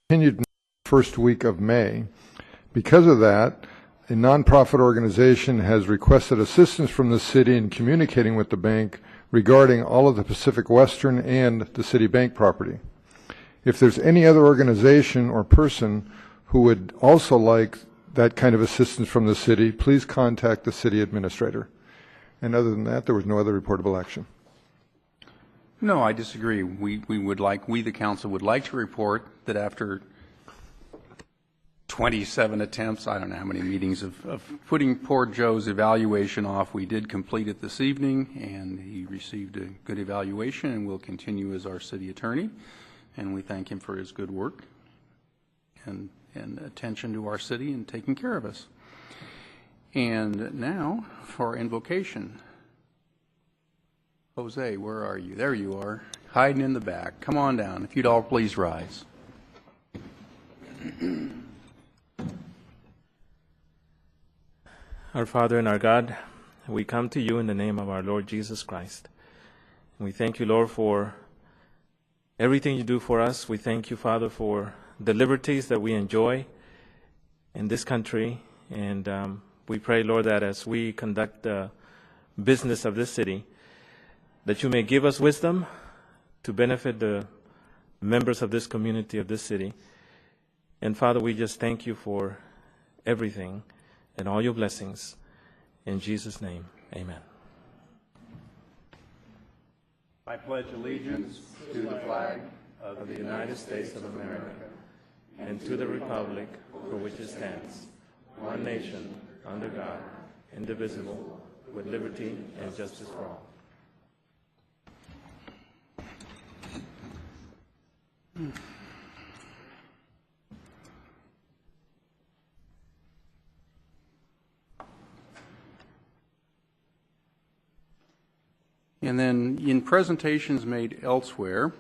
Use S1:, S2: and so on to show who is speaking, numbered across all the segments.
S1: continued first week of May. Because of that, a nonprofit organization has requested assistance from the city in communicating with the bank regarding all of the Pacific Western and the city bank property. If there's any other organization or person who would also like that kind of assistance from the city, please contact the city administrator. And other than that, there was no other reportable action.
S2: No, I disagree. We, the council, would like to report that after 27 attempts, I don't know how many meetings of putting poor Joe's evaluation off, we did complete it this evening, and he received a good evaluation and will continue as our city attorney. And we thank him for his good work and attention to our city and taking care of us. And now for invocation. Jose, where are you? There you are, hiding in the back. Come on down. If you'd all please rise.
S3: Our Father and our God, we come to you in the name of our Lord Jesus Christ. We thank you, Lord, for everything you do for us. We thank you, Father, for the liberties that we enjoy in this country. And we pray, Lord, that as we conduct the business of this city, that you may give us wisdom to benefit the members of this community, of this city. And Father, we just thank you for everything and all your blessings. In Jesus' name, amen.
S2: I pledge allegiance to the flag of the United States of America
S3: and to the republic for which it stands, one nation, under God, indivisible, with liberty and justice for all.
S2: And then in presentations made elsewhere,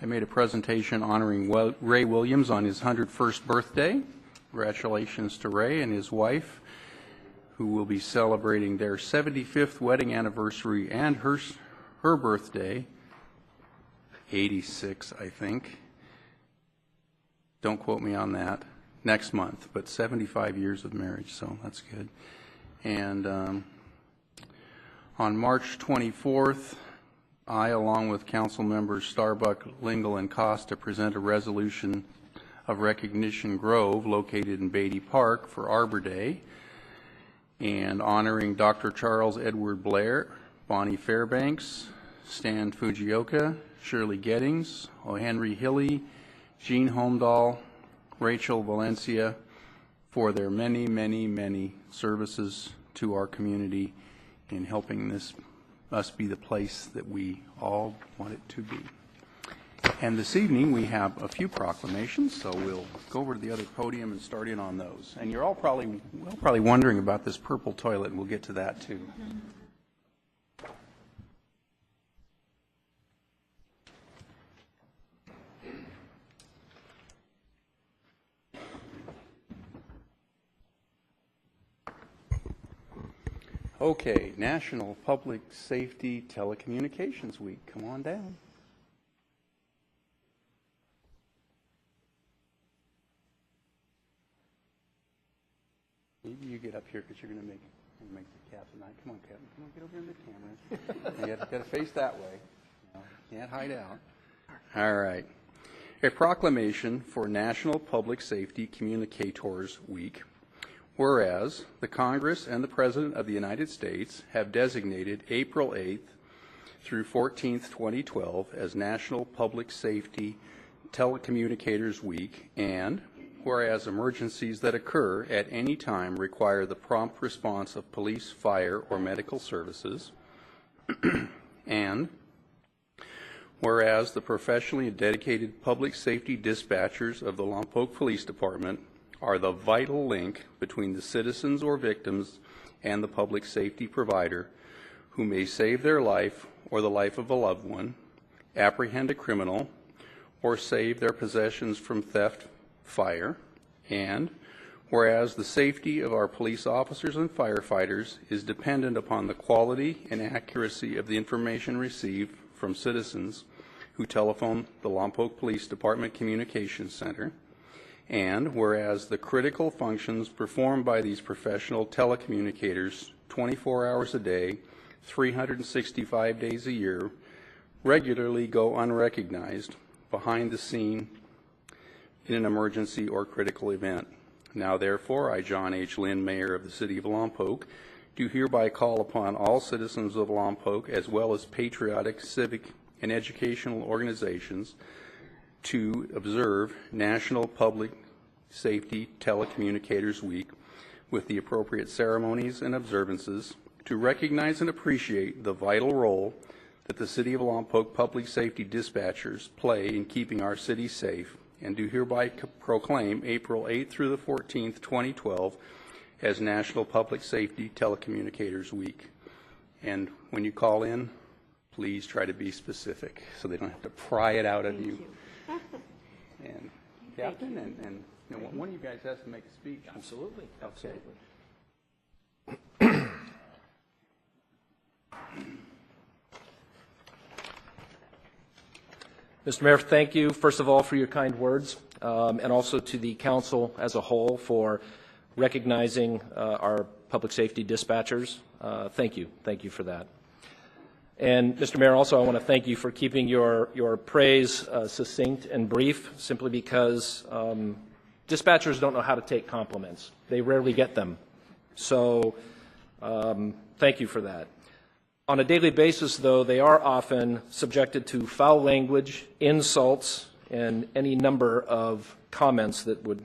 S2: I made a presentation honoring Ray Williams on his 101st birthday. Congratulations to Ray and his wife, who will be celebrating their 75th wedding anniversary and her birthday, 86, I think. Don't quote me on that. Next month, but 75 years of marriage, so that's good. And on March 24th, I, along with council members Starbuck, Lingle, and Costa, present a resolution of recognition Grove, located in Beatty Park, for Arbor Day, and honoring Dr. Charles Edward Blair, Bonnie Fairbanks, Stan Fujioka, Shirley Gettings, O. Henry Hilly, Jean Holmdahl, Rachel Valencia, for their many, many, many services to our community in helping us be the place that we all want it to be. And this evening we have a few proclamations, so we'll go over to the other podium and start in on those. And you're all probably wondering about this purple toilet, and we'll get to that too. Okay, National Public Safety Telecommunications Week. Come on down. Maybe you get up here because you're going to make the cap tonight. Come on, Kevin. Come on, get over here in the camera. You got to face that way. You can't hide out. All right. A proclamation for National Public Safety Communicators Week. Whereas the Congress and the President of the United States have designated April 8th through 14th, 2012 as National Public Safety Telecommunicators Week, and whereas emergencies that occur at any time require the prompt response of police, fire, or medical services, and whereas the professionally dedicated public safety dispatchers of the Lompoc Police Department are the vital link between the citizens or victims and the public safety provider, who may save their life or the life of a loved one, apprehend a criminal, or save their possessions from theft, fire, and whereas the safety of our police officers and firefighters is dependent upon the quality and accuracy of the information received from citizens who telephone the Lompoc Police Department Communications Center, And whereas the critical functions performed by these professional telecommunicators 24 hours a day, 365 days a year, regularly go unrecognized behind the scene in an emergency or critical event. Now therefore, I, John H. Lynn, Mayor of the City of Lompoc, do hereby call upon all citizens of Lompoc, as well as patriotic, civic, and educational organizations, to observe National Public Safety Telecommunicators Week with the appropriate ceremonies and observances, to recognize and appreciate the vital role that the City of Lompoc public safety dispatchers play in keeping our city safe, and do hereby proclaim April 8th through the 14th, 2012, as National Public Safety Telecommunicators Week. And when you call in, please try to be specific so they don't have to pry it out of you. And Captain, and you know, one of you guys has to make a speech.
S4: Absolutely. Absolutely. Mr. Mayor, thank you, first of all, for your kind words, and also to the council as a whole for recognizing our public safety dispatchers. Thank you. Thank you for that. And, Mr. Mayor, also I want to thank you for keeping your praise succinct and brief, simply because dispatchers don't know how to take compliments. They rarely get them. So thank you for that. On a daily basis, though, they are often subjected to foul language, insults, and any number of comments that would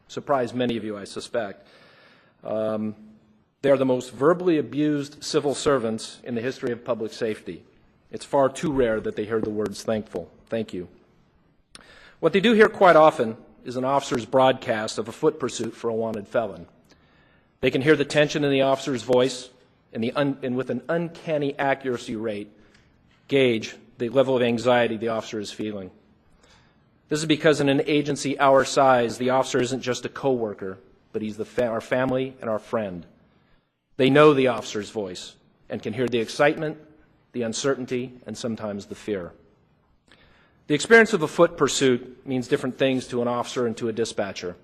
S4: surprise many of you, I suspect. They are the most verbally abused civil servants in the history of public safety. It's far too rare that they hear the words thankful. Thank you. What they do hear quite often is an officer's broadcast of a foot pursuit for a wanted felon. They can hear the tension in the officer's voice, and with an uncanny accuracy rate, gauge the level of anxiety the officer is feeling. This is because in an agency our size, the officer isn't just a coworker, but he's our family and our friend. They know the officer's voice and can hear the excitement, the uncertainty, and sometimes the fear. The experience of a foot pursuit means different things to an officer and to a dispatcher.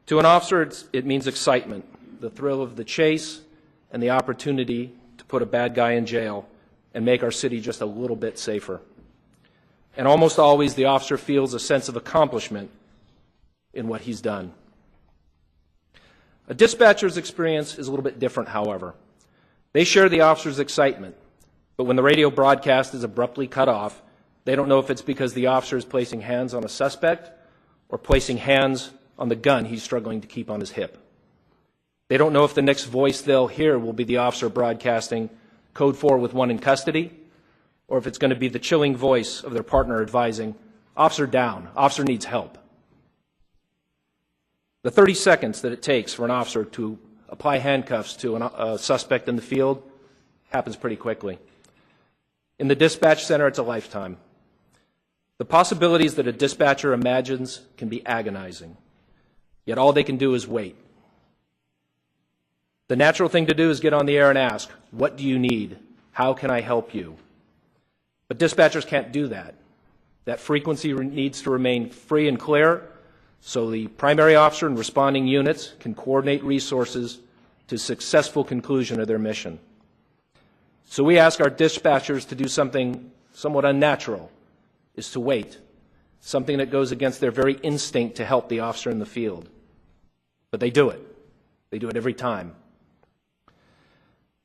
S4: To an officer, it means excitement, the thrill of the chase, and the opportunity to put a bad guy in jail and make our city just a little bit safer. And almost always the officer feels a sense of accomplishment in what he's done. A dispatcher's experience is a little bit different, however. They share the officer's excitement, but when the radio broadcast is abruptly cut off, they don't know if it's because the officer is placing hands on a suspect or placing hands on the gun he's struggling to keep on his hip. They don't know if the next voice they'll hear will be the officer broadcasting code 4 with one in custody, or if it's going to be the chilling voice of their partner advising, officer down, officer needs help. The 30 seconds that it takes for an officer to apply handcuffs to a suspect in the field happens pretty quickly. In the dispatch center, it's a lifetime. The possibilities that a dispatcher imagines can be agonizing, yet all they can do is wait. The natural thing to do is get on the air and ask, what do you need? How can I help you? But dispatchers can't do that. That frequency needs to remain free and clear so the primary officer and responding units can coordinate resources to successful conclusion of their mission. So we ask our dispatchers to do something somewhat unnatural, is to wait, something that goes against their very instinct to help the officer in the field. But they do it. They do it every time.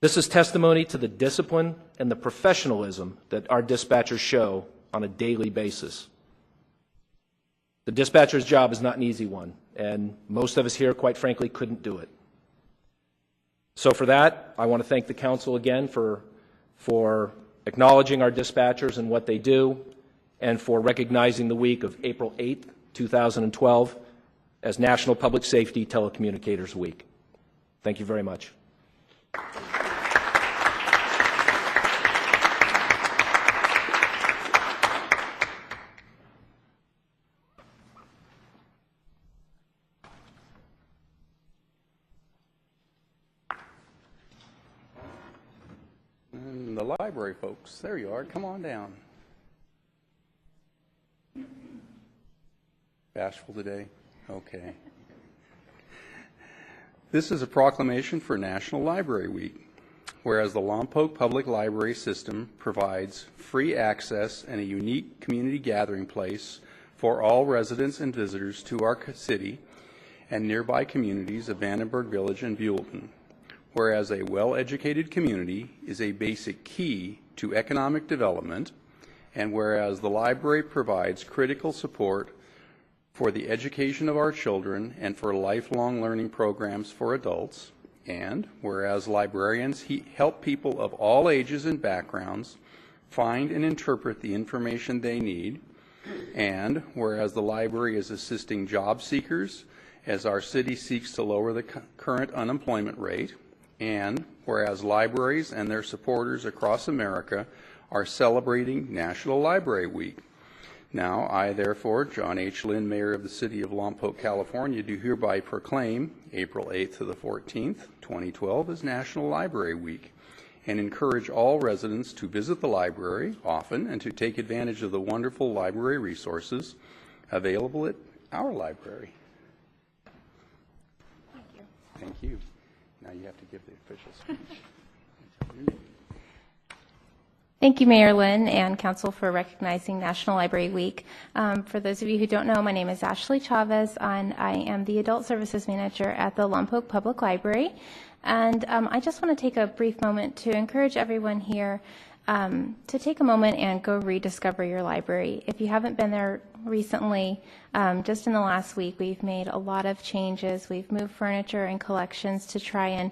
S4: This is testimony to the discipline and the professionalism that our dispatchers show on a daily basis. The dispatcher's job is not an easy one, and most of us here, quite frankly, couldn't do it. So for that, I want to thank the council again for acknowledging our dispatchers and what they do, and for recognizing the week of April 8th, 2012, as National Public Safety Telecommunicators Week. Thank you very much.
S2: And the library folks, there you are. Come on down. Bashful today? Okay. This is a proclamation for National Library Week. Whereas the Lompoc Public Library System provides free access and a unique community gathering place for all residents and visitors to our city and nearby communities of Vandenberg Village and Buellton. Whereas a well-educated community is a basic key to economic development, and whereas the library provides critical support for the education of our children and for lifelong learning programs for adults, and whereas librarians help people of all ages and backgrounds find and interpret the information they need, and whereas the library is assisting job seekers as our city seeks to lower the current unemployment rate, and whereas libraries and their supporters across America are celebrating National Library Week. Now, I, therefore, John H. Lynn, Mayor of the City of Lompoc, California, do hereby proclaim April 8th to the 14th, 2012 as National Library Week, and encourage all residents to visit the library often and to take advantage of the wonderful library resources available at our library.
S5: Thank you.
S2: Thank you. Now you have to give the official speech.
S5: Thank you, Mayor Lynn and Council, for recognizing National Library Week. For those of you who don't know, my name is Ashley Chavez, and I am the Adult Services Manager at the Lompoc Public Library. And I just want to take a brief moment to encourage everyone here to take a moment and go rediscover your library. If you haven't been there recently, just in the last week, we've made a lot of changes. We've moved furniture and collections to try and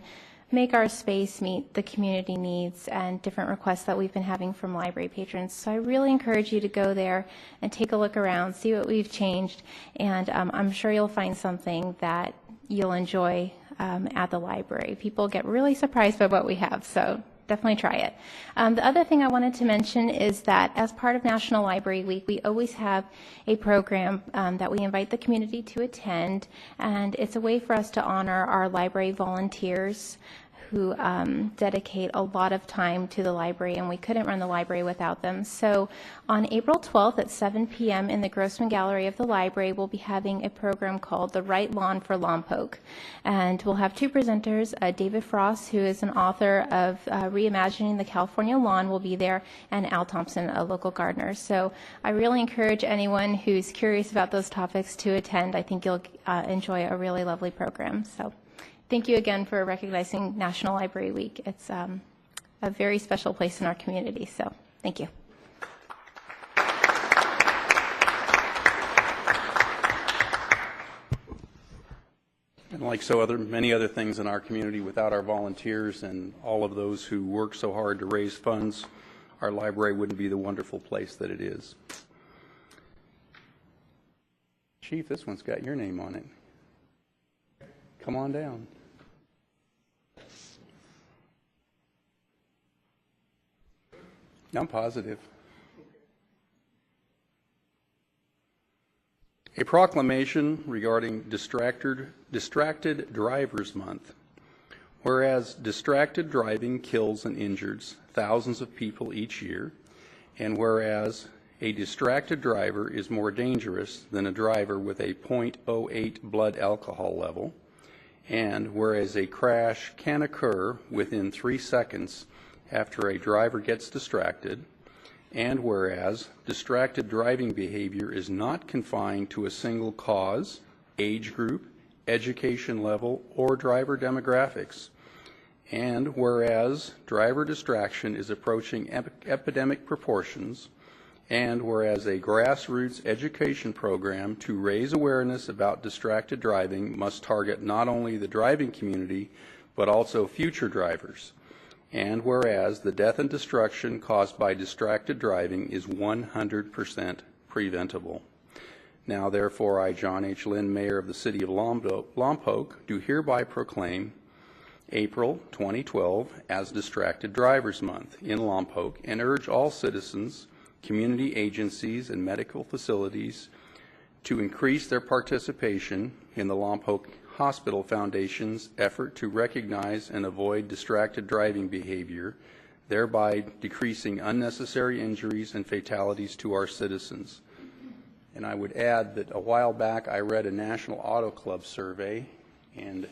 S5: make our space meet the community needs and different requests that we've been having from library patrons. So I really encourage you to go there and take a look around, see what we've changed, and I'm sure you'll find something that you'll enjoy at the library. People get really surprised by what we have, so definitely try it. The other thing I wanted to mention is that as part of National Library Week, we always have a program that we invite the community to attend, and it's a way for us to honor our library volunteers who dedicate a lot of time to the library, and we couldn't run the library without them. So on April 12th at 7 p.m. in the Grossman Gallery of the library, we'll be having a program called The Right Lawn for Lompoc. And we'll have two presenters, David Frost, who is an author of Reimagining the California Lawn, will be there, and Al Thompson, a local gardener. So I really encourage anyone who's curious about those topics to attend. I think you'll enjoy a really lovely program. So thank you again for recognizing National Library Week. It's a very special place in our community, so thank you.
S2: And like many other things in our community, without our volunteers and all of those who work so hard to raise funds, our library wouldn't be the wonderful place that it is. Chief, this one's got your name on it. Come on down. I'm positive. A proclamation regarding Distracted Drivers Month. Whereas distracted driving kills and injures thousands of people each year, and whereas a distracted driver is more dangerous than a driver with a .08 blood alcohol level, and whereas a crash can occur within 3 seconds after a driver gets distracted, and whereas distracted driving behavior is not confined to a single cause, age group, education level, or driver demographics, and whereas driver distraction is approaching epidemic proportions, and whereas a grassroots education program to raise awareness about distracted driving must target not only the driving community, but also future drivers, and whereas the death and destruction caused by distracted driving is 100% preventable. Now, therefore, I, John H. Lynn, Mayor of the City of Lompoc, do hereby proclaim April 2012 as Distracted Drivers Month in Lompoc and urge all citizens, community agencies, and medical facilities to increase their participation in the Lompoc Hospital Foundation's effort to recognize and avoid distracted driving behavior, thereby decreasing unnecessary injuries and fatalities to our citizens. And I would add that a while back I read a National Auto Club survey, and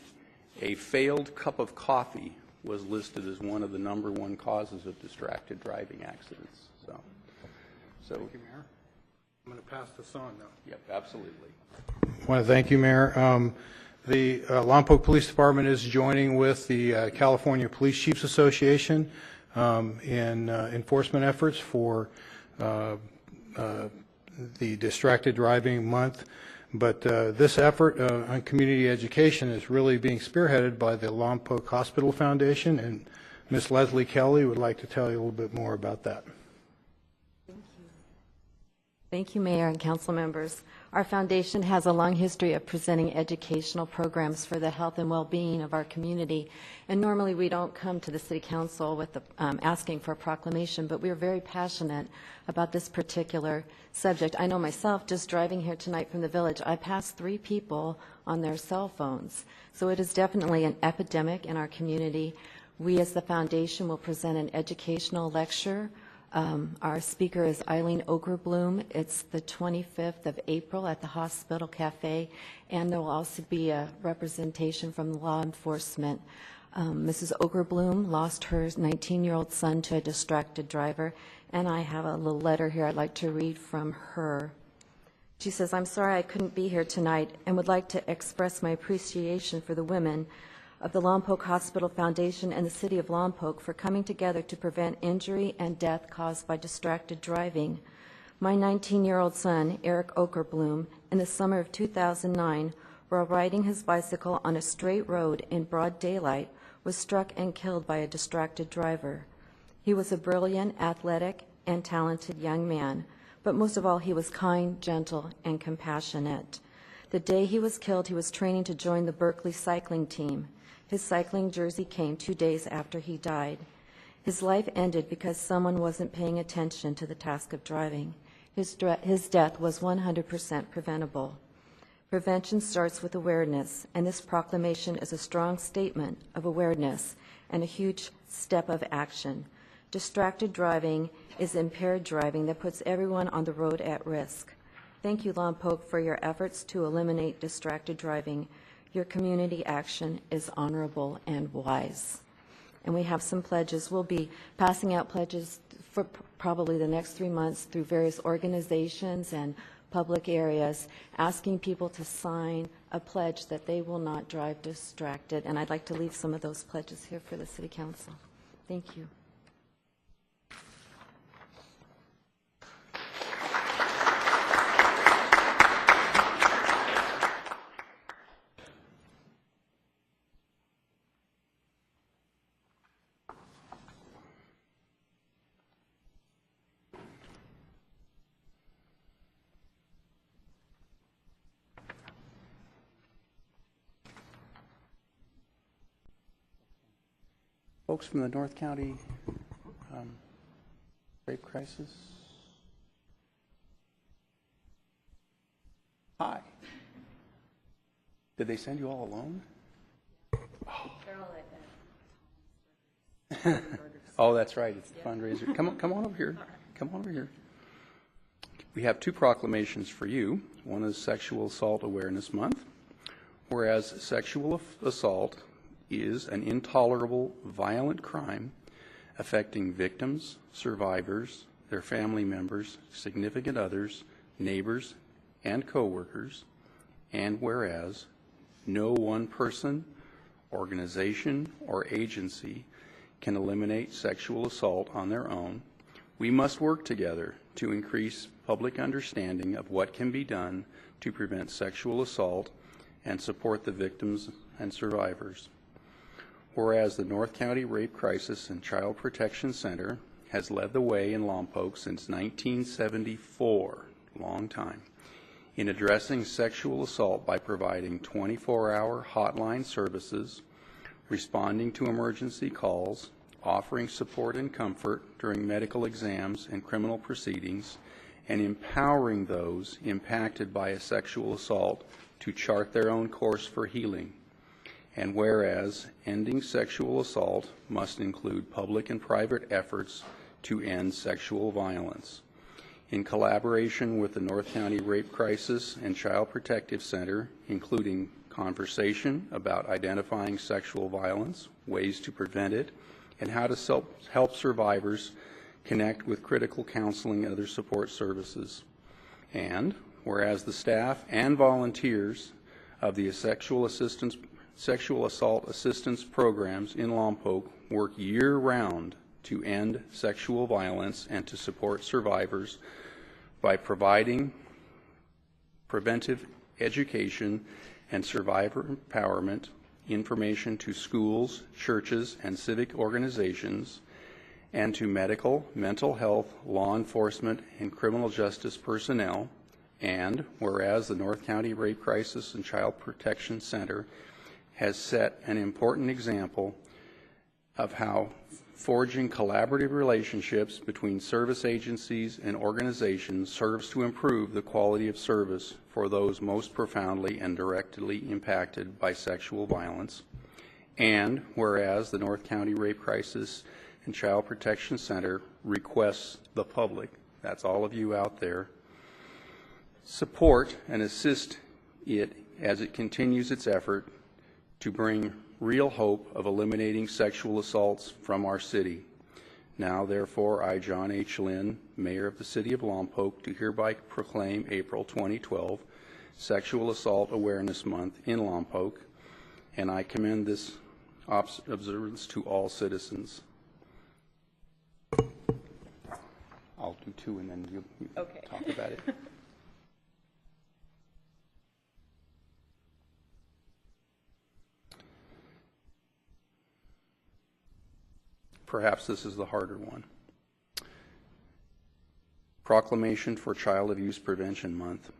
S2: a failed cup of coffee was listed as one of the #1 causes of distracted driving accidents. So
S6: Thank you, Mayor. I'm going to pass this on now.
S2: Yep, absolutely.
S6: I want to thank you, Mayor. The Lompoc Police Department is joining with the California Police Chiefs Association in enforcement efforts for the Distracted Driving Month. But this effort on community education is really being spearheaded by the Lompoc Hospital Foundation, and Ms. Leslie Kelly would like to tell you a little bit more about that.
S7: Thank you, Mayor and council members. Our foundation has a long history of presenting educational programs for the health and well-being of our community. And normally we don't come to the City Council with asking for a proclamation, but we are very passionate about this particular subject. I know myself, just driving here tonight from the village, I passed 3 people on their cell phones. So it is definitely an epidemic in our community. We as the foundation will present an educational lecture. Our speaker is Eileen Ogerbloom. It's the 25th of April at the Hospital Cafe, and there will also be a representation from law enforcement. Mrs. Ogerbloom lost her 19-year-old son to a distracted driver, and I have a little letter here I'd like to read from her. She says, "I'm sorry I couldn't be here tonight and would like to express my appreciation for the women of the Lompoc Hospital Foundation and the City of Lompoc for coming together to prevent injury and death caused by distracted driving. My 19-year-old son, Eric Ogerbloom, in the summer of 2009, while riding his bicycle on a straight road in broad daylight, was struck and killed by a distracted driver. He was a brilliant, athletic, and talented young man, but most of all, he was kind, gentle, and compassionate. The day he was killed, he was training to join the Berkeley cycling team. His cycling jersey came 2 days after he died. His life ended because someone wasn't paying attention to the task of driving. His death was 100% preventable. Prevention starts with awareness, and this proclamation is a strong statement of awareness and a huge step of action. Distracted driving is impaired driving that puts everyone on the road at risk. Thank you, Lompoc, for your efforts to eliminate distracted driving. Your community action is honorable and wise." And we have some pledges. We'll be passing out pledges for probably the next 3 months through various organizations and public areas, asking people to sign a pledge that they will not drive distracted. And I'd like to leave some of those pledges here for the City Council. Thank you.
S2: Folks from the North County rape crisis? Hi. Did they send you all alone? Oh, that's right. It's the fundraiser. Come on over here. Come on over here. We have 2 proclamations for you. One is Sexual Assault Awareness Month, whereas sexual assault is an intolerable, violent crime affecting victims, survivors, their family members, significant others, neighbors, and coworkers, and whereas no one person, organization, or agency can eliminate sexual assault on their own, we must work together to increase public understanding of what can be done to prevent sexual assault and support the victims and survivors. Whereas the North County Rape Crisis and Child Protection Center has led the way in Lompoc since 1974, long time, in addressing sexual assault by providing 24-hour hotline services, responding to emergency calls, offering support and comfort during medical exams and criminal proceedings, and empowering those impacted by a sexual assault to chart their own course for healing. And whereas ending sexual assault must include public and private efforts to end sexual violence. in collaboration with the North County Rape Crisis and Child Protective Center, including conversation about identifying sexual violence, ways to prevent it, and how to help survivors connect with critical counseling and other support services. And whereas the staff and volunteers of the sexual assault assistance programs in Lompoc work year-round to end sexual violence and to support survivors by providing preventive education and survivor empowerment information to schools, churches, and civic organizations, and to medical, mental health, law enforcement, and criminal justice personnel. And whereas the North County Rape Crisis and Child Protection Center has set an important example of how forging collaborative relationships between service agencies and organizations serves to improve the quality of service for those most profoundly and directly impacted by sexual violence. And whereas the North County Rape Crisis and Child Protection Center requests the public, that's all of you out there, support and assist it as it continues its effort to bring real hope of eliminating sexual assaults from our city. Now, therefore, I, John H. Lynn, Mayor of the City of Lompoc, do hereby proclaim April 2012 Sexual Assault Awareness Month in Lompoc, and I commend this observance to all citizens. I'll do two, and then you talk about it. Perhaps this is the harder one. Proclamation for Child Abuse Prevention Month.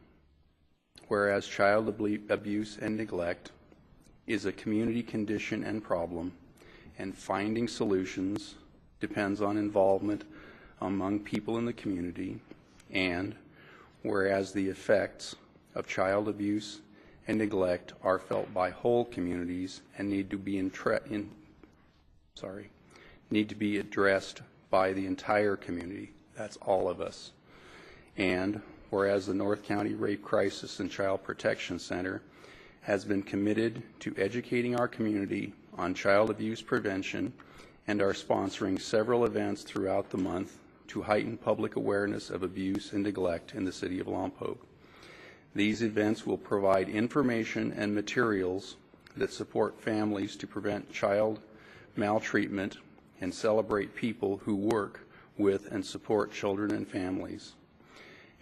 S2: Whereas child abuse and neglect is a community condition and problem, and finding solutions depends on involvement among people in the community, and whereas the effects of child abuse and neglect are felt by whole communities and need to be addressed by the entire community. That's all of us. And whereas the North County Rape Crisis and Child Protection Center has been committed to educating our community on child abuse prevention and are sponsoring several events throughout the month to heighten public awareness of abuse and neglect in the city of Lompoc. These events will provide information and materials that support families to prevent child maltreatment and celebrate people who work with and support children and families.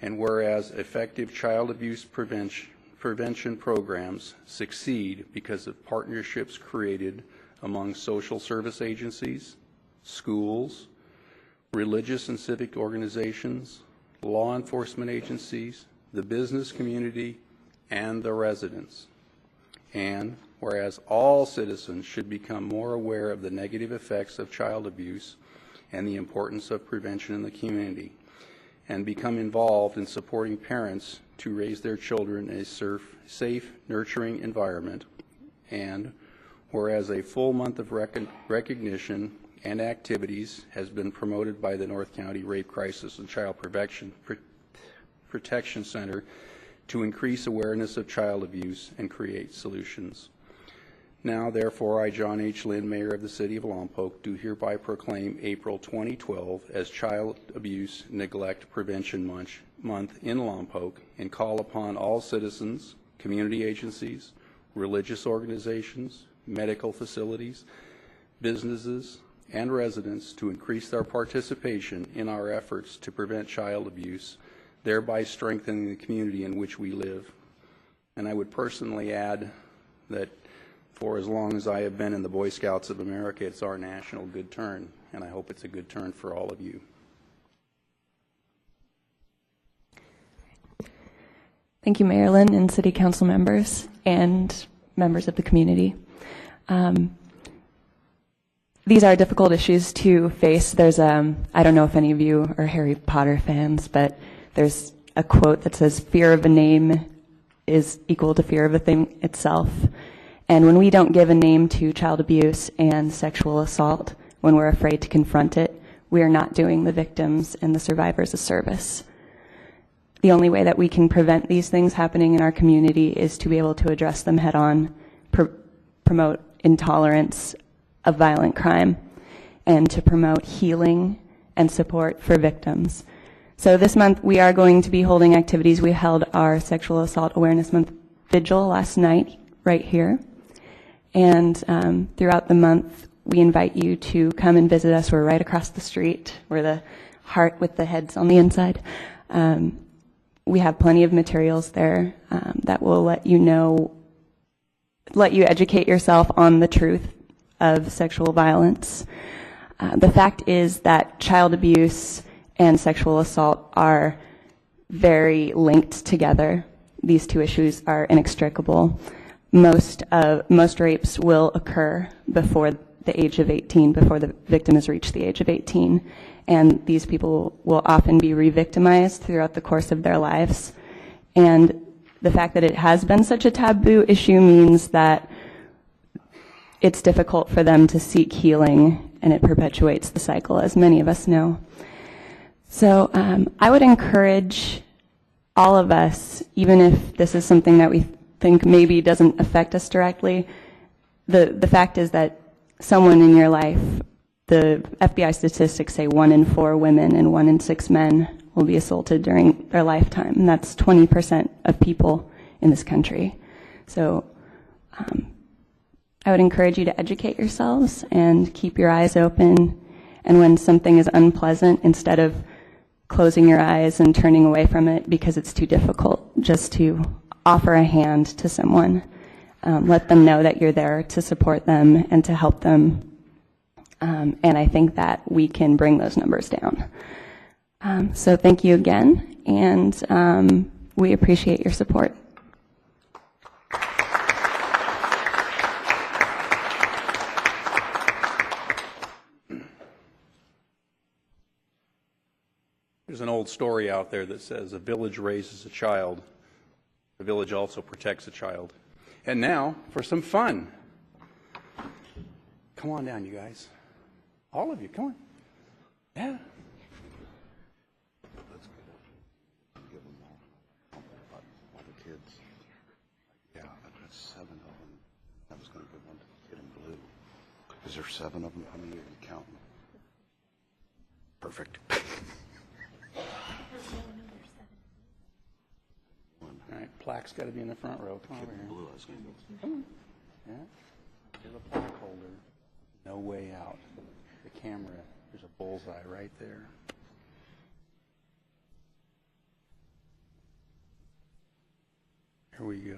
S2: And whereas effective child abuse prevention programs succeed because of partnerships created among social service agencies, schools, religious and civic organizations, law enforcement agencies, the business community, and the residents. And whereas all citizens should become more aware of the negative effects of child abuse and the importance of prevention in the community, and become involved in supporting parents to raise their children in a safe, nurturing environment. And whereas a full month of recognition and activities has been promoted by the North County Rape Crisis and Child Protection Center to increase awareness of child abuse and create solutions. Now, therefore, I, John H. Lynn, Mayor of the City of Lompoc, do hereby proclaim April 2012 as Child Abuse Neglect Prevention Month in Lompoc, and call upon all citizens, community agencies, religious organizations, medical facilities, businesses, and residents to increase their participation in our efforts to prevent child abuse, thereby strengthening the community in which we live. And I would personally add that for as long as I have been in the Boy Scouts of America, it's our national good turn, and I hope it's a good turn for all of you.
S8: Thank you, Mayor Lynn and City Council members and members of the community. These are difficult issues to face. There's I don't know if any of you are Harry Potter fans, but there's a quote that says, "Fear of a name is equal to fear of a thing itself." And when we don't give a name to child abuse and sexual assault, when we're afraid to confront it, we are not doing the victims and the survivors a service. the only way that we can prevent these things happening in our community is to be able to address them head on, promote intolerance of violent crime, and to promote healing and support for victims. So this month we are going to be holding activities. We held our Sexual Assault Awareness Month vigil last night right here. And throughout the month, we invite you to come and visit us. We're right across the street. We're the heart with the heads on the inside. We have plenty of materials there that will let you educate yourself on the truth of sexual violence. The fact is that child abuse and sexual assault are very linked together. These two issues are inextricable. Most rapes will occur before the age of 18, before the victim has reached the age of 18. And these people will often be re-victimized throughout the course of their lives. And the fact that it has been such a taboo issue means that it's difficult for them to seek healing, and it perpetuates the cycle, as many of us know. So I would encourage all of us, even if this is something that we think maybe doesn't affect us directly, the fact is that someone in your life, the FBI statistics say 1 in 4 women and 1 in 6 men will be assaulted during their lifetime, and that's 20% of people in this country. So I would encourage you to educate yourselves and keep your eyes open, and when something is unpleasant, instead of closing your eyes and turning away from it because it's too difficult, just to offer a hand to someone. Let them know that you're there to support them and to help them. And I think that we can bring those numbers down. So thank you again, and we appreciate your support.
S2: There's an old story out there that says a village raises a child. The village also protects a child. And now for some fun. Come on down, you guys. All of you, come on. Yeah.
S9: Let's give them all the kids. Yeah, I've got 7 of them. I was going to give one to the kid in blue. Is there 7 of them? How many are you counting? Perfect.
S2: All right, plaque's got to be in the front row. Come over here.
S9: Blue, I was going to go.
S2: Come on. Yeah. There's a plaque holder. No way out. The camera, there's a bullseye right there. Here we go.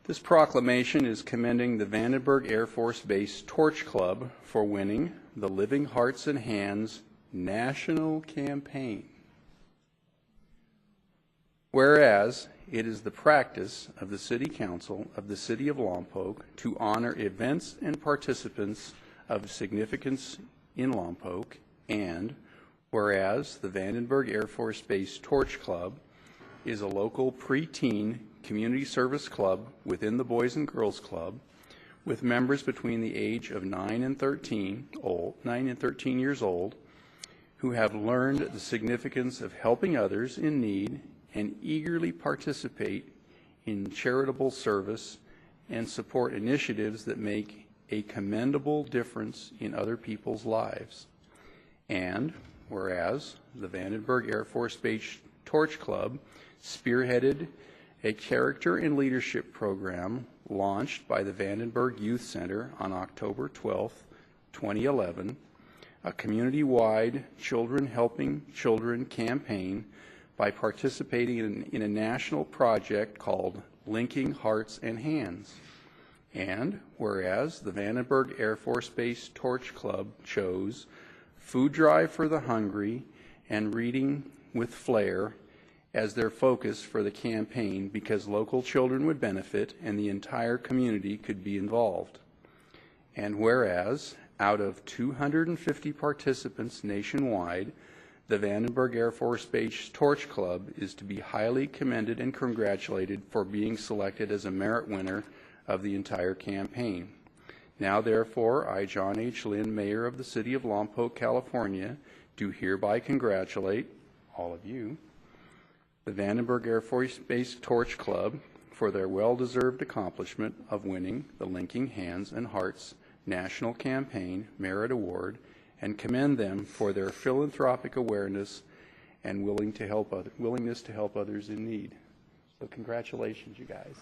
S2: This proclamation is commending the Vandenberg Air Force Base Torch Club for winning the Living Hearts and Hands National Campaign. Whereas it is the practice of the City Council of the City of Lompoc to honor events and participants of significance in Lompoc, and whereas the Vandenberg Air Force Base Torch Club is a local preteen community service club within the Boys and Girls Club, with members between the age of 9 and 13 years old, who have learned the significance of helping others in need and eagerly participate in charitable service and support initiatives that make a commendable difference in other people's lives. And whereas the Vandenberg Air Force Base Torch Club spearheaded a character and leadership program launched by the Vandenberg Youth Center on October 12, 2011, a community-wide Children Helping Children campaign by participating in a national project called Linking Hearts and Hands. And whereas the Vandenberg Air Force Base Torch Club chose Food Drive for the Hungry and Reading with Flair as their focus for the campaign because local children would benefit and the entire community could be involved. And whereas out of 250 participants nationwide, the Vandenberg Air Force Base Torch Club is to be highly commended and congratulated for being selected as a merit winner of the entire campaign. Now, therefore, I, John H. Lynn, Mayor of the City of Lompoc, California, do hereby congratulate all of you, the Vandenberg Air Force Base Torch Club for their well-deserved accomplishment of winning the Linking Hands and Hearts National Campaign Merit Award, and commend them for their philanthropic awareness and willingness to help others in need. So congratulations, you guys.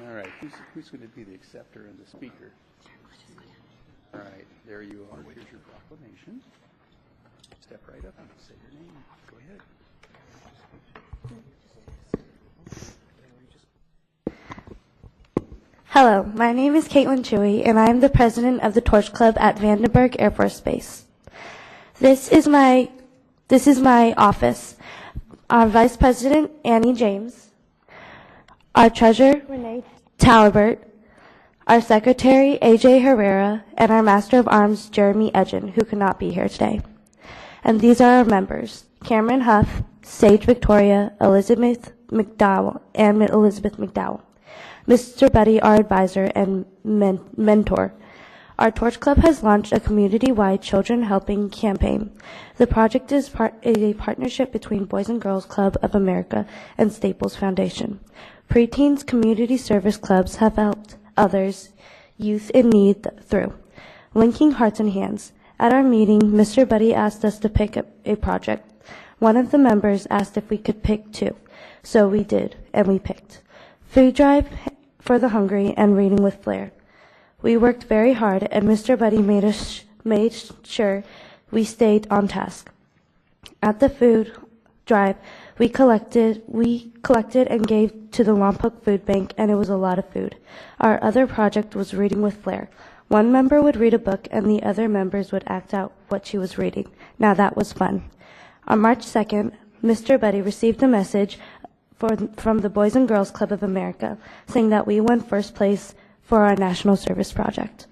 S2: All right, who's going to be the acceptor and the speaker? All right, there you are. Here's your proclamation. Step right up and say your name. Go ahead.
S10: Hello, my name is Caitlin Chewy, and I am the president of the Torch Club at Vandenberg Air Force Base. This is my office. Our vice president, Annie James. Our treasurer, Renee Talbert. Our secretary, AJ Herrera, and our master of arms, Jeremy Edgen, who could not be here today. And these are our members: Cameron Huff, Sage Victoria, Elizabeth McDowell, and Elizabeth McDowell. Mr. Buddy, our advisor and mentor. Our Torch Club has launched a community-wide children helping campaign. The project is a partnership between Boys and Girls Club of America and Staples Foundation. Preteens community service clubs have helped others, youth in need, through linking hearts and hands. At our meeting, Mr. Buddy asked us to pick a project. One of the members asked if we could pick two. So we did, and we picked food drive for the hungry and reading with Flair. We worked very hard, and Mr. Buddy made sure we stayed on task. At the food drive, we collected and gave to the Lompoc Food Bank, and it was a lot of food. Our other project was reading with Flair. One member would read a book, and the other members would act out what she was reading. Now that was fun. On March 2nd, Mr. Buddy received a message from the Boys and Girls Club of America, saying that we won first place for our national service project.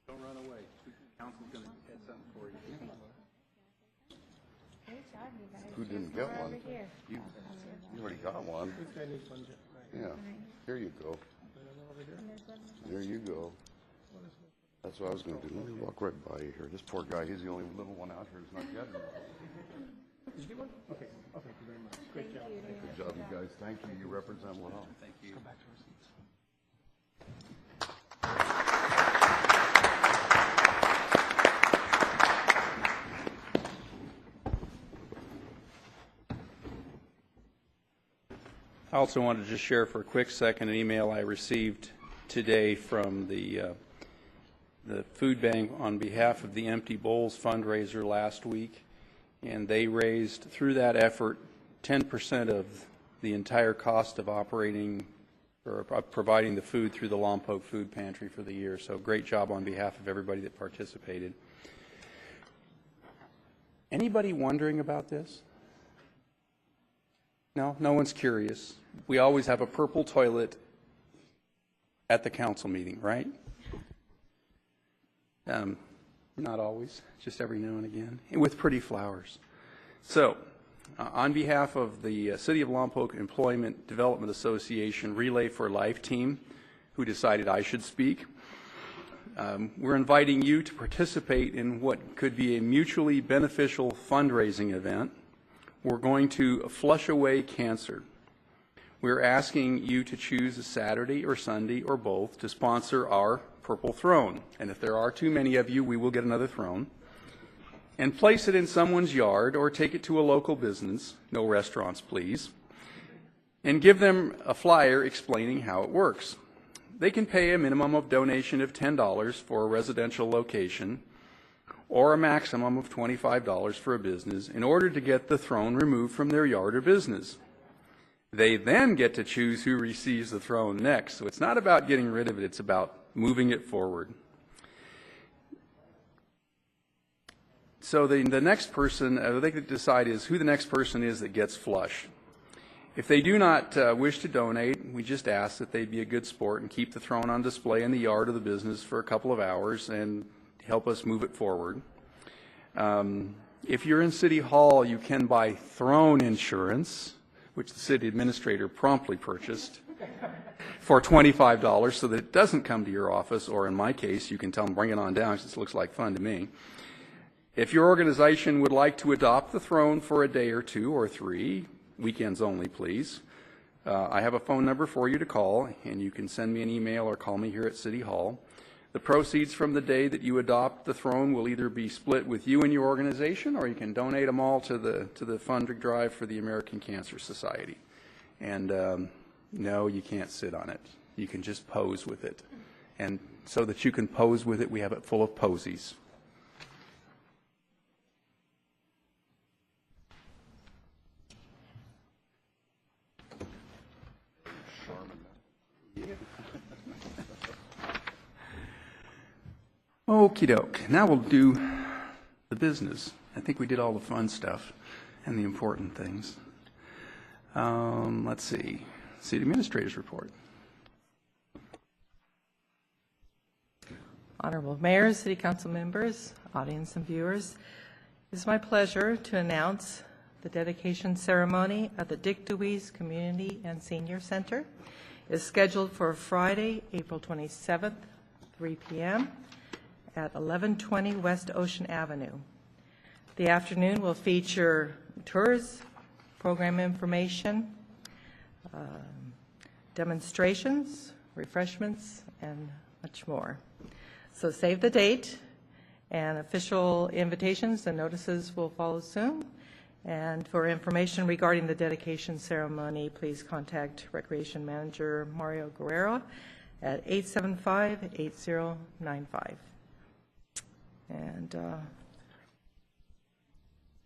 S2: Don't run away. Council's going to get something for you.
S9: Who didn't get one? You already got one. Yeah, here you go. There you go. That's what I was going to do. Let me walk right by you here. This poor guy, he's the only little one out here who's not getting one. Did you get one? Okay. Thank you very much. Great job. Good job, you guys. Thank you. You represent well.
S2: Thank you. Come back to our seats. I also wanted to just share for a quick second an email I received today from the food bank on behalf of the Empty Bowls fundraiser last week, and they raised through that effort 10% of the entire cost of operating or providing the food through the Lompoc Food Pantry for the year. So great job on behalf of everybody that participated. Anybody wondering about this? No, no one's curious. We always have a purple toilet at the council meeting, right? Not always, just every now and again, and with pretty flowers. So, on behalf of the City of Lompoc Employment Development Association Relay for Life team, who decided I should speak, we're inviting you to participate in what could be a mutually beneficial fundraising event. We're going to flush away cancer. We're asking you to choose a Saturday or Sunday or both to sponsor our purple throne. And if there are too many of you, we will get another throne. And place it in someone's yard or take it to a local business, no restaurants please, and give them a flyer explaining how it works. They can pay a minimum of donation of $10 for a residential location or a maximum of $25 for a business in order to get the throne removed from their yard or business. They then get to choose who receives the throne next. So it's not about getting rid of it, it's about moving it forward. So the next person, they could decide is who the next person is that gets flushed. If they do not wish to donate, we just ask that they be a good sport and keep the throne on display in the yard of the business for a couple of hours and help us move it forward. If you're in City Hall, you can buy throne insurance, which the city administrator promptly purchased, for $25 so that it doesn't come to your office, or in my case, you can tell them, bring it on down, because this looks like fun to me. If your organization would like to adopt the throne for a day or 2 or 3, weekends only, please, I have a phone number for you to call, and you can send me an email or call me here at City Hall. The proceeds from the day that you adopt the throne will either be split with you and your organization, or you can donate them all to the fund drive for the American Cancer Society. And no, you can't sit on it. You can just pose with it. And so that you can pose with it, we have it full of posies. Okie doke. Now we'll do the business. I think we did all the fun stuff and the important things. Let's see. City Administrator's report.
S11: Honorable Mayor, City Council members, audience and viewers, it is my pleasure to announce the dedication ceremony at the Dick Dewey's Community and Senior Center is scheduled for Friday, April 27th, 3 p.m. at 1120 West Ocean Avenue. The afternoon will feature tours, program information, demonstrations, refreshments, and much more. So save the date, and official invitations and notices will follow soon. And for information regarding the dedication ceremony, please contact Recreation Manager Mario Guerrero at 875-8095. And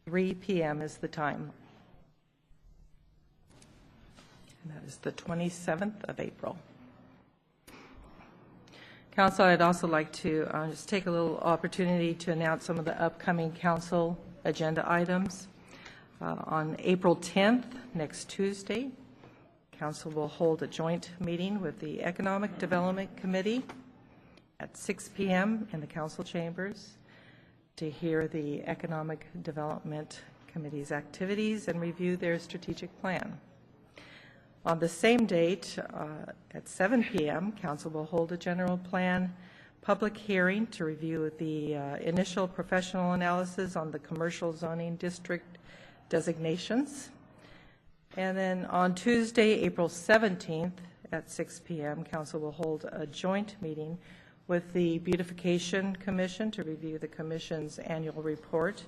S11: 3 p.m. is the time. And that is the 27th of April. Council, I'd also like to just take a little opportunity to announce some of the upcoming council agenda items. On April 10th, next Tuesday, council will hold a joint meeting with the Economic Development Committee at 6 p.m. in the council chambers to hear the Economic Development Committee's activities and review their strategic plan. On the same date, at 7 p.m., council will hold a general plan public hearing to review the initial professional analysis on the commercial zoning district designations. And then on Tuesday, April 17th at 6 p.m., council will hold a joint meeting with the Beautification Commission to review the commission's annual report.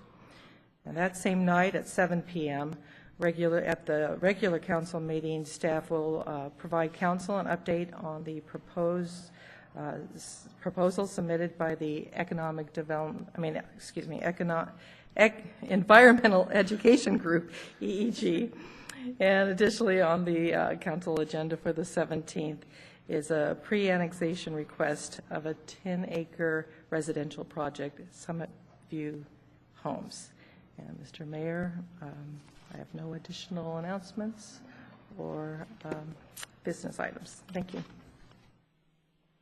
S11: And that same night at 7 p.m., at the regular council meeting, staff will provide council an update on the proposal submitted by the Environmental Education Group, EEG. And additionally, on the council agenda for the 17th is a pre-annexation request of a 10-acre residential project, Summit View Homes. And Mr. Mayor, I have no additional announcements or business items. Thank you.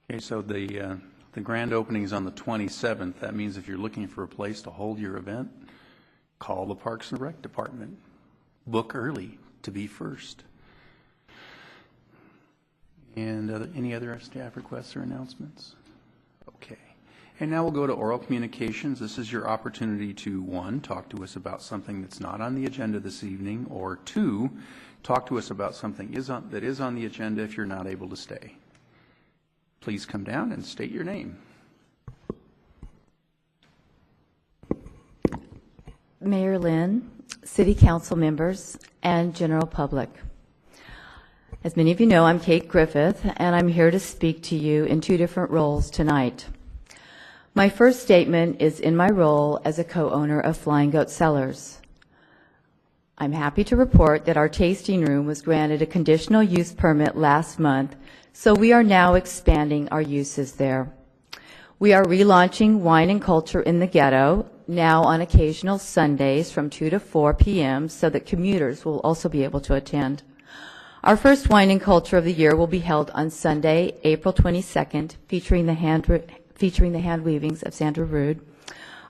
S2: Okay, so the grand opening is on the 27th. That means if you're looking for a place to hold your event, call the Parks and Rec Department. Book early to be first. And any other staff requests or announcements? Okay. And now we'll go to oral communications. This is your opportunity to, 1, talk to us about something that's not on the agenda this evening, or 2, talk to us about something that is on the agenda if you're not able to stay. Please come down and state your name.
S7: Mayor Lynn, City Council members, and general public. As many of you know, I'm Kate Griffith, and I'm here to speak to you in 2 different roles tonight. My first statement is in my role as a co-owner of Flying Goat Cellars. I'm happy to report that our tasting room was granted a conditional use permit last month, so we are now expanding our uses there. We are relaunching Wine and Culture in the Ghetto, now on occasional Sundays from 2 to 4 p.m., so that commuters will also be able to attend. Our first Wine and Culture of the year will be held on Sunday, April 22nd, featuring the hand weavings of Sandra Rude.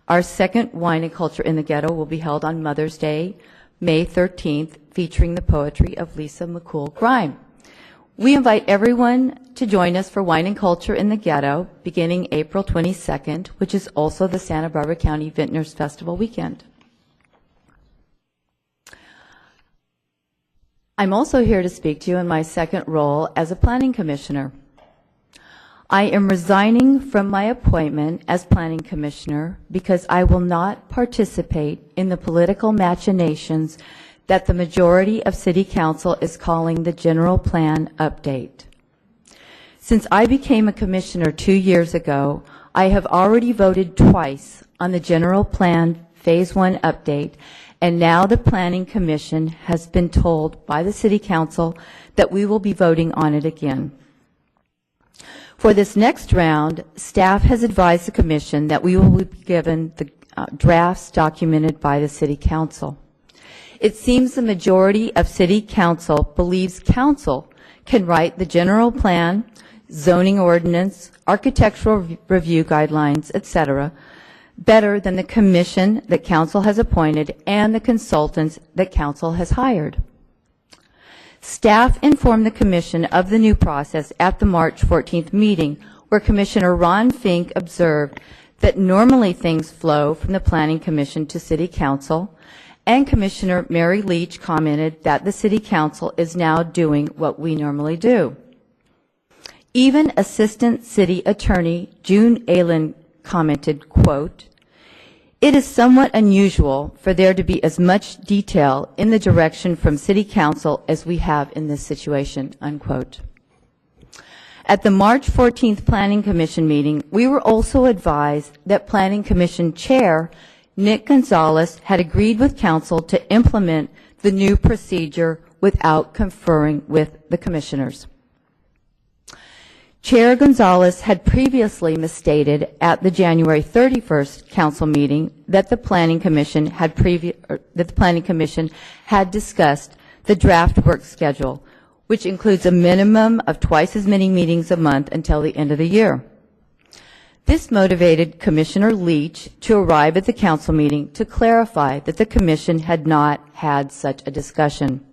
S12: Our second Wine and Culture in the Ghetto will be held on Mother's Day, May 13th, featuring the poetry of Lisa McCool Grime. We invite everyone to join us for Wine and Culture in the Ghetto beginning April 22nd, which is also the Santa Barbara County Vintners Festival weekend. I'm also here to speak to you in my second role as a planning commissioner. I am resigning from my appointment as planning commissioner because I will not participate in the political machinations that the majority of City Council is calling the general plan update. Since I became a commissioner 2 years ago, I have already voted twice on the general plan Phase 1 update, and now the Planning Commission has been told by the City Council that we will be voting on it again. For this next round, staff has advised the Commission that we will be given the drafts documented by the City Council. It seems the majority of City Council believes Council can write the general plan, zoning ordinance, architectural review guidelines, etc., better than the Commission that Council has appointed and the consultants that Council has hired. Staff informed the Commission of the new process at the March 14th meeting, where Commissioner Ron Fink observed that normally things flow from the Planning Commission to City Council, and Commissioner Mary Leach commented that the City Council is now doing what we normally do. Even Assistant City Attorney June Aylen commented, quote, "It is somewhat unusual for there to be as much detail in the direction from City Council as we have in this situation," unquote. At the March 14th Planning Commission meeting, we were also advised that Planning Commission Chair Nick Gonzalez had agreed with Council to implement the new procedure without conferring with the commissioners. Chair Gonzalez had previously misstated at the January 31st Council meeting that the Planning Commission had discussed the draft work schedule, which includes a minimum of twice as many meetings a month until the end of the year. This motivated Commissioner Leach to arrive at the Council meeting to clarify that the Commission had not had such a discussion.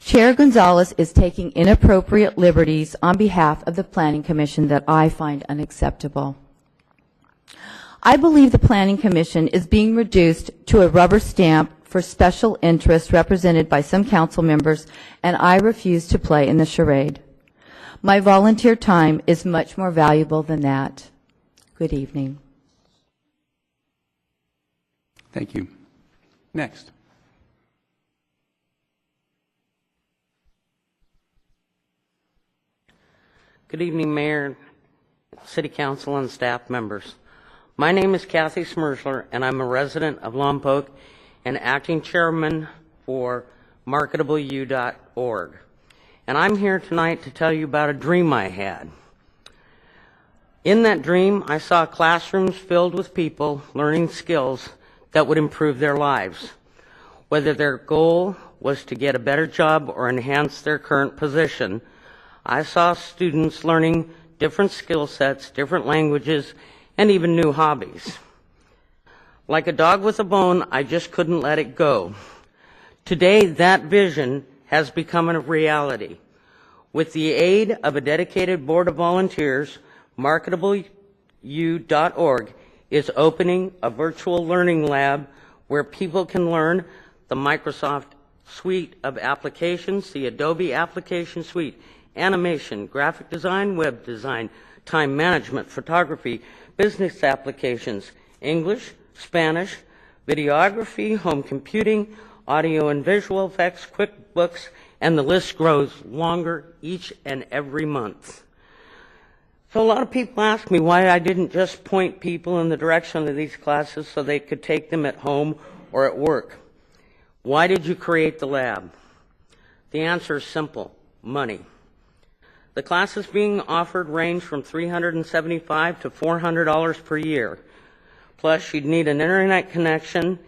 S12: Chair Gonzalez is taking inappropriate liberties on behalf of the Planning Commission that I find unacceptable. I believe the Planning Commission is being reduced to a rubber stamp for special interests represented by some council members, and I refuse to play in the charade. My volunteer time is much more valuable than that. Good evening.
S2: Thank you. Next.
S13: Good evening, Mayor, City Council, and staff members. My name is Kathy Smersler, and I'm a resident of Lompoc and acting chairman for marketableu.org. And I'm here tonight to tell you about a dream I had. In that dream, I saw classrooms filled with people learning skills that would improve their lives, whether their goal was to get a better job or enhance their current position. I saw students learning different skill sets, different languages, and even new hobbies. Like a dog with a bone, I just couldn't let it go. Today, that vision has become a reality. With the aid of a dedicated board of volunteers, marketableu.org is opening a virtual learning lab where people can learn the Microsoft suite of applications, the Adobe application suite, animation, graphic design, web design, time management, photography, business applications, English, Spanish, videography, home computing, audio and visual effects, QuickBooks, and the list grows longer each and every month. So a lot of people ask me why I didn't just point people in the direction of these classes so they could take them at home or at work. Why did you create the lab? The answer is simple: money. The classes being offered range from $375 to $400 per year. Plus, you'd need an internet connection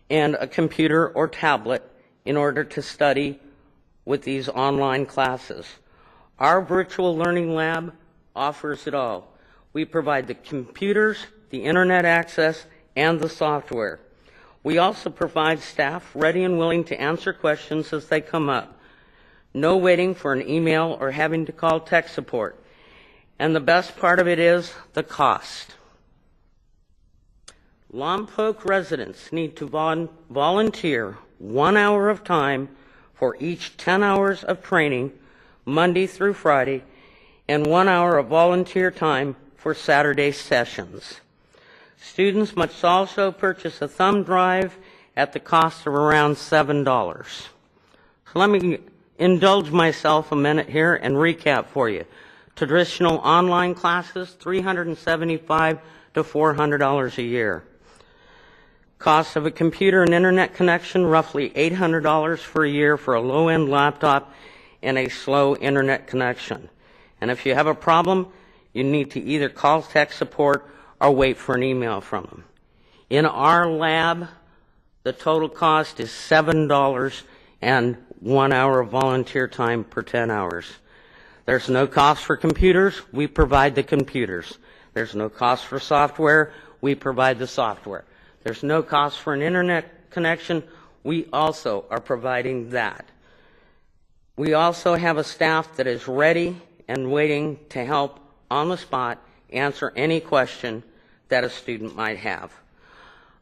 S13: and a computer or tablet in order to study with these online classes. Our virtual learning lab offers it all. We provide the computers, the internet access, and the software. We also provide staff ready and willing to answer questions as they come up. No waiting for an email or having to call tech support. And the best part of it is the cost. Lompoc residents need to volunteer 1 hour of time for each 10 hours of training, Monday through Friday, and 1 hour of volunteer time for Saturday sessions. Students must also purchase a thumb drive at the cost of around $7. So let me indulge myself a minute here and recap for you. Traditional online classes, $375 to $400 a year. Cost of a computer and internet connection, roughly $800 for a year for a low-end laptop and a slow internet connection. And if you have a problem, you need to either call tech support or wait for an email from them. In our lab, the total cost is $7 and 1 hour of volunteer time per 10 hours. There's no cost for computers. We provide the computers. There's no cost for software. We provide the software. There's no cost for an internet connection. We also are providing that. We also have a staff that is ready and waiting to help on the spot answer any question that a student might have.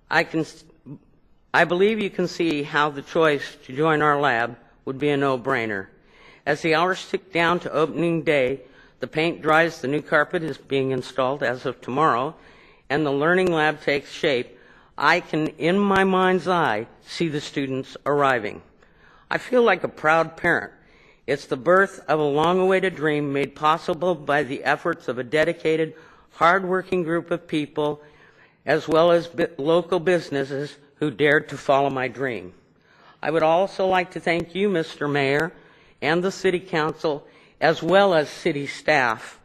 S13: I believe you can see how the choice to join our lab would be a no-brainer. As the hours tick down to opening day, the paint dries, the new carpet is being installed as of tomorrow, and the learning lab takes shape, I can, in my mind's eye, see the students arriving. I feel like a proud parent. It's the birth of a long-awaited dream made possible by the efforts of a dedicated, hard-working group of people, as well as local businesses who dared to follow my dream. I would also like to thank you, Mr. Mayor, and the City Council, as well as city staff,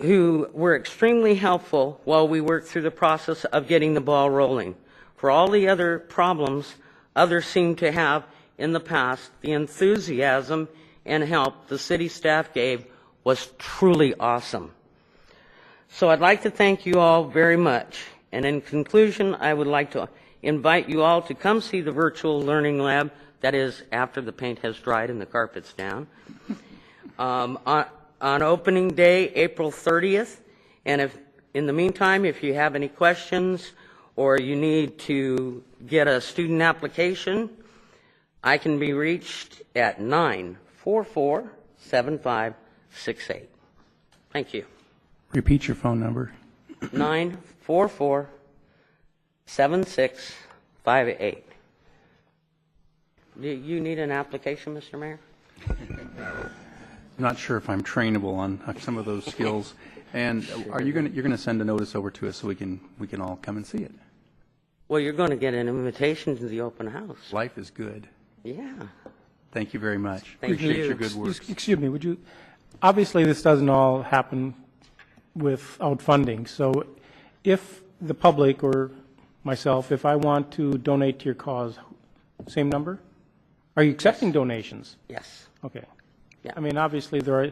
S13: who were extremely helpful while we worked through the process of getting the ball rolling. For all the other problems others seem to have in the past, the enthusiasm and help the city staff gave was truly awesome. So I'd like to thank you all very much. And in conclusion, I would like to invite you all to come see the virtual learning lab, that is, after the paint has dried and the carpet's down, on opening day, April 30th. And if, in the meantime, if you have any questions or you need to get a student application, I can be reached at 944-7568. Thank you.
S14: Repeat your phone number.
S13: 944-7658. Do you need an application, Mr. Mayor?
S14: I'm not sure if I'm trainable on some of those skills. And are you going to send a notice over to us so we can all come and see it?
S13: Well, you're going to get an invitation to the open house.
S14: Life is good.
S13: Yeah.
S14: Thank you very much.
S13: Thank you.
S14: Appreciate your good work.
S15: Excuse me, would you, obviously this doesn't all happen without funding. So if the public or myself, if I want to donate to your cause, same number? Are you accepting donations?
S13: Yes.
S15: Okay.
S13: Yeah.
S15: I mean, obviously there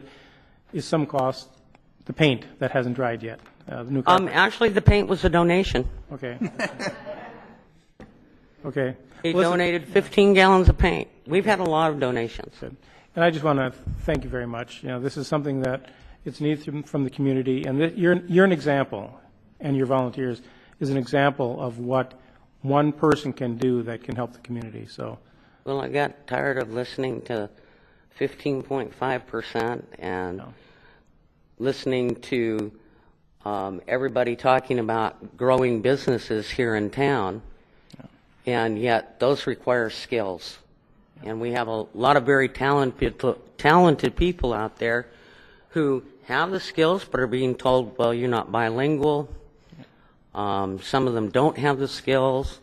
S15: is some cost, the paint that hasn't dried yet. The new carpet.
S13: Actually, the paint was a donation.
S15: Okay. Okay.
S13: He donated 15 gallons of paint. We've had a lot of donations.
S15: Good. And I just want to thank you very much. You know, this is something that it's needed from the community, and you're an example, and your volunteers is an example of what one person can do that can help the community. So.
S13: Well, I got tired of listening to 15.5% and listening to everybody talking about growing businesses here in town, and yet those require skills. And we have a lot of very talented people out there who have the skills but are being told, well, you're not bilingual. Some of them don't have the skills.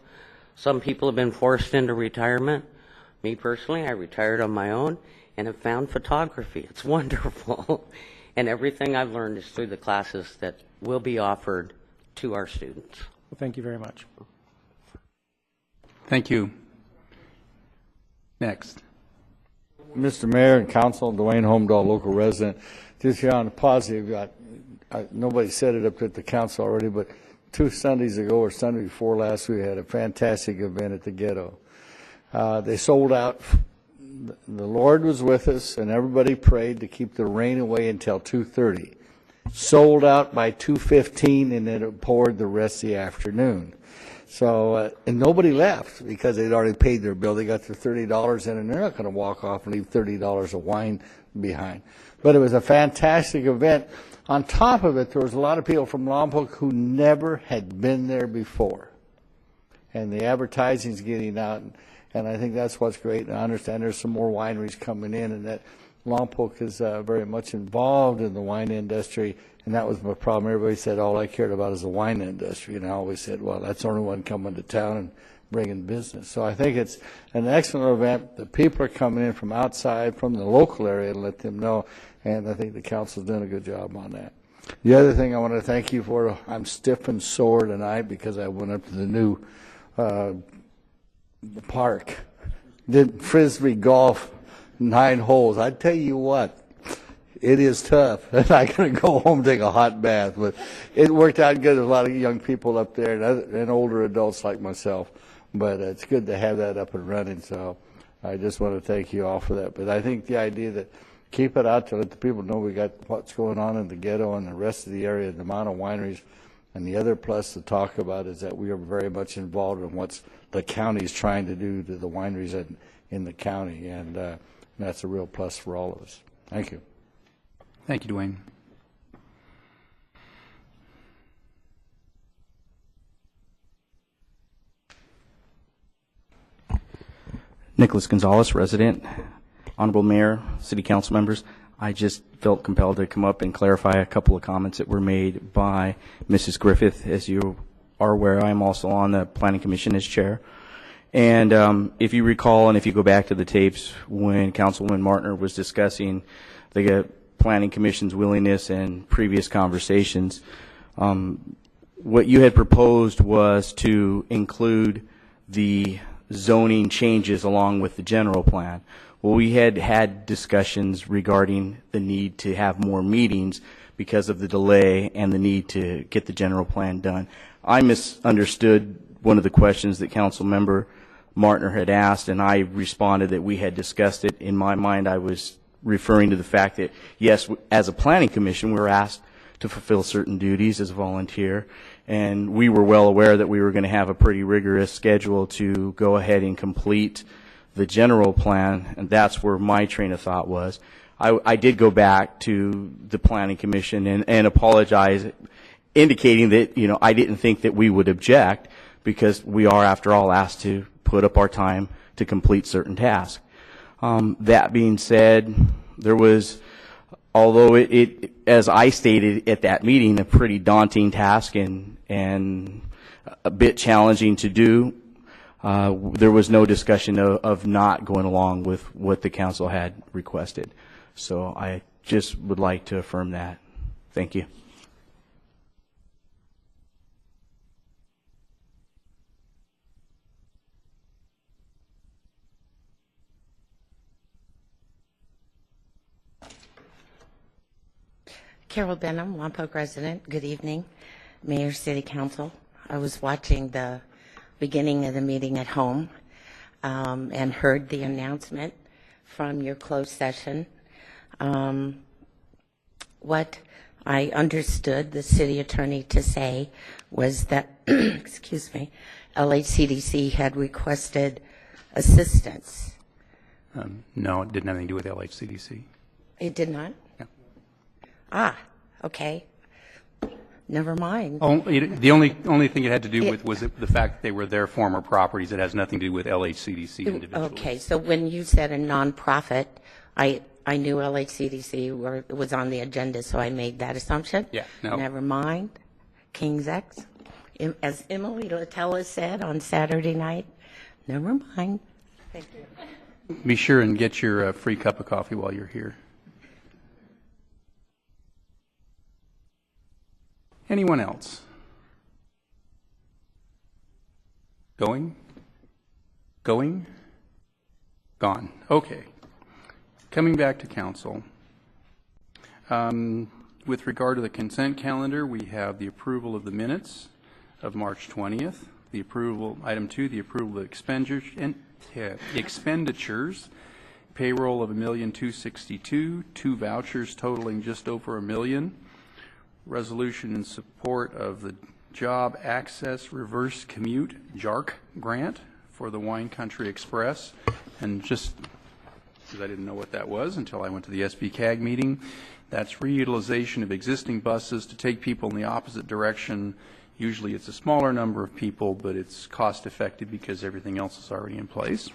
S13: Some people have been forced into retirement. Me personally, I retired on my own and have found photography. It's wonderful. And everything I've learned is through the classes that will be offered to our students.
S15: Well, thank you very much.
S14: Thank you. Next.
S16: Mr. Mayor and Council, Dwayne Holmdahl, local resident. Just here on the positive, nobody said it up at the council already, but 2 Sundays ago or Sunday before last, we had a fantastic event at the ghetto. They sold out. The Lord was with us, and everybody prayed to keep the rain away until 2:30. Sold out by 2:15, and then it poured the rest of the afternoon. So, and nobody left because they'd already paid their bill. They got their $30 in, and they're not going to walk off and leave $30 of wine behind. But it was a fantastic event. On top of it, there was a lot of people from Lompoc who never had been there before. And the advertising's getting out, and I think that's what's great. And I understand there's some more wineries coming in, and that Lompoc is very much involved in the wine industry. And that was my problem. Everybody said all I cared about is the wine industry. And I always said, well, that's the only one coming to town and bringing business. So I think it's an excellent event. The people are coming in from outside, from the local area, to let them know. And I think the council's done a good job on that. The other thing I want to thank you for, I'm stiff and sore tonight because I went up to the new park, did Frisbee golf 9 holes. I tell you what, it is tough. I'm not going to go home and take a hot bath, but it worked out good. There's a lot of young people up there and older adults like myself. But it's good to have that up and running. So I just want to thank you all for that. But I think the idea that keep it out to let the people know we got what's going on in the ghetto and the rest of the area, the amount of wineries. And the other plus to talk about is that we are very much involved in what's the county's trying to do to the wineries in the county. And that's a real plus for all of us. Thank you.
S14: Thank you, Dwayne.
S17: Nicholas Gonzalez, resident. Honorable Mayor, City Council members, I just felt compelled to come up and clarify a couple of comments that were made by Mrs. Griffith. As you are aware, I am also on the Planning Commission as chair. And if you recall, and if you go back to the tapes when Councilwoman Martner was discussing the Planning Commission's willingness and previous conversations, what you had proposed was to include the zoning changes along with the general plan. Well, we had had discussions regarding the need to have more meetings because of the delay and the need to get the general plan done. I misunderstood one of the questions that Council Member Martner had asked, and I responded that we had discussed it. In my mind, I was referring to the fact that, yes, as a planning commission, we were asked to fulfill certain duties as a volunteer, and we were well aware that we were going to have a pretty rigorous schedule to go ahead and complete the general plan, and that's where my train of thought was. I did go back to the Planning Commission and apologize, indicating that, you know, I didn't think that we would object because we are, after all, asked to put up our time to complete certain tasks. That being said, there was, although it, as I stated at that meeting, a pretty daunting task and a bit challenging to do, there was no discussion of not going along with what the council had requested. So I just would like to affirm that. Thank you.
S18: Carol Benham, Lompoc resident. Good evening, Mayor, City Council. I was watching the beginning of the meeting at home and heard the announcement from your closed session. What I understood the city attorney to say was that, excuse me, LHCDC had requested assistance.
S14: No, it didn't have anything to do with LHCDC.
S18: It did not?
S14: No.
S18: Ah, okay. Never mind.
S14: The only thing it had to do with was the fact that they were their former properties. It has nothing to do with LHCDC individuals.
S18: Okay, so when you said a nonprofit, I knew LHCDC was on the agenda, so I made that assumption.
S14: Yeah, no.
S18: Never mind. King's X. As Emily Latella said on Saturday night, never mind. Thank you.
S14: Be sure and get your free cup of coffee while you're here. Anyone else? Going? Going? Gone. Okay. Coming back to council. With regard to the consent calendar, we have the approval of the minutes of March 20th. The approval, item 2, the approval of expenditures, payroll of $1,262,000, 2 vouchers totaling just over $1 million, resolution in support of the Job Access Reverse Commute JARC grant for the Wine Country Express. And just because I didn't know what that was until I went to the SBCAG meeting, that's reutilization of existing buses to take people in the opposite direction. Usually it's a smaller number of people, but it's cost effective because everything else is already in place.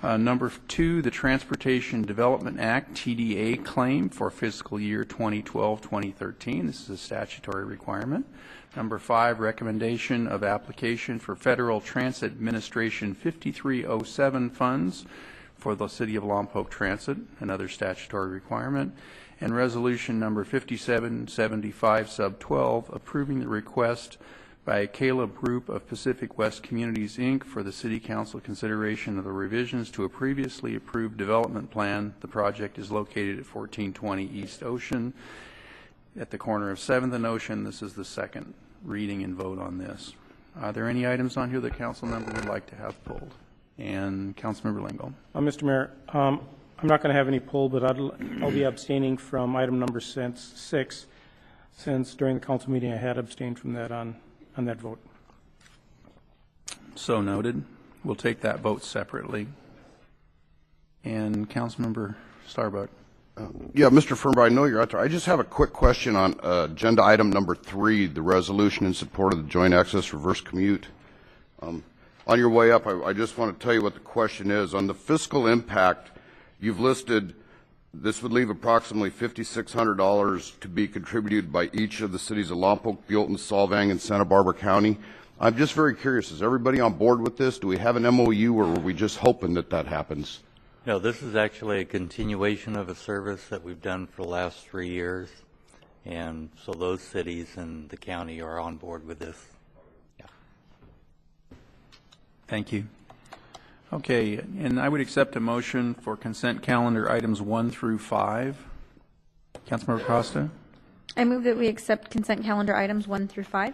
S14: Number 2, the Transportation Development Act TDA claim for fiscal year 2012-2013. This is a statutory requirement. Number 5, recommendation of application for Federal Transit Administration 5307 funds for the City of Lompoc Transit, another statutory requirement. And resolution number 5775 sub 12, approving the request by Caleb Group of Pacific West Communities, Inc. for the City Council consideration of the revisions to a previously approved development plan. The project is located at 1420 East Ocean at the corner of 7th and Ocean. This is the second reading and vote on this. Are there any items on here that council member would like to have pulled? And Councilmember Lingle.
S15: Mr. Mayor, I'm not going to have any pulled, but I'll be abstaining from item number 6, since during the council meeting I had abstained from that on that vote.
S14: So noted. We'll take that vote separately. And Councilmember Starbuck.
S9: Yeah, Mr. Fernberg, I know you're out there. I just have a quick question on agenda item number 3, the resolution in support of the joint access reverse commute. On your way up, I just want to tell you what the question is. On the fiscal impact, you've listed this would leave approximately $5,600 to be contributed by each of the cities of Lompoc, Buellton, Solvang, and Santa Barbara County. I'm just very curious, is everybody on board with this? Do we have an MOU, or are we just hoping that that happens?
S19: No, this is actually a continuation of a service that we've done for the last 3 years. And so those cities and the county are on board with this. Yeah.
S14: Thank you. Okay, and I would accept a motion for consent calendar items 1 through 5. Councilmember Costa?
S20: I move that we accept consent calendar items 1 through 5.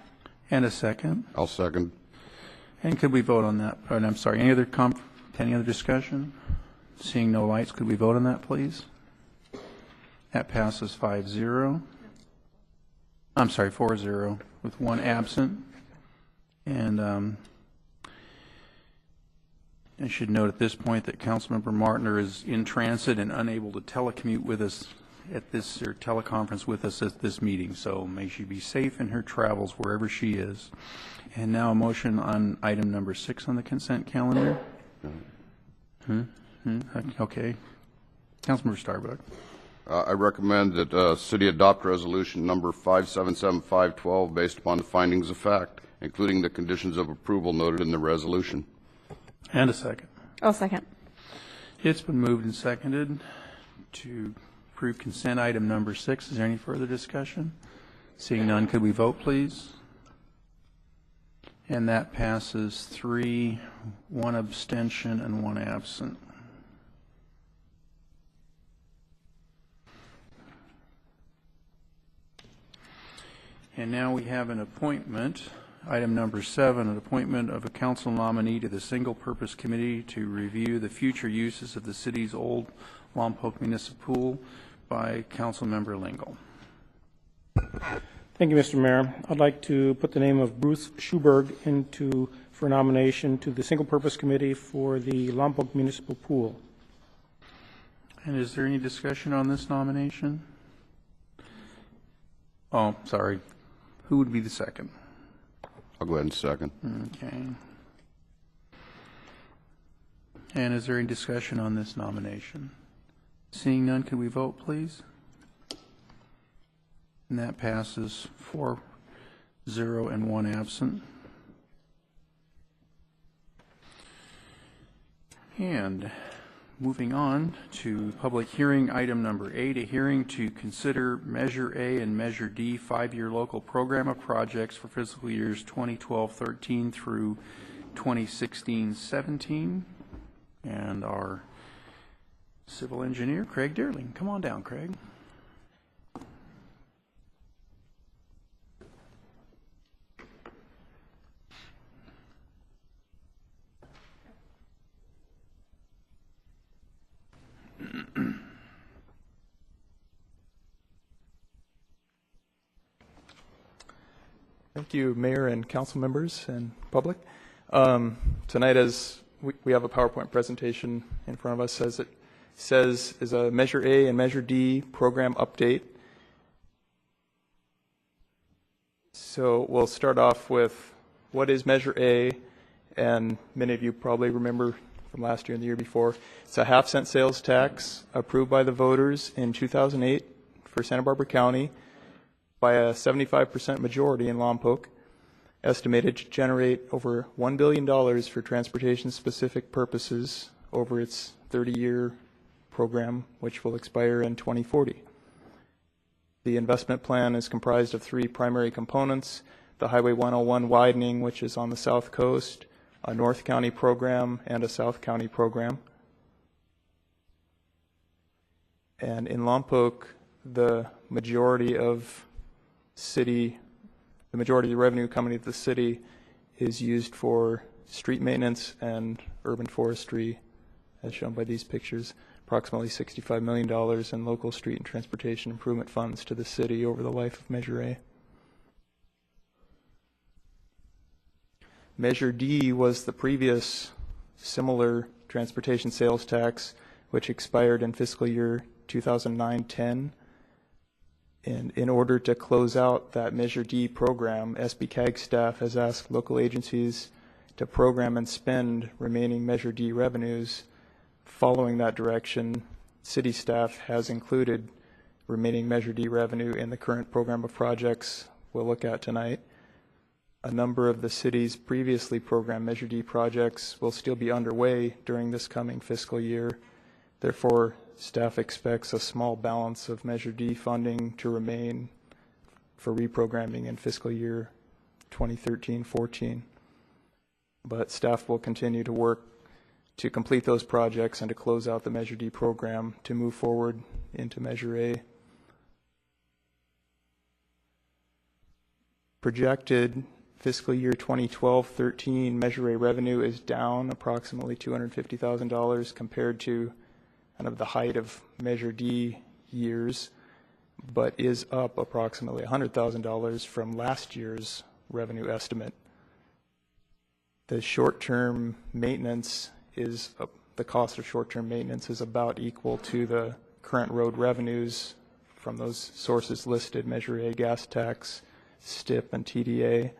S14: And a second.
S9: I'll second.
S14: And could we vote on that? Oh, I'm sorry, any other discussion? Seeing no lights, could we vote on that, please? That passes 5-0. I'm sorry, 4-0, with 1 absent. And I should note at this point that Councilmember Martiner is in transit and unable to telecommute with us at this, or teleconference with us at this meeting. So may she be safe in her travels wherever she is. And now a motion on item number 6 on the consent calendar. Okay. Councilmember Starbuck.
S9: I recommend that City adopt resolution number 577512 based upon the findings of fact, including the conditions of approval noted in the resolution.
S14: And a second.
S20: I'll second.
S14: It's been moved and seconded to approve consent item number 6. Is there any further discussion? Seeing none, could we vote, please? And that passes 3, 1 abstention, and 1 absent. And now we have an appointment. Item number 7, an appointment of a council nominee to the Single Purpose Committee to review the future uses of the city's old Lompoc Municipal Pool by Councilmember Lingle.
S15: Thank you, Mr. Mayor. I'd like to put the name of Bruce Schuberg for nomination to the Single Purpose Committee for the Lompoc Municipal Pool.
S14: And is there any discussion on this nomination? Oh, sorry. Who would be the second?
S9: I'll go ahead and second.
S14: Okay. And is there any discussion on this nomination? Seeing none, can we vote, please? And that passes 4-0 and 1 absent. And moving on to public hearing item number 8, a hearing to consider Measure A and Measure D 5-year local program of projects for fiscal years 2012-13 through 2016-17. And our civil engineer, Craig Dearling. Come on down, Craig.
S21: Thank you, Mayor and council members and public. Tonight, as we have a PowerPoint presentation in front of us, as it says, is a Measure A and Measure D program update. So we'll start off with what is Measure A, and many of you probably remember from last year and the year before. It's a half-cent sales tax approved by the voters in 2008 for Santa Barbara County by a 75% majority in Lompoc, estimated to generate over $1 billion for transportation-specific purposes over its 30-year program, which will expire in 2040. The investment plan is comprised of three primary components: the Highway 101 widening, which is on the south coast, a North County program, and a South County program. And in Lompoc, the majority of the revenue coming to the city is used for street maintenance and urban forestry, as shown by these pictures. Approximately $65 million in local street and transportation improvement funds to the city over the life of Measure A. Measure D was the previous similar transportation sales tax, which expired in fiscal year 2009-10. And in order to close out that Measure D program, SBCAG staff has asked local agencies to program and spend remaining Measure D revenues. Following that direction, city staff has included remaining Measure D revenue in the current program of projects we'll look at tonight. A number of the city's previously programmed Measure D projects will still be underway during this coming fiscal year. Therefore, staff expects a small balance of Measure D funding to remain for reprogramming in fiscal year 2013-14. But staff will continue to work to complete those projects and to close out the Measure D program to move forward into Measure A. Projected fiscal year 2012-13 Measure A revenue is down approximately $250,000 compared to kind of the height of Measure D years, but is up approximately $100,000 from last year's revenue estimate. The short-term maintenance the cost of short-term maintenance is about equal to the current road revenues from those sources listed: Measure A, gas tax, STIP, and TDA.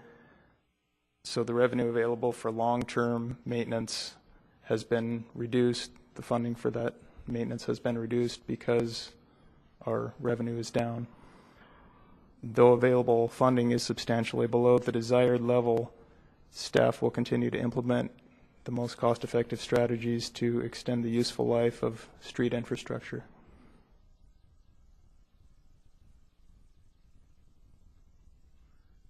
S21: So the revenue available for long-term maintenance has been reduced. The funding for that maintenance has been reduced because our revenue is down. Though available funding is substantially below the desired level, staff will continue to implement the most cost-effective strategies to extend the useful life of street infrastructure.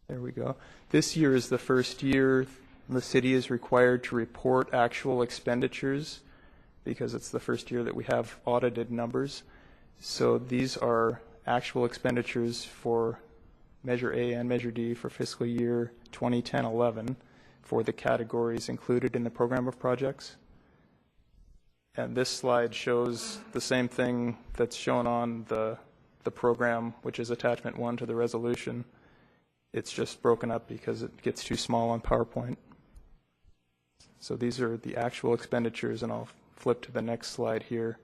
S21: There we go. This year is the first year the city is required to report actual expenditures because it's the first year that we have audited numbers. So these are actual expenditures for Measure A and Measure D for fiscal year 2010-11. For the categories included in the program of projects. And this slide shows the same thing that's shown on the program, which is attachment 1 to the resolution. It's just broken up because it gets too small on PowerPoint. So these are the actual expenditures, and I'll flip to the next slide here,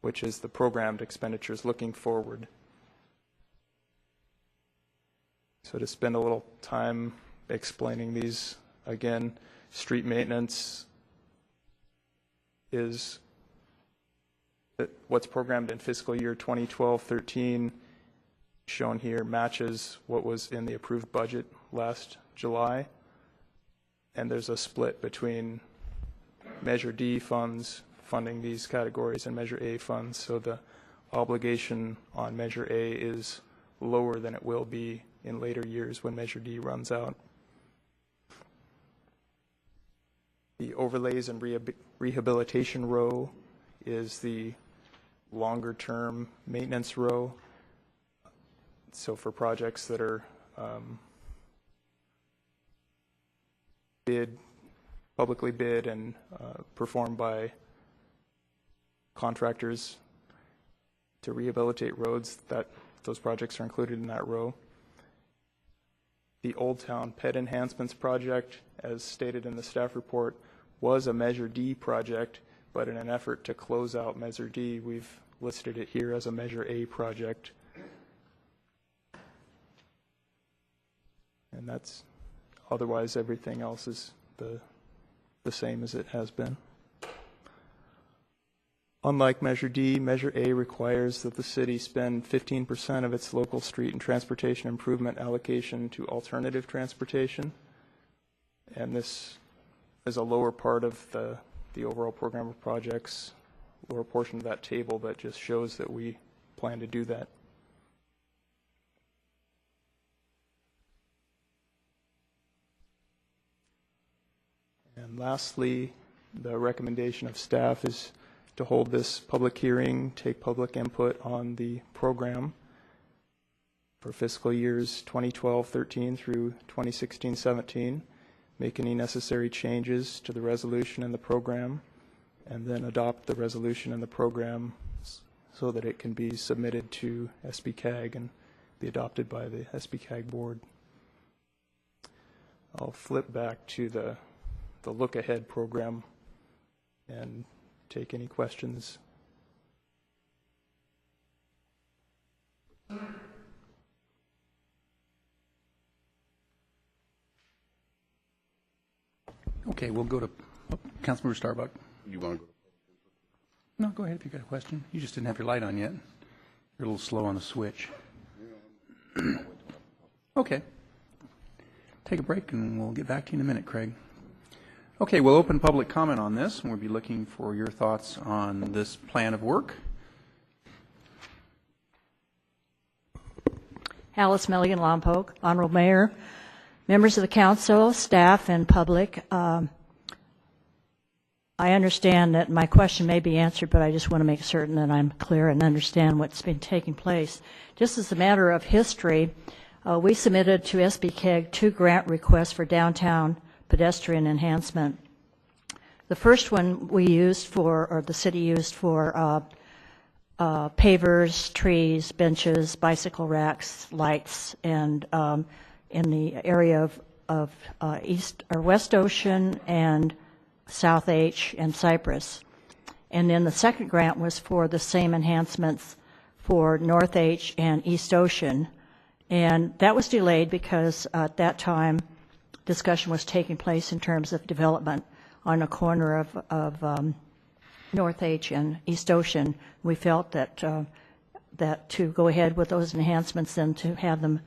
S21: which is the programmed expenditures looking forward. So to spend a little time explaining these, again, street maintenance is what's programmed in fiscal year 2012-13, shown here, matches what was in the approved budget last July. And there's a split between Measure D funds funding these categories and Measure A funds. So the obligation on Measure A is lower than it will be in later years when Measure D runs out. The overlays and rehabilitation row is the longer-term maintenance row. So for projects that are publicly bid and performed by contractors to rehabilitate roads, those projects are included in that row. The Old Town Pet Enhancements Project, as stated in the staff report, was a Measure D project, but in an effort to close out Measure D, we've listed it here as a Measure A project. And that's, otherwise everything else is the same as it has been. Unlike Measure D, Measure A requires that the city spend 15% of its local street and transportation improvement allocation to alternative transportation. And this is a lower part of the overall program of projects, lower portion of that table, that just shows that we plan to do that. And lastly, the recommendation of staff is to hold this public hearing, take public input on the program for fiscal years 2012-13 through 2016-17, make any necessary changes to the resolution and the program, and then adopt the resolution and the program so that it can be submitted to SBCAG and be adopted by the SBCAG board. I'll flip back to the Look Ahead program and take any questions.
S14: Okay, we'll go to Councilmember Starbuck.
S9: You want to go?
S14: No, go ahead if you got a question. You just didn't have your light on yet. You're a little slow on the switch. Okay. Take a break and we'll get back to you in a minute, Craig. Okay, we'll open public comment on this, and we'll be looking for your thoughts on this plan of work.
S1: Alice Milligan, Lompoc. Honorable Mayor, members of the council, staff, and public. I understand that my question may be answered, but I just want to make certain that I'm clear and understand what's been taking place. Just as a matter of history, we submitted to SBCAG 2 grant requests for downtown pedestrian enhancement. The first one we used for, or the city used for, pavers, trees, benches, bicycle racks, lights, and in the area of East or West Ocean and South H and Cypress. And then the second grant was for the same enhancements for North H and East Ocean. And that was delayed because at that time discussion was taking place in terms of development on a corner of North H and East Ocean. We felt that that to go ahead with those enhancements and to have them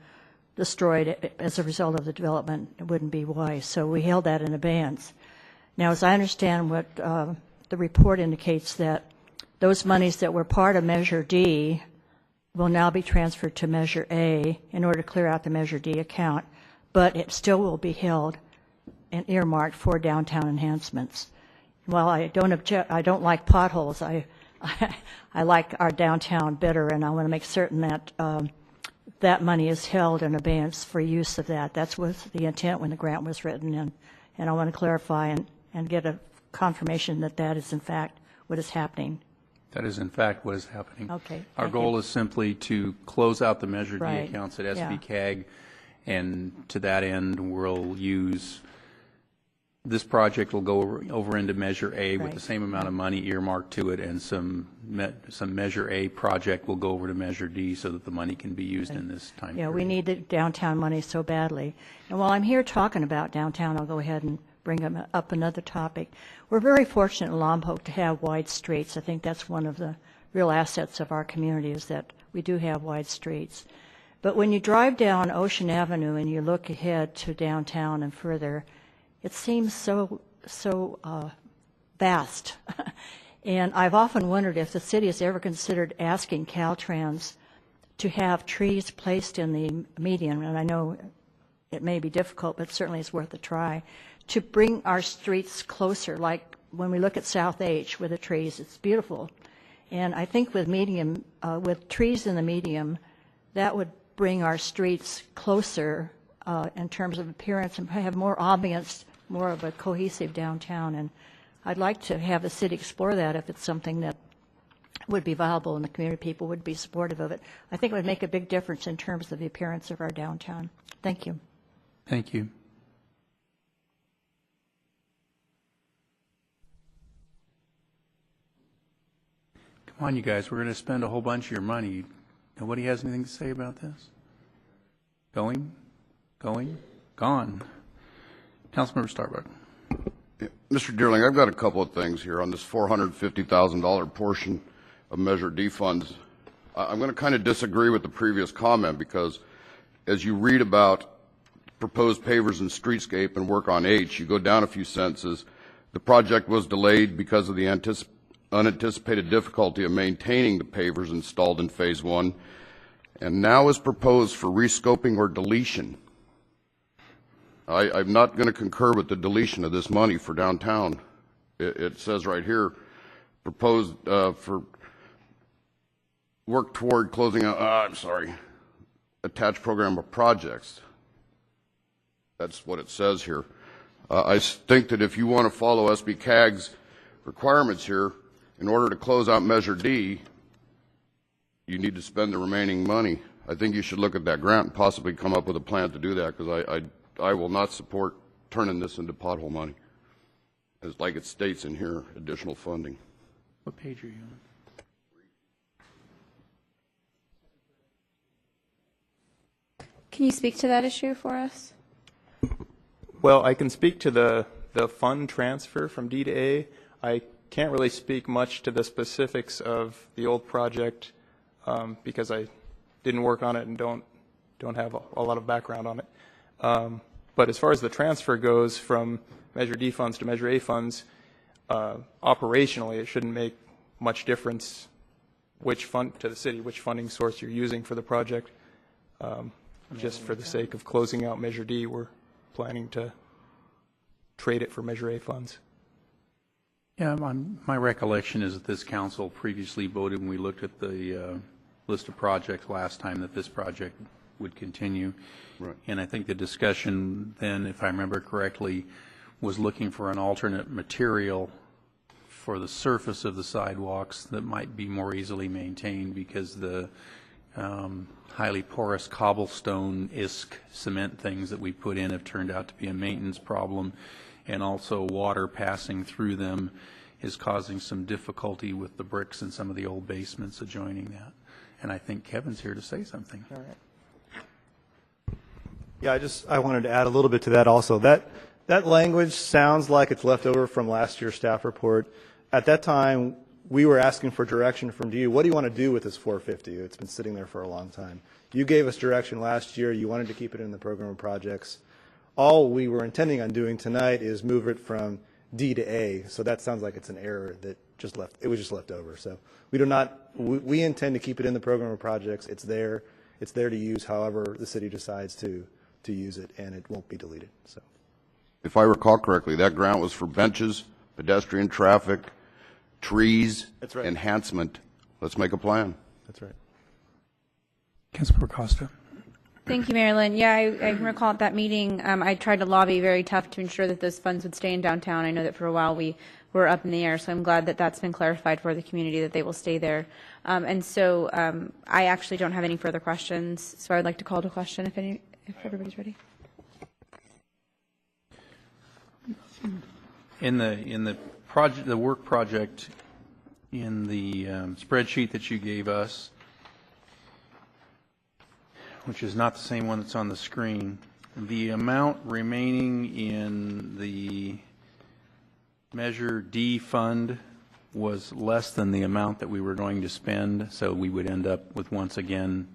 S1: destroyed as a result of the development wouldn't be wise. So we held that in abeyance. Now, as I understand what the report indicates, that those monies that were part of Measure D will now be transferred to Measure A in order to clear out the Measure D account, but it still will be held and earmarked for downtown enhancements. While I don't like potholes, I like our downtown better, and I want to make certain that that money is held in abeyance for use of that. That's was the intent when the grant was written, and I want to clarify and get a confirmation that that is in fact what is happening.
S14: That is in fact what is happening.
S1: Okay.
S14: Our goal is simply to close out the Measure D
S1: Right.
S14: accounts at
S1: Yeah.
S14: SBCAG, and to that end, we'll use, this project will go over into Measure A with
S1: Right.
S14: the same amount of money earmarked to it, and some Measure A project will go over to Measure D so that the money can be used in this time
S1: Yeah,
S14: period.
S1: we need the downtown money so badly. And while I'm here talking about downtown, I'll go ahead and bring up another topic. We're very fortunate in Lompoc to have wide streets. I think that's one of the real assets of our community, is that we do have wide streets. But when you drive down Ocean Avenue and you look ahead to downtown and further, it seems so vast. And I've often wondered if the city has ever considered asking Caltrans to have trees placed in the median, and I know it may be difficult, but certainly it's worth a try, to bring our streets closer. Like when we look at South H with the trees, it's beautiful. And I think with with trees in the medium, that would bring our streets closer in terms of appearance and have more ambience, more of a cohesive downtown. And I'd like to have the city explore that if it's something that would be viable and the community people would be supportive of it. I think it would make a big difference in terms of the appearance of our downtown. Thank you.
S14: Thank you. Come on, you guys, we're going to spend a whole bunch of your money. Nobody has anything to say about this? Going? Gone. Councilmember Starbuck.
S9: Mr. Deerling, I've got a couple of things here on this $450,000 portion of Measure D funds. I'm going to kind of disagree with the previous comment because as you read about proposed pavers and streetscape and work on H, you go down a few sentences. The project was delayed because of the unanticipated difficulty of maintaining the pavers installed in Phase 1 and now is proposed for rescoping or deletion. I'm not going to concur with the deletion of this money for downtown. It says right here, proposed for work toward closing out, attached program of projects. That's what it says here. I think that if you want to follow SB CAG's requirements here, in order to close out Measure D, you need to spend the remaining money. I think you should look at that grant and possibly come up with a plan to do that, because I will not support turning this into pothole money. As like it states in here, additional funding.
S14: What page are you on?
S20: Can you speak to that issue for us?
S21: Well, I can speak to the fund transfer from D to A. I can't really speak much to the specifics of the old project because I didn't work on it and don't have a lot of background on it. But as far as the transfer goes from Measure D funds to Measure A funds, operationally it shouldn't make much difference which funding source you're using for the project. Just for the sake of closing out Measure D, we're planning to trade it for Measure A funds.
S14: Yeah, my recollection is that this council previously voted when we looked at the list of projects last time that this project would continue.
S9: Right.
S14: And I think the discussion then, if I remember correctly, was looking for an alternate material for the surface of the sidewalks that might be more easily maintained, because the highly porous cobblestone-esque cement things that we put in have turned out to be a maintenance problem, and also water passing through them is causing some difficulty with the bricks in some of the old basements adjoining that. And I think Kevin's here to say something.
S3: All right. Yeah, I wanted to add a little bit to that also. That language sounds like it's left over from last year's staff report. At that time, we were asking for direction from you. What do you want to do with this 450? It's been sitting there for a long time. You gave us direction last year. You wanted to keep it in the program of projects. All we were intending on doing tonight is move it from D to A. So that sounds like it's an error that it was just left over. So we intend to keep it in the program of projects. It's there to use however the city decides to use it, and it won't be deleted. So,
S9: if I recall correctly, that grant was for benches, pedestrian traffic, trees,
S3: that's right.
S9: Enhancement. Let's make a plan.
S3: That's right.
S14: Councilmember Costa.
S20: Thank you, Marilyn. Yeah, I can recall at that meeting, I tried to lobby very tough to ensure that those funds would stay in downtown. I know that for a while we were up in the air, so I'm glad that that's been clarified for the community, that they will stay there. And so I actually don't have any further questions, so I would like to call to question if everybody's ready.
S14: In the project, the work project, in the spreadsheet that you gave us, which is not the same one that's on the screen, the amount remaining in the Measure D fund was less than the amount that we were going to spend, so we would end up with, once again,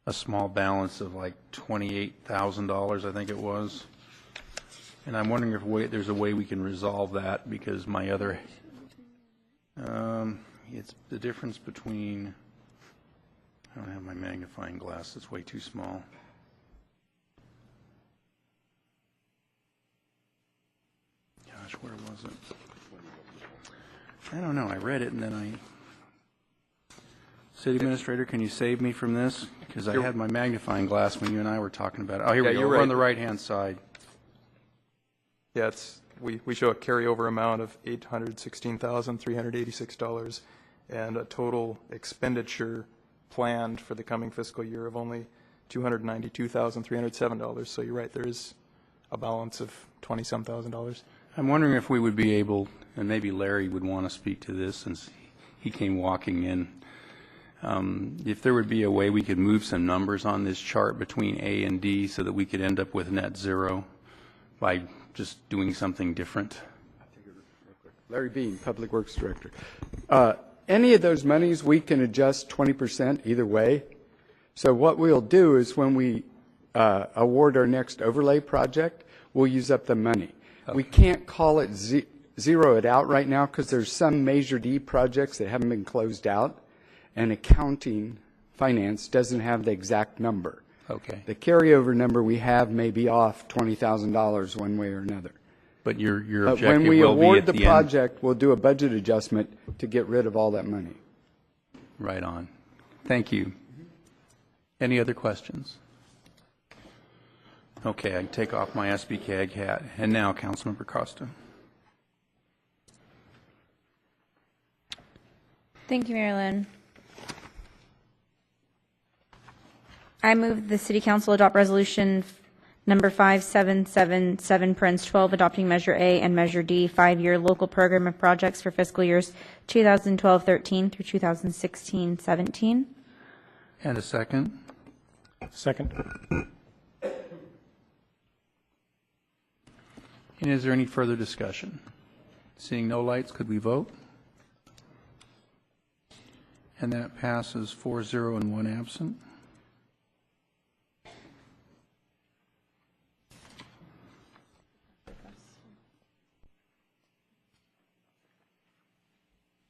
S14: a small balance of like $28,000, I think it was. And I'm wondering if there's a way we can resolve that, because my other, it's the difference between, I don't have my magnifying glass, it's way too small. Gosh, where was it? I don't know, I read it and then City Administrator, can you save me from this? Because I had my magnifying glass when you and I were talking about it. Oh, here we go,
S21: you're
S14: we're
S21: right.
S14: on the right-hand side.
S21: Yeah, we show a carryover amount of $816,386 and a total expenditure planned for the coming fiscal year of only $292,307. So you're right, there is a balance of $20-some thousand.
S14: I'm wondering if we would be able, and maybe Larry would want to speak to this since he came walking in, if there would be a way we could move some numbers on this chart between A and D so that we could end up with net zero by just doing something different.
S4: Larry Bean, Public Works Director. Any of those monies, we can adjust 20% either way. So what we'll do is when we award our next overlay project, we'll use up the money. Okay. We can't call it zero it out right now because there's some Measure D projects that haven't been closed out, and accounting, finance, doesn't have the exact number.
S14: Okay.
S4: The carryover number we have may be off $20,000 one way or another.
S14: But your
S4: But
S14: objective
S4: when we
S14: will be
S4: award
S14: at
S4: the
S14: the
S4: project, we'll do a budget adjustment to get rid of all that money.
S14: end. Right on. Thank you. Any other questions? Okay, I can take off my SBCAG hat. And now, Councilmember Costa.
S20: Thank you, Mayor Lynn. I move the City Council adopt Resolution Number 5777, 12, adopting Measure A and Measure D, 5-year local program of projects for fiscal years 2012-13 through 2016-17.
S14: And a second?
S15: Second.
S14: And is there any further discussion? Seeing no lights, could we vote? And that passes 4-0 and 1 absent.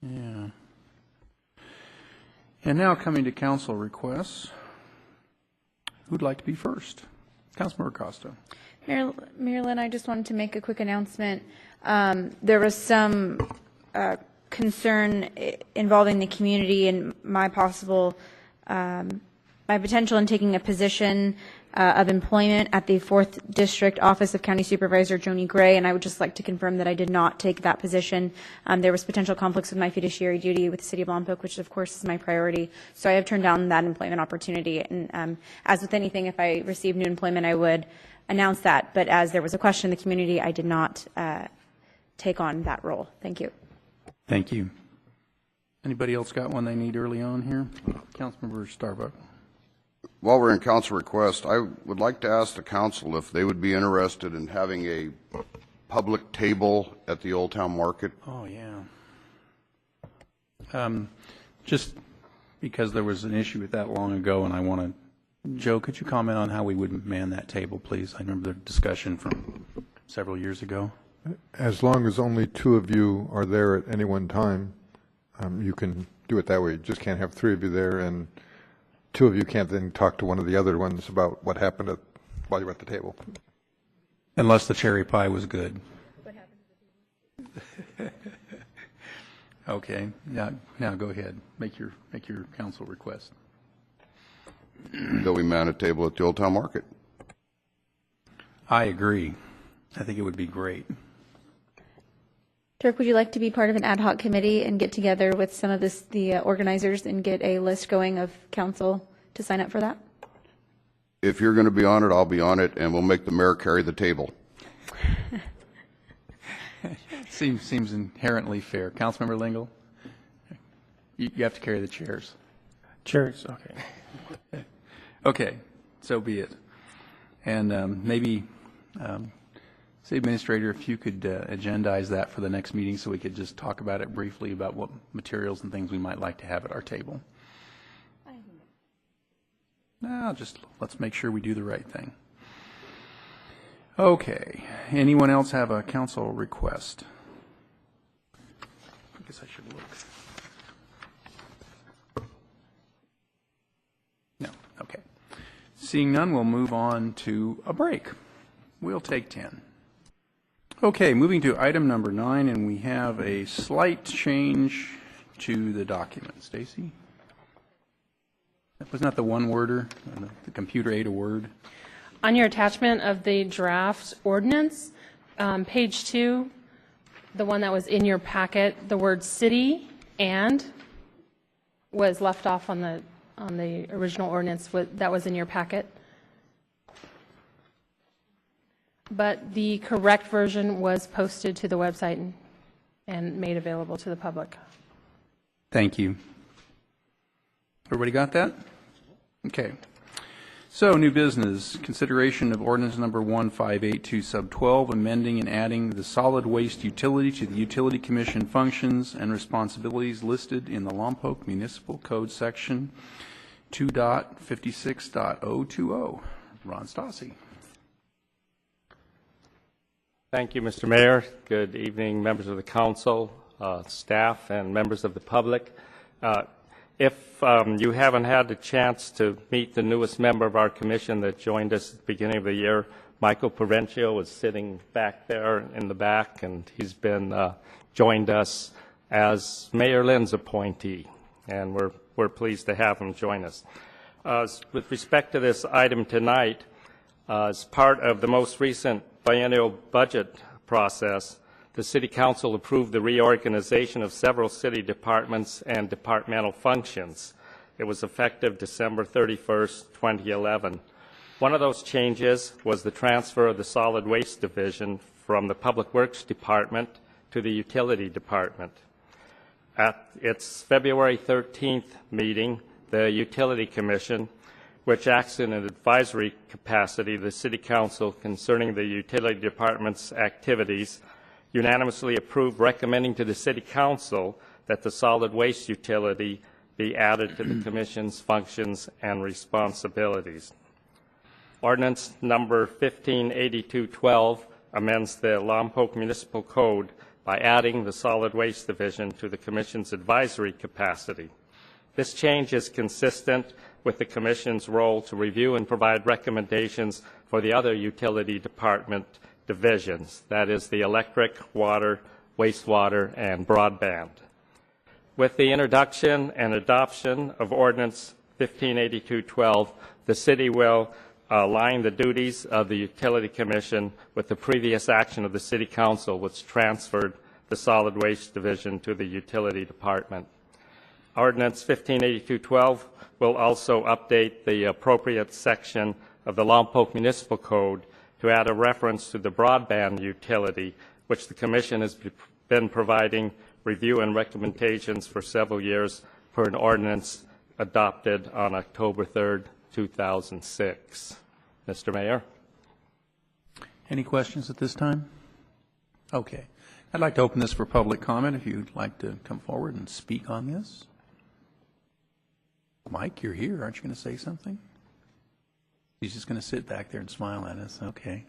S14: Yeah. And now coming to council requests. Who'd like to be first? Councilmember Costa.
S20: Mayor Lynn, I just wanted to make a quick announcement. There was some concern involving the community and my potential in taking a position of employment at the 4th District Office of County Supervisor Joni Gray, and I would just like to confirm that I did not take that position. There was potential conflicts with my fiduciary duty with the City of Lompoc, which of course is my priority, so I have turned down that employment opportunity. And as with anything, if I receive new employment, I would announce that, but as there was a question in the community, I did not take on that role. Thank you.
S14: Thank you. Anybody else got one they need early on here? Councilmember Starbuck.
S9: While we're in council request, I would like to ask the council if they would be interested in having a public table at the Old Town Market.
S14: Oh, yeah. Just because there was an issue with that long ago, and I want to, Joe, could you comment on how we would man that table, please? I remember the discussion from several years ago.
S22: As long as only 2 of you are there at any one time, you can do it that way. You just can't have 3 of you there, and 2 of you can't then talk to one of the other ones about what happened while you were at the table.
S14: Unless the cherry pie was good.
S20: What happened to the table?
S14: Okay. Now go ahead. Make your council request.
S9: That we man a table at the Old Town Market.
S14: I agree. I think it would be great.
S20: Dirk, would you like to be part of an ad hoc committee and get together with some of the organizers and get a list going of council to sign up for that?
S9: If you're going to be on it, I'll be on it, and we'll make the mayor carry the table.
S14: Seems inherently fair. Councilmember Lingle, you have to carry the chairs.
S15: Chairs, okay.
S14: Okay, so be it. And maybe, City Administrator, if you could agendize that for the next meeting so we could just talk about it briefly about what materials and things we might like to have at our table. No, just let's make sure we do the right thing. Okay. Anyone else have a council request? I guess I should look. No. Okay. Seeing none, we'll move on to a break. We'll take 10. Okay, moving to item number 9, and we have a slight change to the document. Stacy? Wasn't that the one-worder? The computer ate a word?
S23: On your attachment of the draft ordinance, page 2, the one that was in your packet, the word city and was left off on the on the original ordinance that was in your packet. But the correct version was posted to the website and made available to the public.
S14: Thank you. Everybody got that? Okay. So, new business, consideration of ordinance number 1582 sub 12, amending and adding the solid waste utility to the utility commission functions and responsibilities listed in the Lompoc Municipal Code section 2.56.020. Ron Stassi.
S5: Thank you, Mr. Mayor. Good evening, members of the council, staff, and members of the public. If you haven't had the chance to meet the newest member of our commission that joined us at the beginning of the year, Michael Provencio is sitting back there in the back, and he's been joined us as Mayor Lynn's appointee, and we're pleased to have him join us. With respect to this item tonight, as part of the most recent biennial budget process, the City Council approved the reorganization of several city departments and departmental functions. It was effective December 31st, 2011. One of those changes was the transfer of the Solid Waste Division from the Public Works Department to the Utility Department. At its February 13th meeting, the Utility Commission, which acts in an advisory capacity, the City Council concerning the Utility Department's activities, unanimously approved recommending to the City Council that the solid waste utility be added to the Commission's functions and responsibilities. Ordinance number 158212 amends the Lompoc Municipal Code by adding the Solid Waste Division to the Commission's advisory capacity. This change is consistent with the Commission's role to review and provide recommendations for the other utility department divisions, that is the electric, water, wastewater, and broadband. With the introduction and adoption of Ordinance 158212, the City will align the duties of the Utility Commission with the previous action of the City Council, which transferred the Solid Waste Division to the Utility Department. Ordinance 158212 will also update the appropriate section of the Lompoc Municipal Code to add a reference to the broadband utility, which the Commission has been providing review and recommendations for several years per an ordinance adopted on October 3rd, 2006. Mr. Mayor?
S14: Any questions at this time? Okay. I'd like to open this for public comment if you'd like to come forward and speak on this. Mike, you're here. Aren't you going to say something? He's just going to sit back there and smile at us. Okay.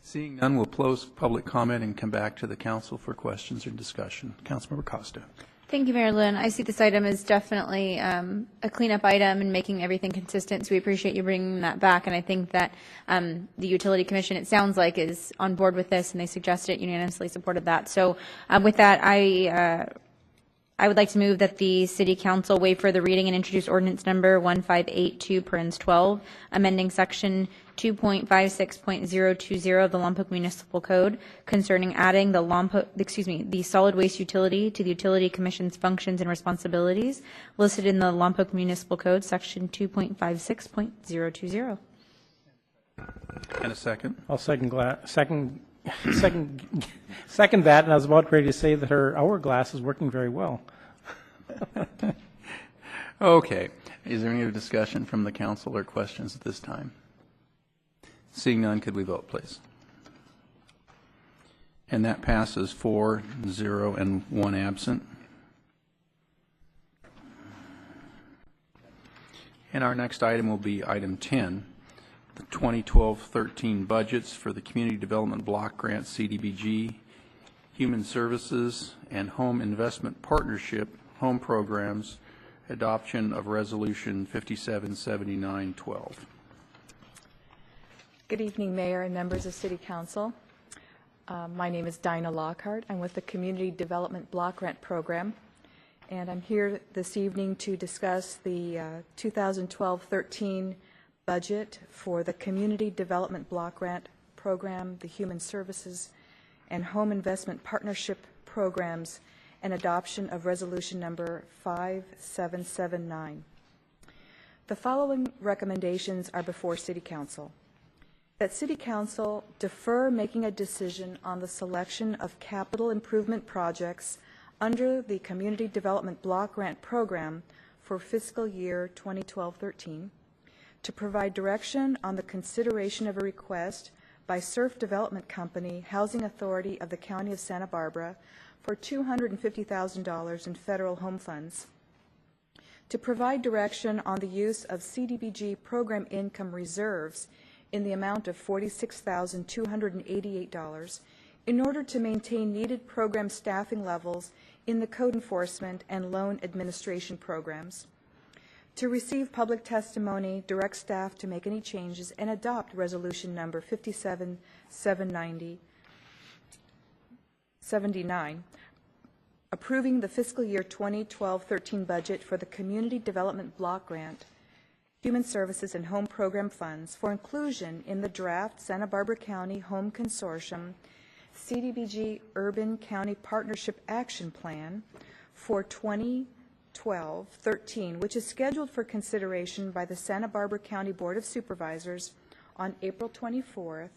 S14: Seeing none, we'll close public comment and come back to the council for questions or discussion. Councilmember Costa.
S20: Thank you, Mayor Lynn. I see this item as definitely a cleanup item and making everything consistent, so we appreciate you bringing that back. And I think that the Utility Commission, it sounds like, is on board with this, and they suggested it, unanimously supported that. So with that, I would like to move that the City Council waive further reading and introduce ordinance number 1582 parens 12, amending section 2.56.020 of the Lompoc Municipal Code concerning adding the solid waste utility to the Utility Commission's functions and responsibilities listed in the Lompoc Municipal Code section 2.56.020.
S14: And a second?
S15: I'll second that, and I was about ready to say that her hourglass is working very well.
S14: Okay. Is there any other discussion from the council or questions at this time? Seeing none, could we vote, please? And that passes 4-0 and 1 absent. And our next item will be item 10, the 2012-13 budgets for the Community Development Block Grant CDBG, Human Services, and Home Investment Partnership Home Programs, adoption of Resolution 577912.
S6: Good evening, Mayor and members of City Council. My name is Dinah Lockhart. I'm with the Community Development Block Grant Program, and I'm here this evening to discuss the 2012-13 budget for the Community Development Block Grant Program, the Human Services and Home Investment Partnership Programs, and adoption of Resolution number 5779. The following recommendations are before City Council. That City Council defer making a decision on the selection of capital improvement projects under the Community Development Block Grant Program for fiscal year 2012-13, to provide direction on the consideration of a request by Surf Development Company, Housing Authority of the County of Santa Barbara, for $250,000 in federal home funds, to provide direction on the use of CDBG program income reserves in the amount of $46,288 in order to maintain needed program staffing levels in the code enforcement and loan administration programs, to receive public testimony, direct staff to make any changes, and adopt resolution number 57779, approving the fiscal year 2012-13 budget for the Community Development Block Grant, Human Services and Home Program funds for inclusion in the draft Santa Barbara County Home Consortium CDBG Urban County Partnership Action Plan for 2012-13, which is scheduled for consideration by the Santa Barbara County Board of Supervisors on April 24th,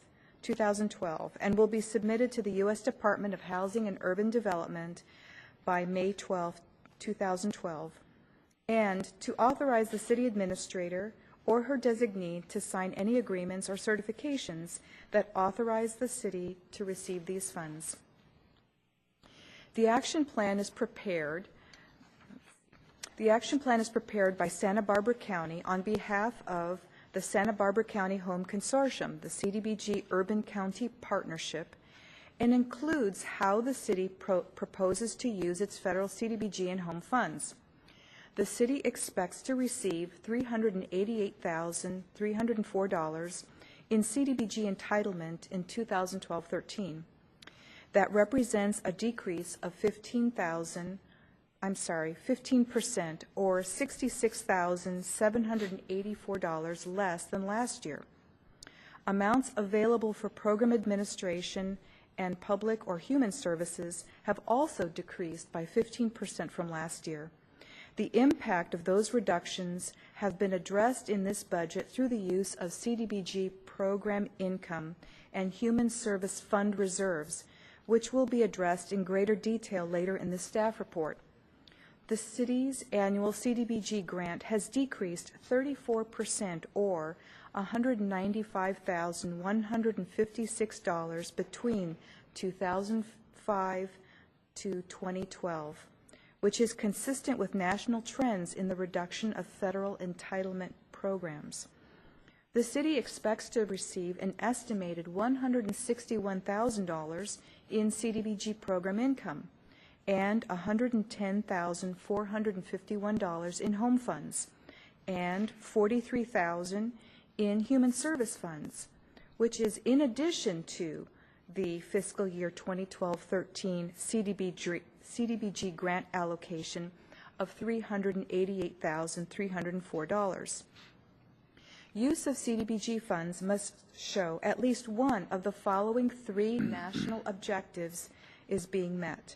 S6: 2012, and will be submitted to the U.S. Department of Housing and Urban Development by May 12, 2012, and to authorize the city administrator or her designee to sign any agreements or certifications that authorize the city to receive these funds. The action plan is prepared by Santa Barbara County on behalf of the Santa Barbara County Home Consortium, the CDBG Urban County Partnership, and includes how the city proposes to use its federal CDBG and home funds. The city expects to receive $388,304 in CDBG entitlement in 2012-13. That represents a decrease of 15% or $66,784 less than last year. Amounts available for program administration and public or human services have also decreased by 15% from last year. The impact of those reductions have been addressed in this budget through the use of CDBG program income and human service fund reserves, which will be addressed in greater detail later in the staff report. The city's annual CDBG grant has decreased 34% or $195,156 between 2005 to 2012. Which is consistent with national trends in the reduction of federal entitlement programs. The city expects to receive an estimated $161,000 in CDBG program income and $110,451 in home funds and $43,000 in human service funds, which is in addition to the fiscal year 2012-13 CDBG grant allocation of $388,304. Use of CDBG funds must show at least one of the following three national objectives is being met: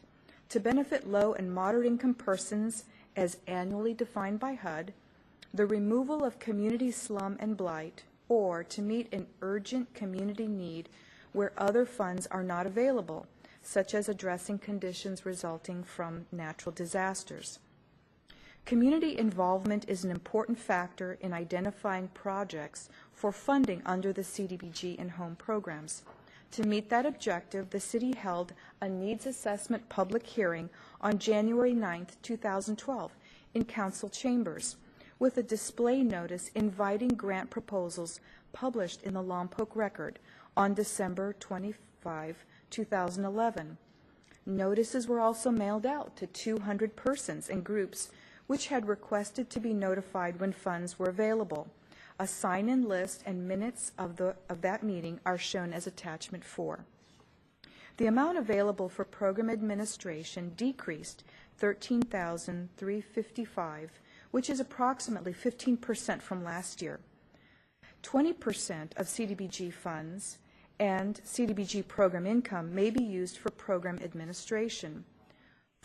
S6: to benefit low and moderate income persons as annually defined by HUD, the removal of community slum and blight, or to meet an urgent community need where other funds are not available, such as addressing conditions resulting from natural disasters. Community involvement is an important factor in identifying projects for funding under the CDBG and home programs. To meet that objective, the city held a needs assessment public hearing on January 9, 2012, in council chambers, with a display notice inviting grant proposals published in the Lompoc Record on December 25, 2011. Notices were also mailed out to 200 persons and groups which had requested to be notified when funds were available. A sign-in list and minutes of that meeting are shown as attachment 4. The amount available for program administration decreased $13,355, which is approximately 15% from last year. 20% of CDBG funds and CDBG program income may be used for program administration.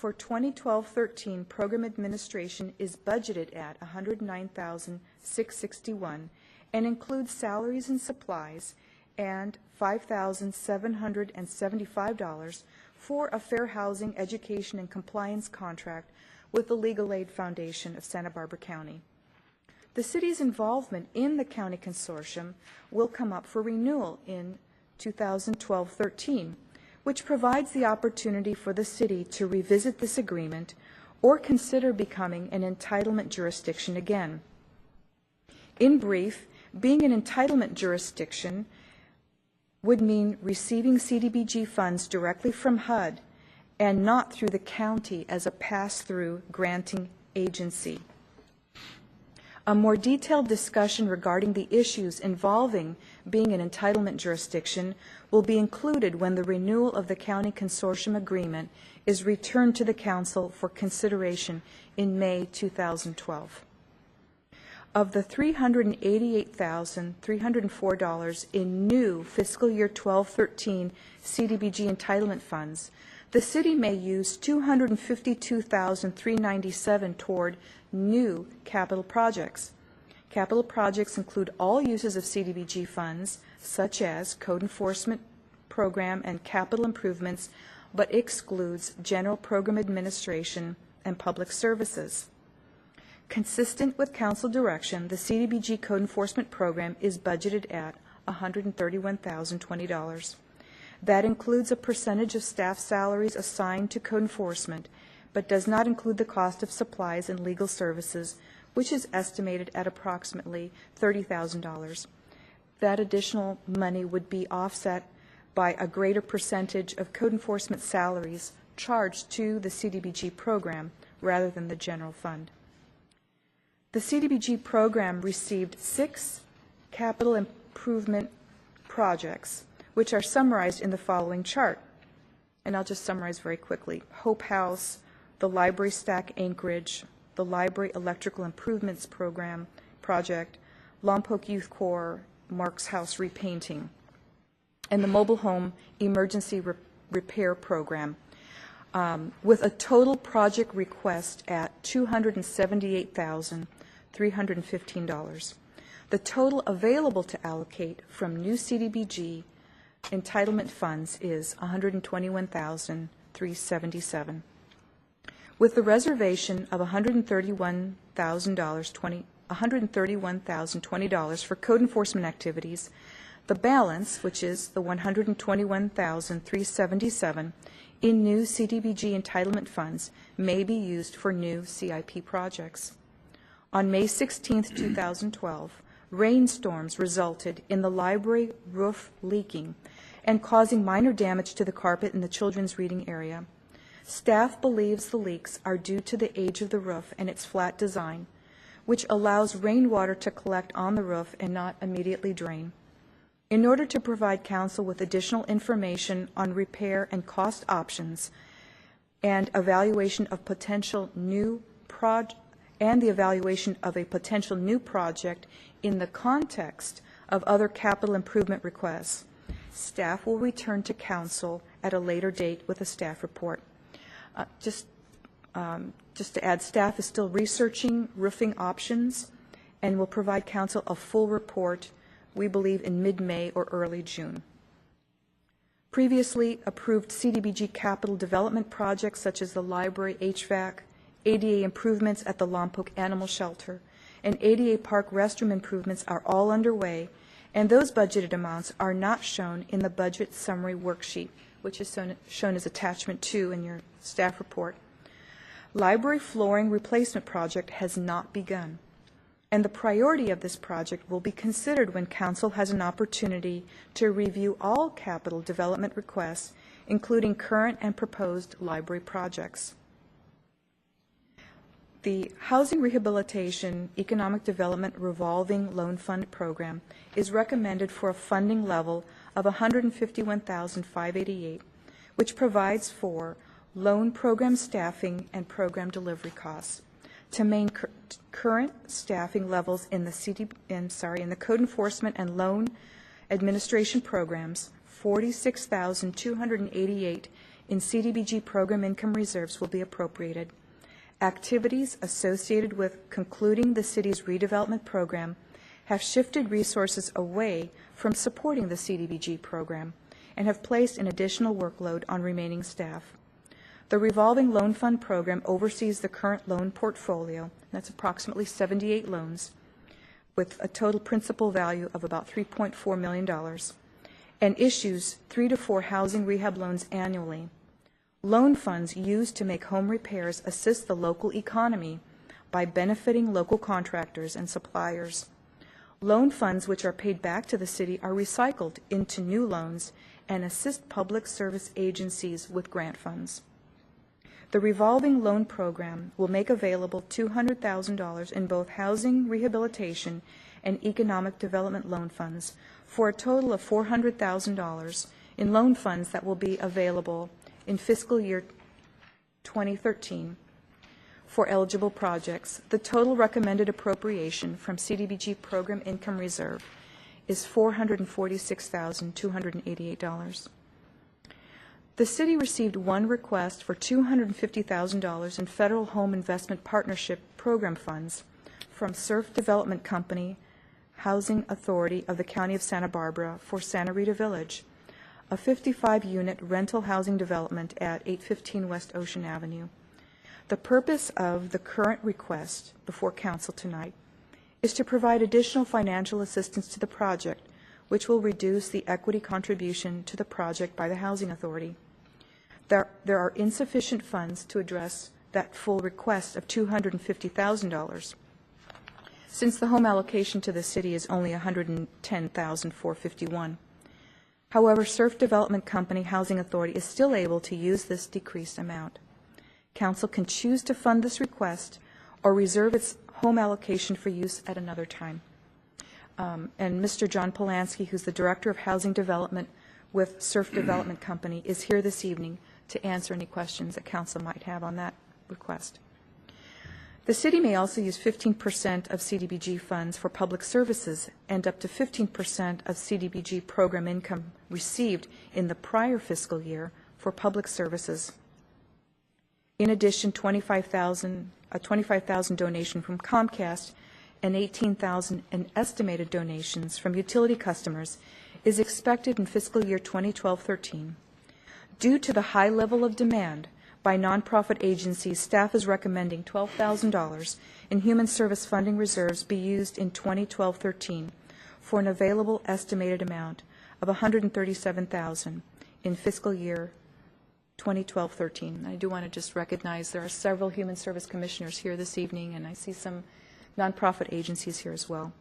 S6: for 2012-13, program administration is budgeted at $109,661 and includes salaries and supplies and $5,775 for a fair housing, education, and compliance contract with the Legal Aid Foundation of Santa Barbara County. The city's involvement in the county consortium will come up for renewal in 2012-13, which provides the opportunity for the city to revisit this agreement or consider becoming an entitlement jurisdiction again. In brief, being an entitlement jurisdiction would mean receiving CDBG funds directly from HUD and not through the county as a pass-through granting agency. A more detailed discussion regarding the issues involving being an entitlement jurisdiction will be included when the renewal of the county consortium agreement is returned to the council for consideration in May 2012. Of the $388,304 in new fiscal year 12-13 CDBG entitlement funds, the city may use $252,397 toward new capital projects. Capital projects include all uses of CDBG funds, such as code enforcement program and capital improvements, but excludes general program administration and public services. Consistent with council direction, the CDBG code enforcement program is budgeted at $131,020. That includes a percentage of staff salaries assigned to code enforcement, but does not include the cost of supplies and legal services, which is estimated at approximately $30,000. That additional money would be offset by a greater percentage of code enforcement salaries charged to the CDBG program rather than the general fund. The CDBG program received 6 capital improvement projects, which are summarized in the following chart. And I'll just summarize very quickly. Hope House, the Library Stack Anchorage, the Library Electrical Improvements Program project, Lompoc Youth Corps, Mark's House repainting, and the Mobile Home Emergency Repair Program, with a total project request at $278,315. The total available to allocate from new CDBG entitlement funds is $121,377. With the reservation of $131,020 for code enforcement activities, the balance, which is the $121,377 in new CDBG entitlement funds, may be used for new CIP projects. On May 16, 2012, rainstorms resulted in the library roof leaking and causing minor damage to the carpet in the children's reading area. Staff believes the leaks are due to the age of the roof and its flat design, which allows rainwater to collect on the roof and not immediately drain. In order to provide council with additional information on repair and cost options and evaluation of potential new the evaluation of a potential new project in the context of other capital improvement requests, staff will return to council at a later date with a staff report. Just to add, staff is still researching roofing options and will provide council a full report, we believe, in mid-May or early June. Previously approved CDBG capital development projects such as the library HVAC, ADA improvements at the Lompoc Animal Shelter, and ADA Park restroom improvements are all underway, and those budgeted amounts are not shown in the budget summary worksheet, which is shown as attachment 2 in your staff report. Library flooring replacement project has not begun, and the priority of this project will be considered when council has an opportunity to review all capital development requests, including current and proposed library projects. The Housing Rehabilitation Economic Development Revolving Loan Fund Program is recommended for a funding level of $151,588, which provides for loan program staffing and program delivery costs. To maintain current staffing levels in the code enforcement and loan administration programs, $46,288 in CDBG program income reserves will be appropriated. Activities associated with concluding the city's redevelopment program have shifted resources away from supporting the CDBG program and have placed an additional workload on remaining staff. The revolving loan fund program oversees the current loan portfolio, that's approximately 78 loans, with a total principal value of about $3.4 million, and issues 3 to 4 housing rehab loans annually. Loan funds used to make home repairs assist the local economy by benefiting local contractors and suppliers. Loan funds which are paid back to the city are recycled into new loans and assist public service agencies with grant funds. The revolving loan program will make available $200,000 in both housing rehabilitation and economic development loan funds for a total of $400,000 in loan funds that will be available in fiscal year 2013 for eligible projects. The total recommended appropriation from CDBG Program Income Reserve is $446,288. The city received one request for $250,000 in Federal Home Investment Partnership Program funds from Surf Development Company Housing Authority of the County of Santa Barbara for Santa Rita Village, a 55-unit rental housing development at 815 West Ocean Avenue. The purpose of the current request before Council tonight is to provide additional financial assistance to the project, which will reduce the equity contribution to the project by the Housing Authority. There are insufficient funds to address that full request of $250,000, since the home allocation to the city is only $110,451. However, Surf Development Company Housing Authority is still able to use this decreased amount. Council can choose to fund this request or reserve its home allocation for use at another time. And Mr. John Polanski, who's the Director of Housing Development with Surf Development Company, is here this evening to answer any questions that Council might have on that request. The city may also use 15% of CDBG funds for public services and up to 15% of CDBG program income received in the prior fiscal year for public services. In addition, a $25,000 donation from Comcast and $18,000 in estimated donations from utility customers is expected in fiscal year 2012-13. Due to the high level of demand by nonprofit agencies, staff is recommending $12,000 in human service funding reserves be used in 2012-13 for an available estimated amount of $137,000 in fiscal year 2012-13. I do want to just recognize there are several human service commissioners here this evening, and I see some nonprofit agencies here as well.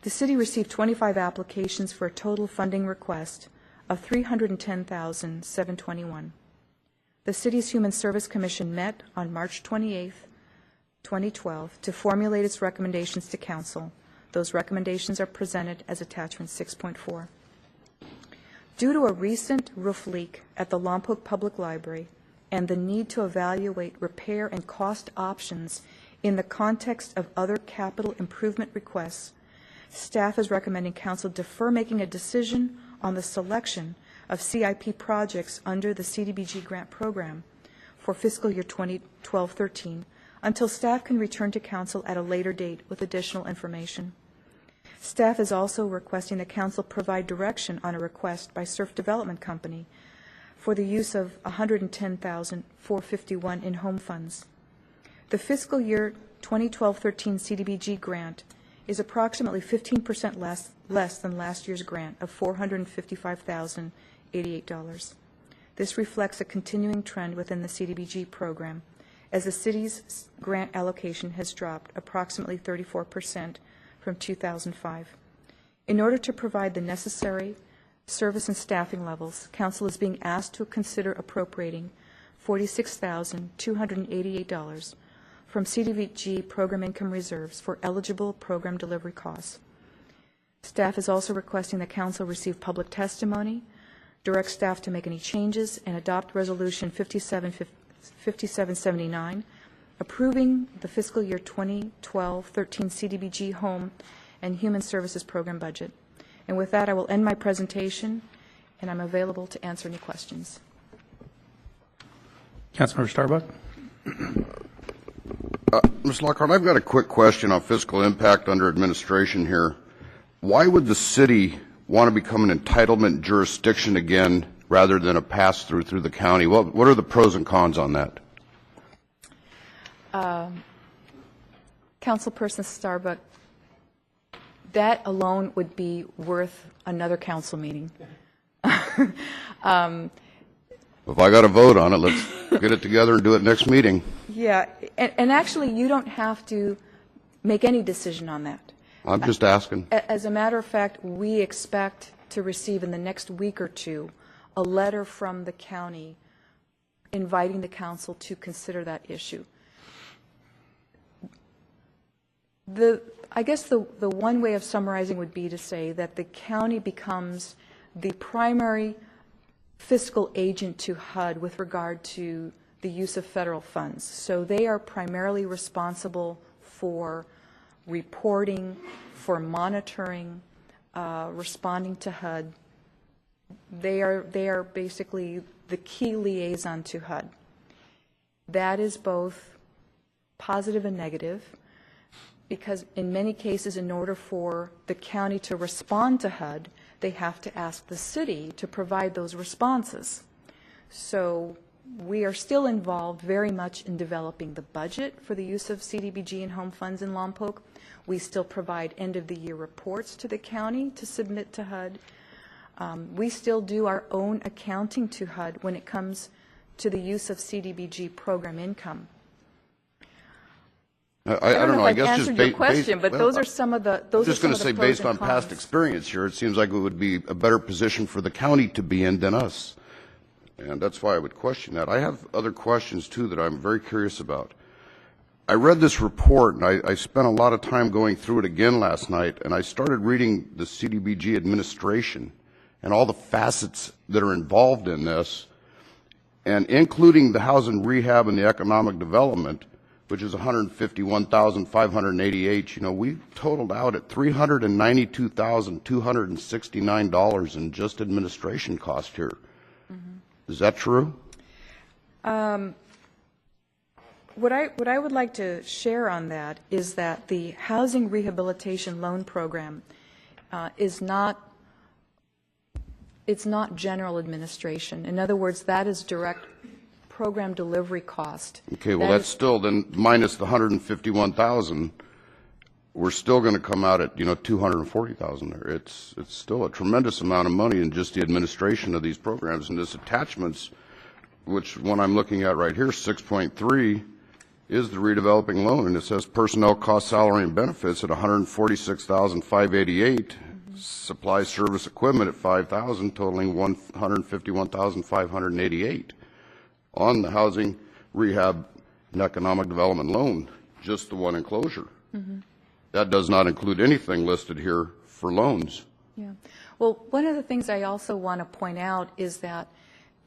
S6: The city received 25 applications for a total funding request of $310,721. The city's Human Service Commission met on March 28, 2012, to formulate its recommendations to Council. Those recommendations are presented as attachment 6.4. Due to a recent roof leak at the Lompoc Public Library and the need to evaluate repair and cost options in the context of other capital improvement requests, staff is recommending Council defer making a decision on the selection of CIP projects under the CDBG grant program for fiscal year 2012-13 until staff can return to Council at a later date with additional information. Staff is also requesting that Council provide direction on a request by Surf Development Company for the use of $110,451 in home funds. The fiscal year 2012-13 CDBG grant is approximately 15% less than last year's grant of $455,088. This reflects a continuing trend within the CDBG program, as the city's grant allocation has dropped approximately 34% from 2005. In order to provide the necessary service and staffing levels, Council is being asked to consider appropriating $46,288 from CDBG program income reserves for eligible program delivery costs. Staff is also requesting that Council receive public testimony, direct staff to make any changes, and adopt Resolution 5779, approving the fiscal year 2012-13 CDBG Home and Human Services Program budget. And with that, I will end my presentation, and I'm available to answer any questions.
S14: Councilmember Starbuck.
S9: Ms. Lockhart, I've got a quick question on fiscal impact under administration here. Why would the city want to become an entitlement jurisdiction again rather than a pass-through through the county? What are the pros and cons on that?
S6: Councilperson Starbuck, that alone would be worth another council meeting.
S9: If I got to vote on it, let's get it together and do it next meeting.
S6: Yeah, and actually, you don't have to make any decision on that.
S9: I'm just asking.
S6: As a matter of fact, we expect to receive in the next week or two a letter from the county inviting the council to consider that issue. I guess the one way of summarizing would be to say that the county becomes the primary fiscal agent to HUD with regard to the use of federal funds. So they are primarily responsible for reporting, for monitoring, responding to HUD. They are basically the key liaison to HUD. That is both positive and negative, because in many cases, in order for the county to respond to HUD, they have to ask the city to provide those responses. So we are still involved very much in developing the budget for the use of CDBG and home funds in Lompoc. We still provide end-of-the-year reports to the county to submit to HUD. We still do our own accounting to HUD when it comes to the use of CDBG program income.
S9: I don't know. I guess just
S6: your question, but those are some of the.
S9: I'm just going to say, based on past experience here, it seems like it would be a better position for the county to be in than us, and that's why I would question that. I have other questions too that I'm very curious about. I read this report, and I spent a lot of time going through it again last night, and I started reading the CDBG administration and all the facets that are involved in this, and including the housing rehab and the economic development, which is $151,588. You know, we totaled out at $392,269 in just administration cost here. Mm-hmm. Is that true?
S6: What I would like to share on that is that the housing rehabilitation loan program is not general administration. In other words, that is direct program delivery cost.
S9: Okay, well, that's still then minus the 151,000. We're still going to come out at 240,000 there. It's still a tremendous amount of money in just the administration of these programs. And this attachments, which one I'm looking at right here, 6.3, is the redeveloping loan, and it says personnel cost, salary, and benefits at 146,588. Supply, service, equipment at 5,000, totaling 151,588. On the housing, rehab, and economic development loan, just the one enclosure. Mm-hmm. That does not include anything listed here for loans.
S6: Yeah. Well, one of the things I also want to point out is that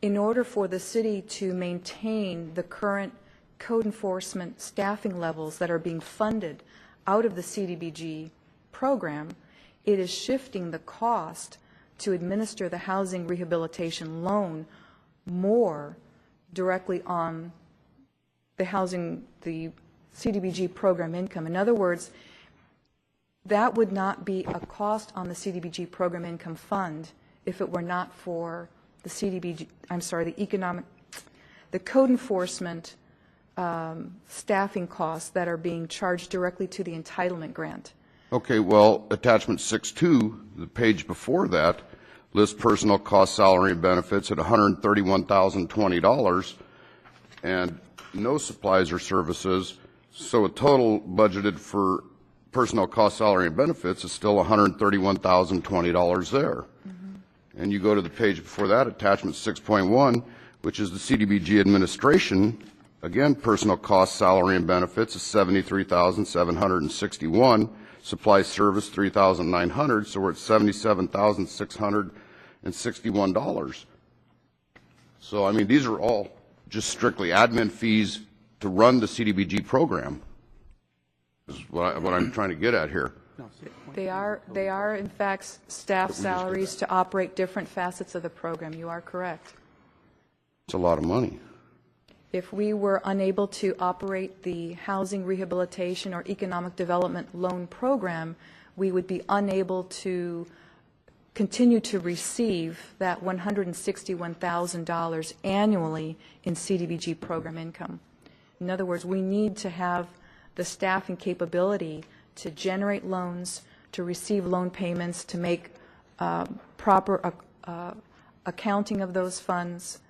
S6: in order for the city to maintain the current code enforcement staffing levels that are being funded out of the CDBG program, it is shifting the cost to administer the housing rehabilitation loan more directly on the CDBG program income. In other words, that would not be a cost on the CDBG program income fund if it were not for the the code enforcement staffing costs that are being charged directly to the entitlement grant.
S9: Okay, well, attachment 6.2, the page before that, lists personnel cost, salary, and benefits at $131,020, and no supplies or services. So a total budgeted for personnel cost, salary, and benefits is still $131,020 there. Mm-hmm. And you go to the page before that, attachment 6.1, which is the CDBG administration. Again, personnel cost, salary, and benefits is $73,761. Supply service $3,900, so we're at $77,661. So I mean, these are all just strictly admin fees to run the CDBG program. Is what I'm trying to get at here.
S6: They are in fact staff salaries to operate different facets of the program. You are correct.
S9: It's a lot of money.
S6: If we were unable to operate the housing rehabilitation or economic development loan program, we would be unable to continue to receive that $161,000 annually in CDBG program income. In other words, we need to have the staff and capability to generate loans, to receive loan payments, to make proper accounting of those funds.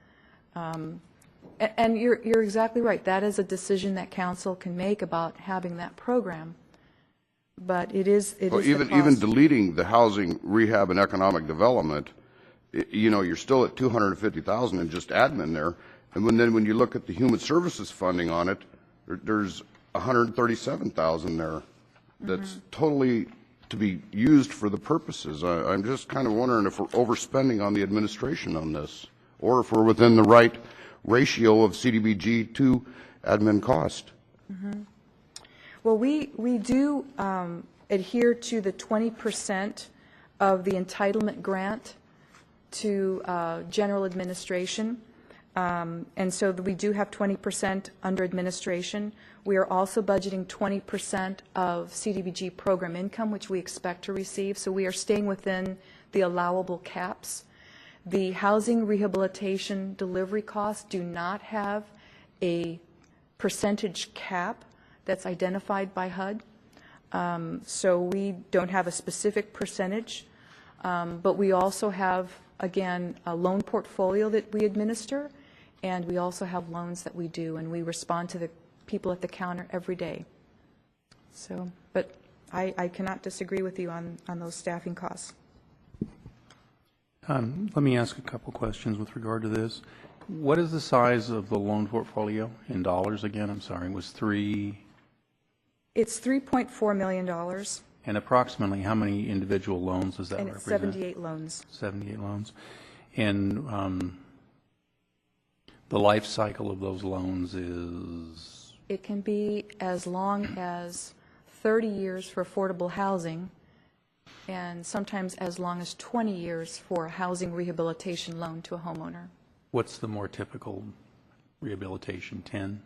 S6: And you're exactly right. That is a decision that council can make about having that program. But it is
S8: well,
S6: the cost.
S8: even deleting the housing rehab and economic development, you know, you're still at $250,000 in just admin there. And then when you look at the human services funding on it, there's $137,000 there. That's totally to be used for the purposes. I'm just kind of wondering if we're overspending on the administration on this, or if we're within the right ratio of CDBG to admin cost.
S6: Mm-hmm. Well, we do adhere to the 20% of the entitlement grant to general administration. And so we do have 20% under administration. We are also budgeting 20% of CDBG program income, which we expect to receive. So we are staying within the allowable caps. The housing rehabilitation delivery costs do not have a percentage cap that's identified by HUD. So we don't have a specific percentage, but we also have, again, a loan portfolio that we administer, and we also have loans that we do, and we respond to the people at the counter every day. So, but I cannot disagree with you on those staffing costs.
S14: Let me ask a couple questions with regard to this. What is the size of the loan portfolio in dollars again? I'm sorry, it was
S6: It's $3.4 million.
S14: And approximately how many individual loans does that
S6: And it's
S14: represent?
S6: 78 loans.
S14: 78 loans. And the life cycle of those loans is?
S6: It can be as long as 30 years for affordable housing, and sometimes as long as 20 years for a housing rehabilitation loan to a homeowner.
S14: What's the more typical rehabilitation, 10?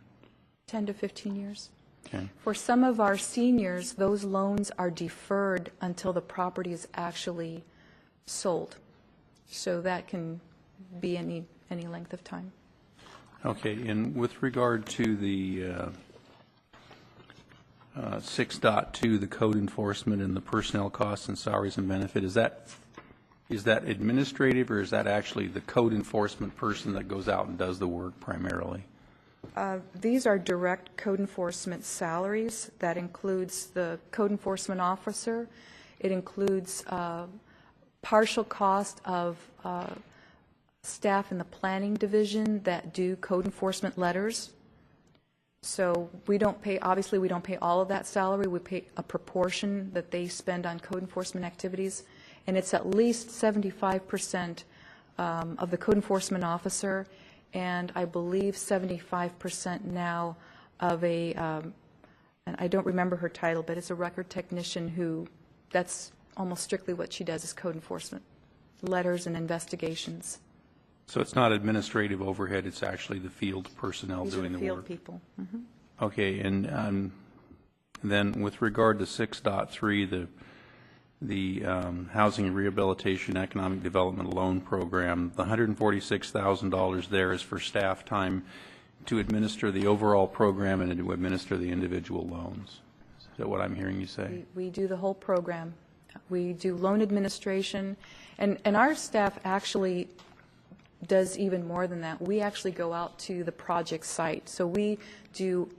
S6: 10 to 15 years.
S14: Okay.
S6: For some of our seniors, those loans are deferred until the property is actually sold. So that can be any length of time.
S14: Okay, and with regard to the 6.2, the code enforcement and the personnel costs and salaries and benefit, is that administrative, or is that actually the code enforcement person that goes out and does the work primarily?
S6: These are direct code enforcement salaries. That includes the code enforcement officer. It includes partial cost of staff in the planning division that do code enforcement letters. So we don't pay, obviously we don't pay all of that salary. We pay a proportion that they spend on code enforcement activities. And it's at least 75% of the code enforcement officer, and I believe 75% now of a, and I don't remember her title, but it's a record technician who, that's almost strictly what she does, is code enforcement, letters and investigations.
S14: So it's not administrative overhead, it's actually the field personnel
S6: These
S14: doing
S6: are
S14: the
S6: field
S14: work?
S6: people. Mm-hmm.
S14: Okay, and then with regard to 6.3, the Housing and Rehabilitation Economic Development Loan Program, the $146,000 there is for staff time to administer the overall program and to administer the individual loans. Is that what I'm hearing you say?
S6: We do the whole program. We do loan administration, and our staff actually does even more than that. We actually go out to the project site. So we do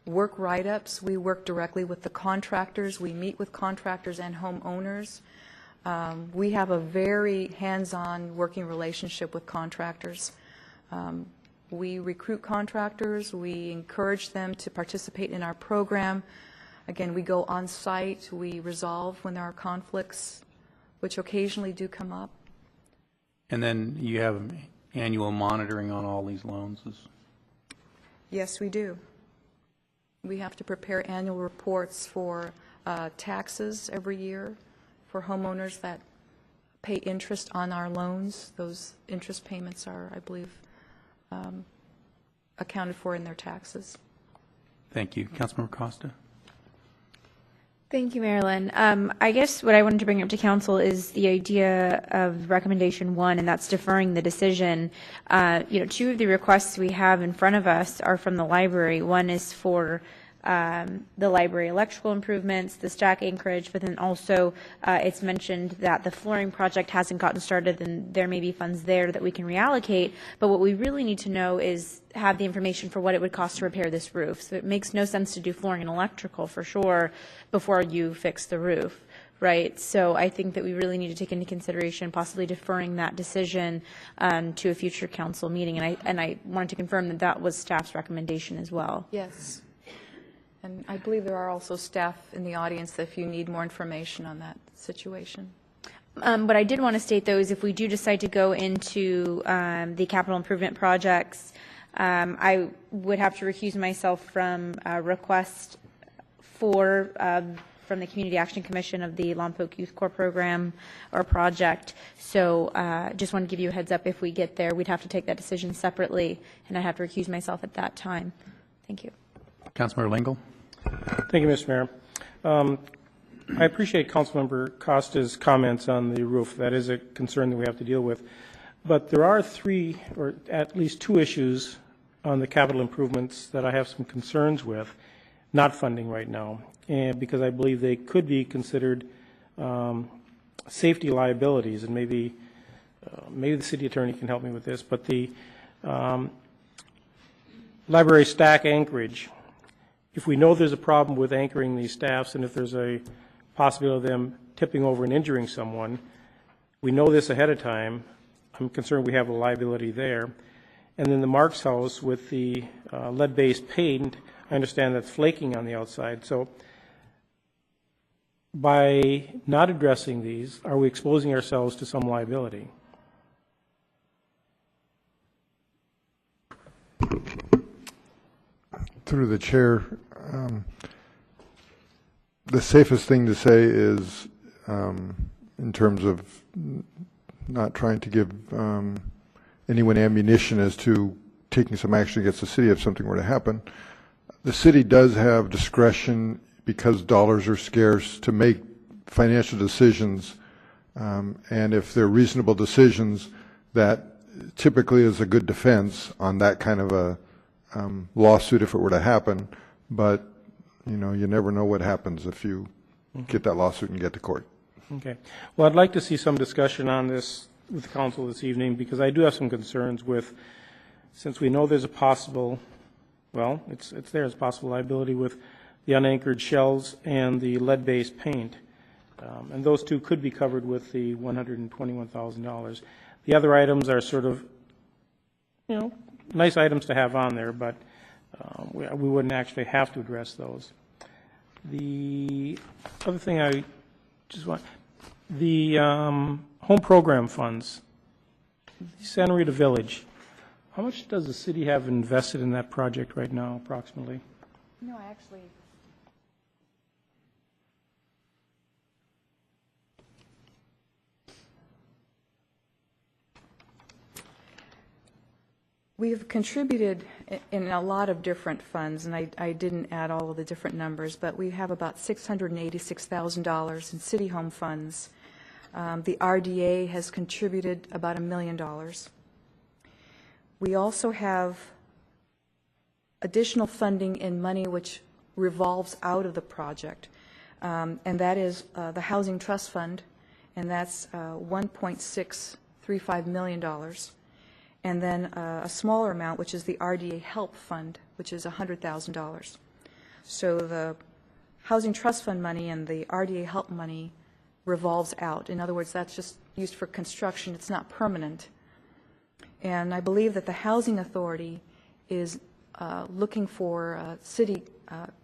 S6: work write-ups. We work directly with the contractors. We meet with contractors and homeowners. We have a very hands-on working relationship with contractors. We recruit contractors. We encourage them to participate in our program. Again, we go on site. We resolve when there are conflicts, which occasionally do come up.
S14: And then you have annual monitoring on all these loans?
S6: Yes, we do. We have to prepare annual reports for taxes every year for homeowners that pay interest on our loans. Those interest payments are, I believe, accounted for in their taxes.
S14: Thank you. Councilmember Costa?
S20: Thank you, Marilyn. I guess what I wanted to bring up to council is the idea of recommendation 1, and that's deferring the decision. Two of the requests we have in front of us are from the library. One is for the library electrical improvements, the stack anchorage, but then also it's mentioned that the flooring project hasn't gotten started and there may be funds there that we can reallocate. But what we really need to know is have the information for what it would cost to repair this roof. So it makes no sense to do flooring and electrical for sure before you fix the roof. Right, so I think that we really need to take into consideration possibly deferring that decision to a future council meeting, and I wanted to confirm that that was staff's recommendation as well.
S6: Yes. And I believe there are also staff in the audience if you need more information on that situation.
S20: But I did want to state, though, is if we do decide to go into the capital improvement projects, I would have to recuse myself from a request from the Community Action Commission of the Lompoc Youth Corps program or project. So just want to give you a heads up, if we get there, we'd have to take that decision separately, and I'd have to recuse myself at that time. Thank you.
S14: Councilmember Lingle?
S15: Thank you, Mr. Mayor. I appreciate Councilmember Costa's comments on the roof. That is a concern that we have to deal with. But there are 3, or at least 2 issues on the capital improvements that I have some concerns with, not funding right now, and because I believe they could be considered safety liabilities, and maybe the city attorney can help me with this, but the library stack anchorage, if we know there's a problem with anchoring these staffs and if there's a possibility of them tipping over and injuring someone, we know this ahead of time. I'm concerned we have a liability there. And then the Marks House with the lead-based paint, I understand that's flaking on the outside. So by not addressing these, are we exposing ourselves to some liability?
S22: Through the chair, the safest thing to say is, in terms of not trying to give anyone ammunition as to taking some action against the city if something were to happen, the city does have discretion, because dollars are scarce, to make financial decisions, and if they're reasonable decisions, that typically is a good defense on that kind of a lawsuit if it were to happen. But you never know what happens if you get that lawsuit and get to court.
S15: Okay. Well, I'd like to see some discussion on this with the council this evening, because I do have some concerns with, since we know there's a possible, well, it's there, it's possible liability with the unanchored shells and the lead-based paint. And those 2 could be covered with the $121,000. The other items are sort of, nice items to have on there, but we wouldn't actually have to address those. The other thing I just want, the home program funds, Santa Rita Village, how much does the city have invested in that project right now, approximately?
S6: No, I actually... We have contributed in a lot of different funds, and I didn't add all of the different numbers, but we have about $686,000 in city home funds. The RDA has contributed about $1 million. We also have additional funding in money which revolves out of the project, and that is the Housing Trust Fund, and that's $1.635 million. And then a smaller amount, which is the RDA Help Fund, which is $100,000. So the Housing Trust Fund money and the RDA Help money revolves out. In other words, that's just used for construction. It's not permanent. And I believe that the Housing Authority is looking for city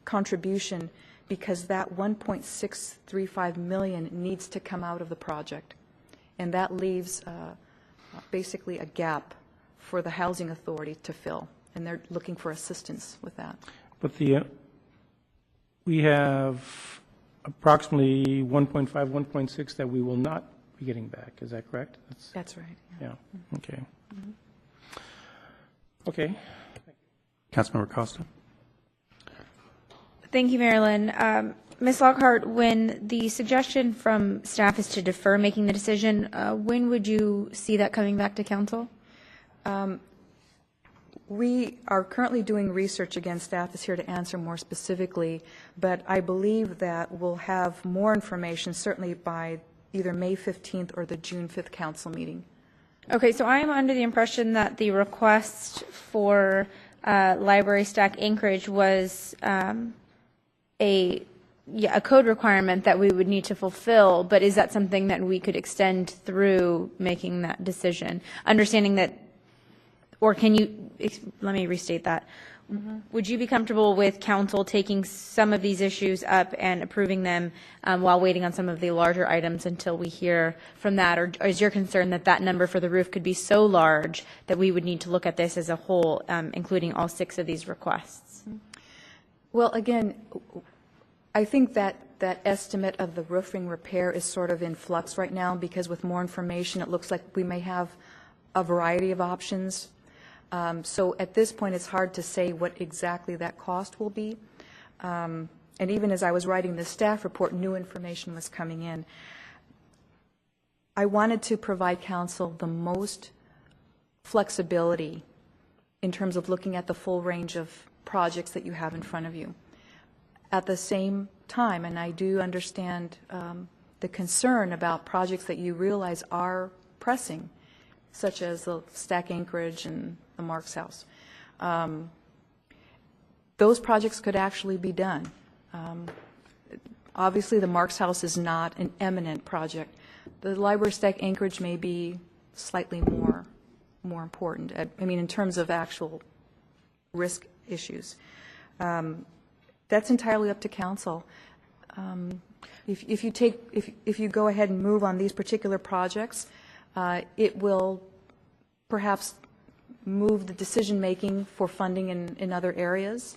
S6: contribution, because that $1.635 million needs to come out of the project. And that leaves basically a gap for the Housing Authority to fill, and they're looking for assistance with that.
S15: But we have approximately 1.5, 1.6 that we will not be getting back. Is that correct?
S6: That's right.
S15: Yeah. Okay.
S6: Mm-hmm.
S15: Okay.
S14: Councilmember Costa.
S20: Thank you, Marilyn. Ms. Lockhart, when the suggestion from staff is to defer making the decision, when would you see that coming back to council?
S6: We are currently doing research. Again, staff is here to answer more specifically, but I believe that we'll have more information certainly by either May 15th or the June 5th council meeting.
S20: Okay, so I am under the impression that the request for library stack anchorage was a code requirement that we would need to fulfill, but is that something that we could extend through making that decision? Understanding that, or can you, let me restate that. Would you be comfortable with council taking some of these issues up and approving them while waiting on some of the larger items until we hear from that? Or is your concern that that number for the roof could be so large that we would need to look at this as a whole, including all 6 of these requests?
S6: Well, again, I think that estimate of the roofing repair is sort of in flux right now, because with more information, it looks like we may have a variety of options. So at this point, it's hard to say what exactly that cost will be. And even as I was writing the staff report, new information was coming in. I wanted to provide council the most flexibility in terms of looking at the full range of projects that you have in front of you. At the same time, and I do understand the concern about projects that you realize are pressing, such as the stack anchorage and the Marks House. Those projects could actually be done. Obviously, the Marks House is not an eminent project. The library stack anchorage may be slightly more important. I mean, in terms of actual risk issues. That's entirely up to council. If you go ahead and move on these particular projects, it will perhaps move the decision-making for funding in other areas.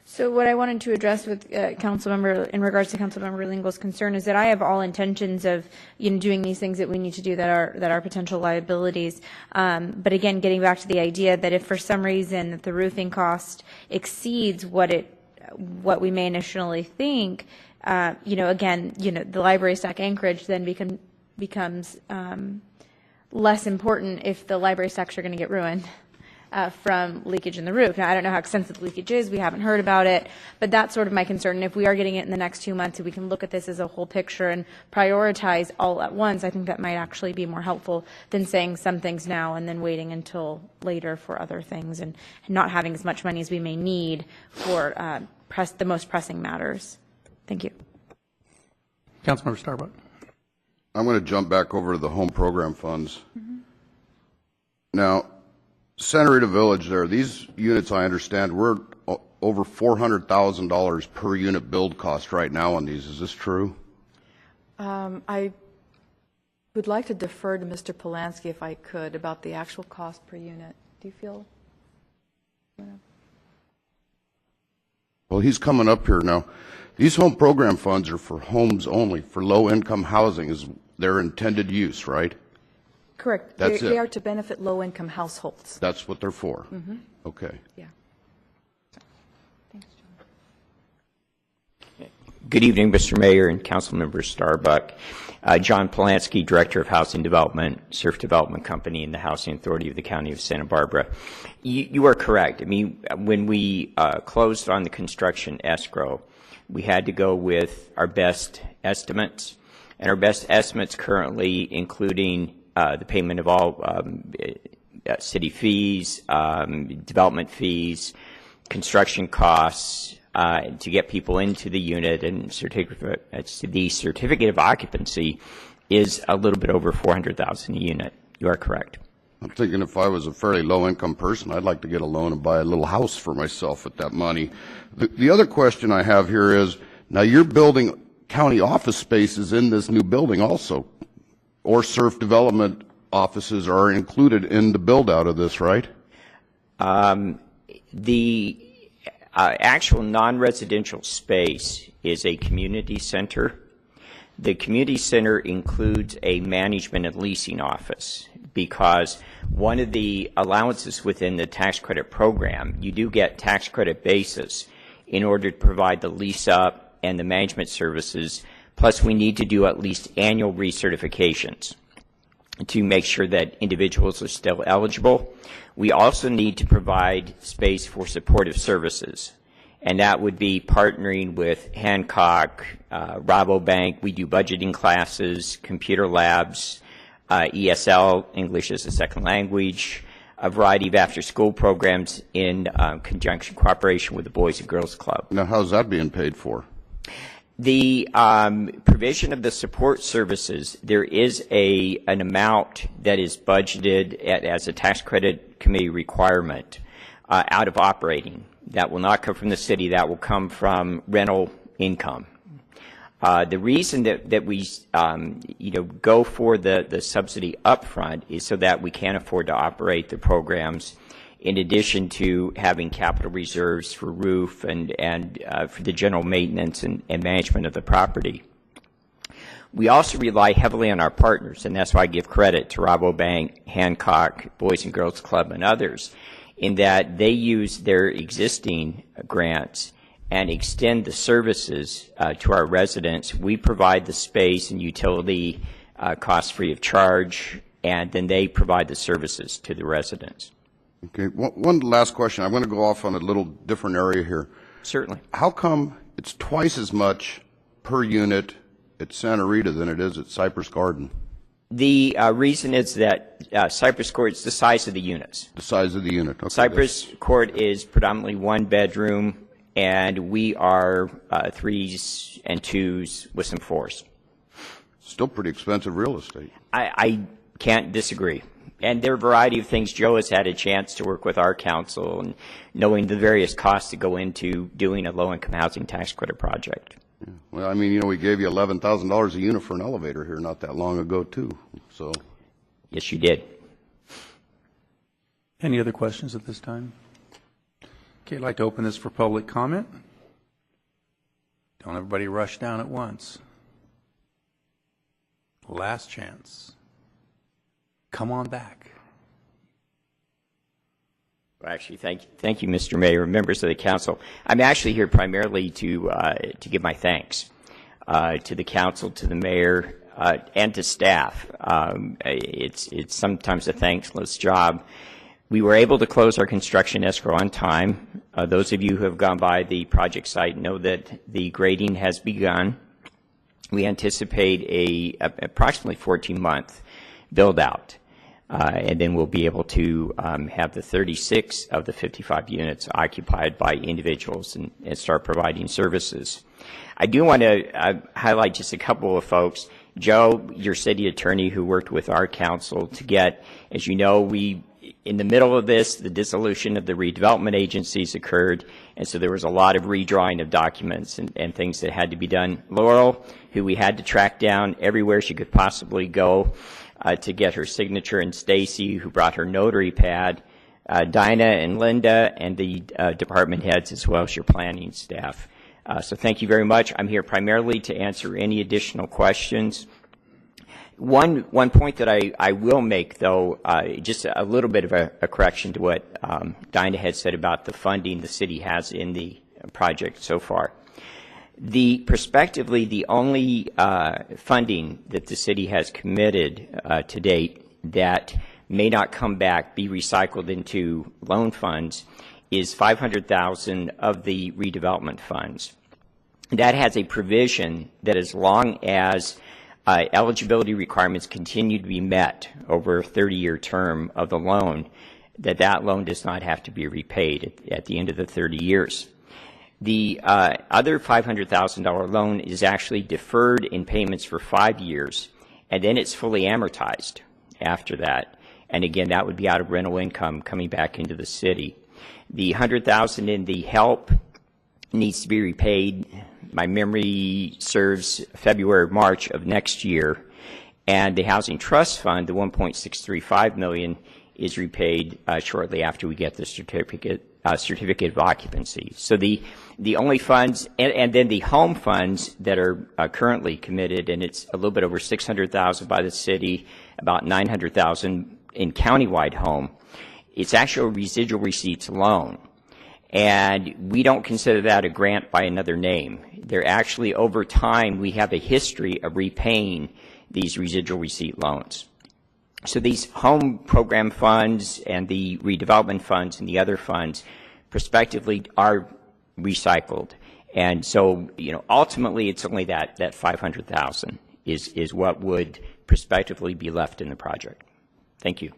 S20: So what I wanted to address with Councilmember, in regards to Councilmember Lingle's concern, is that I have all intentions of doing these things that we need to do that are potential liabilities. But again, getting back to the idea that if for some reason the roofing cost exceeds what we may initially think, again, the library stack anchorage then becomes less important if the library stacks are going to get ruined from leakage in the roof. Now, I don't know how extensive the leakage is. We haven't heard about it, but that's sort of my concern. And if we are getting it in the next 2 months, if we can look at this as a whole picture and prioritize all at once, I think that might actually be more helpful than saying some things now and then waiting until later for other things and not having as much money as we may need for the most pressing matters. Thank you.
S14: Councilmember Starbuck.
S8: I'm going to jump back over to the home program funds. Now, Santa Rita Village there, these units, I understand, we're over $400,000 per unit build cost right now on these. Is this true?
S6: I would like to defer to Mr. Polanski, if I could, about the actual cost per unit. Do you feel?
S8: Well, he's coming up here now. These home program funds are for homes only, for low-income housing is their intended use, right?
S6: Correct.
S8: That's
S6: they
S8: it.
S6: are to benefit low-income households.
S8: That's what they're for?
S6: Mm-hmm.
S8: Okay.
S6: Yeah.
S7: Good evening, Mr. Mayor and Councilmember Starbuck. John Polanski, Director of Housing Development, Surf Development Company in the Housing Authority of the County of Santa Barbara. You are correct. I mean, when we closed on the construction escrow, we had to go with our best estimates, and our best estimates currently including the payment of all city fees, development fees, construction costs, to get people into the unit, and the certificate of occupancy is a little bit over $400,000 a unit. You are correct.
S8: I'm thinking if I was a fairly low-income person, I'd like to get a loan and buy a little house for myself with that money. The other question I have here is, now you're building county office spaces in this new building also, or surf development offices are included in the build-out of this, right?
S7: The actual non-residential space is a community center. The community center includes a management and leasing office, because one of the allowances within the tax credit program, you do get tax credit basis in order to provide the lease up and the management services, plus we need to do at least annual recertifications to make sure that individuals are still eligible. We also need to provide space for supportive services, and that would be partnering with Hancock, Rabobank. We do budgeting classes, computer labs, ESL, English as a second language, a variety of after-school programs in conjunction cooperation with the Boys and Girls Club.
S8: Now, how's that being paid for?
S7: The provision of the support services, there is an amount that is budgeted as a tax credit committee requirement out of operating. That will not come from the city. That will come from rental income. The reason that we go for the subsidy up front is so that we can afford to operate the programs, in addition to having capital reserves for roof and for the general maintenance and management of the property. We also rely heavily on our partners, and that's why I give credit to Rabobank, Hancock, Boys and Girls Club, and others, in that they use their existing grants and extend the services to our residents. We provide the space and utility cost free of charge, and then they provide the services to the residents.
S8: Okay, one last question. I'm going to go off on a little different area here.
S7: Certainly.
S8: How come it's twice as much per unit at Santa Rita than it is at Cypress Garden?
S7: The reason is that Cypress Court is the size of the units.
S8: The size of the unit. Okay,
S7: Cypress Court is predominantly one bedroom, and we are 3s and 2s with some 4s.
S8: Still pretty expensive real estate.
S7: I can't disagree. And there are a variety of things. Joe has had a chance to work with our council and knowing the various costs that go into doing a low-income housing tax credit project.
S8: Yeah. Well, I mean, we gave you $11,000 a unit for an elevator here not that long ago, too. So.
S7: Yes, you did.
S14: Any other questions at this time? Okay, I'd like to open this for public comment. Don't everybody rush down at once. Last chance. Come on back.
S7: Well, actually, thank you, Mr. Mayor, members of the council. I'm actually here primarily to give my thanks to the council, to the mayor, and to staff. It's sometimes a thankless job. We were able to close our construction escrow on time. Those of you who have gone by the project site know that the grading has begun. We anticipate a approximately 14-month build-out. And then we'll be able to have the 36 of the 55 units occupied by individuals and start providing services. I do want to highlight just a couple of folks. Joe, your city attorney who worked with our council to get, as you know, in the middle of this, the dissolution of the redevelopment agencies occurred, and so there was a lot of redrawing of documents and things that had to be done. Laurel, who we had to track down everywhere she could possibly go, to get her signature, and Stacy, who brought her notary pad, Dinah and Linda, and the department heads, as well as your planning staff. So thank you very much. I'm here primarily to answer any additional questions. One point that I will make, though, just a little bit of a correction to what Dinah had said about the funding the city has in the project so far. Prospectively, the only funding that the city has committed to date that may not come back, be recycled into loan funds, is $500,000 of the redevelopment funds. That has a provision that as long as eligibility requirements continue to be met over a 30-year term of the loan, that loan does not have to be repaid at the end of the 30 years. The other $500,000 loan is actually deferred in payments for 5 years, and then it's fully amortized after that. And again, that would be out of rental income coming back into the city. The $100,000 in the HELP needs to be repaid, my memory serves, February, March of next year. And the Housing Trust Fund, the $1.635 million, is repaid shortly after we get the certificate of occupancy. So the only funds, and then the home funds that are currently committed, and it's a little bit over $600,000 by the city, about $900,000 in countywide home, it's actually a residual receipts loan. And we don't consider that a grant by another name. They're actually, over time, we have a history of repaying these residual receipt loans. So these home program funds and the redevelopment funds and the other funds prospectively are recycled. And so, ultimately it's only that $500,000 is what would prospectively be left in the project. Thank you.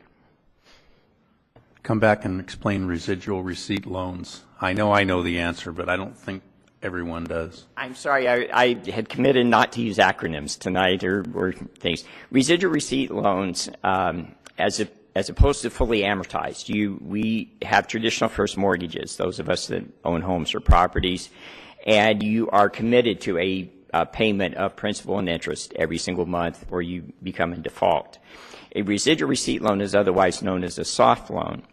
S14: Come back and explain residual receipt loans. I know the answer, but I don't think everyone does.
S7: I'm sorry, I had committed not to use acronyms tonight or things. Residual receipt loans, as opposed to fully amortized, we have traditional first mortgages, those of us that own homes or properties, and you are committed to a payment of principal and interest every single month, or you become in default. A residual receipt loan is otherwise known as a soft loan,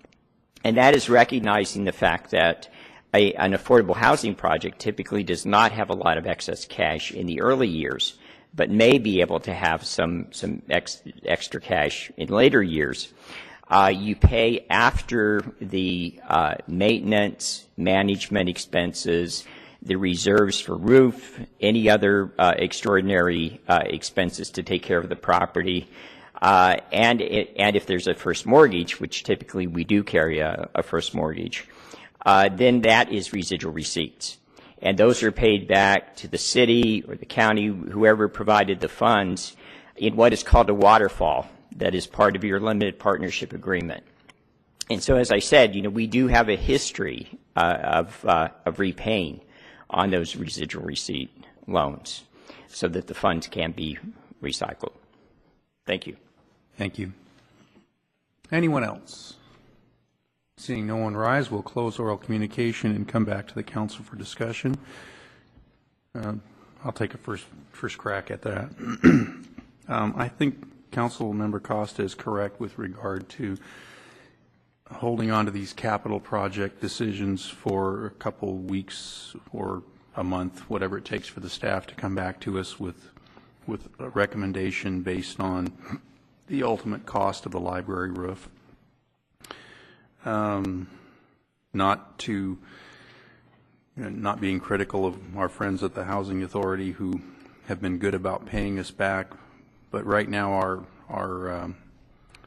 S7: and that is recognizing the fact that an affordable housing project typically does not have a lot of excess cash in the early years, but may be able to have some extra cash in later years. You pay after the maintenance, management expenses, the reserves for roof, any other extraordinary expenses to take care of the property, and if there's a first mortgage, which typically we do carry a first mortgage, then that is residual receipts. And those are paid back to the city or the county, whoever provided the funds, in what is called a waterfall that is part of your limited partnership agreement. And so, as I said, we do have a history of repaying on those residual receipt loans so that the funds can be recycled. Thank you.
S14: Thank you. Anyone else? Seeing no one rise, we'll close oral communication and come back to the council for discussion. I'll take a first crack at that. I think Council Member Costa is correct with regard to holding on to these capital project decisions for a couple weeks or a month, whatever it takes for the staff to come back to us with a recommendation based on the ultimate cost of the library roof. Not being critical of our friends at the Housing Authority who have been good about paying us back, but right now our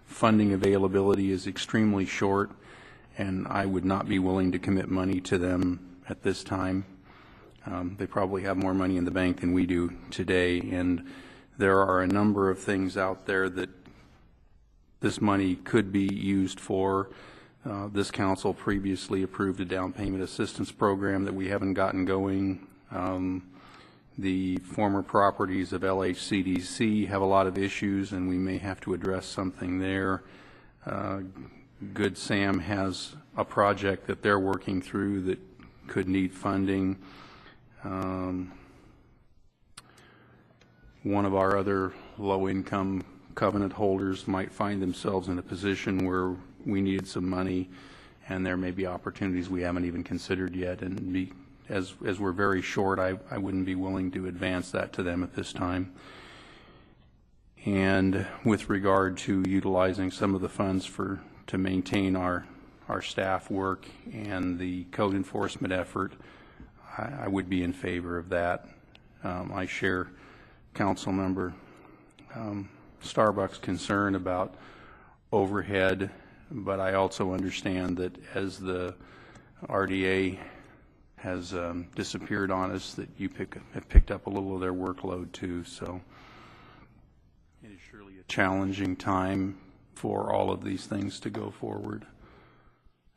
S14: funding availability is extremely short, and I would not be willing to commit money to them at this time. They probably have more money in the bank than we do today, and there are a number of things out there that this money could be used for. This council previously approved a down payment assistance program that we haven't gotten going. The former properties of LHCDC have a lot of issues, and we may have to address something there. Good Sam has a project that they're working through that could need funding. One of our other low-income covenant holders might find themselves in a position where we needed some money, and there may be opportunities we haven't even considered yet. And as we're very short, I wouldn't be willing to advance that to them at this time. And with regard to utilizing some of the funds to maintain our staff work and the code enforcement effort, I would be in favor of that. I share Council Member Starbuck's concern about overhead, but I also understand that as the RDA has disappeared on us, that you have picked up a little of their workload too. So it is surely a challenging time for all of these things to go forward.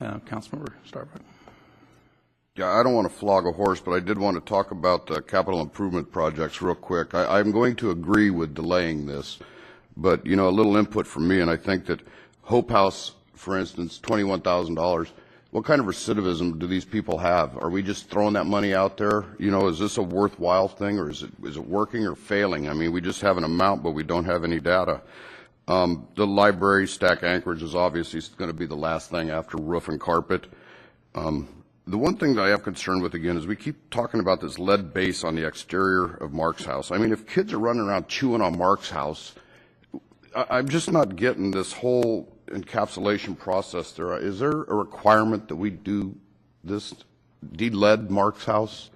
S14: Councilmember Starbuck.
S8: Yeah, I don't want to flog a horse, but I did want to talk about the capital improvement projects real quick. I'm going to agree with delaying this, but, a little input from me, and I think that Hope House, for instance, $21,000, what kind of recidivism do these people have? Are we just throwing that money out there? Is this a worthwhile thing, or is it working or failing? I mean, we just have an amount, but we don't have any data. The library stack anchorage is obviously going to be the last thing after roof and carpet. The one thing that I have concern with, again, is we keep talking about this lead base on the exterior of Mark's house. I mean, if kids are running around chewing on Mark's house, I'm just not getting this whole encapsulation process there, is there a requirement that we do this de-lead Mark's house?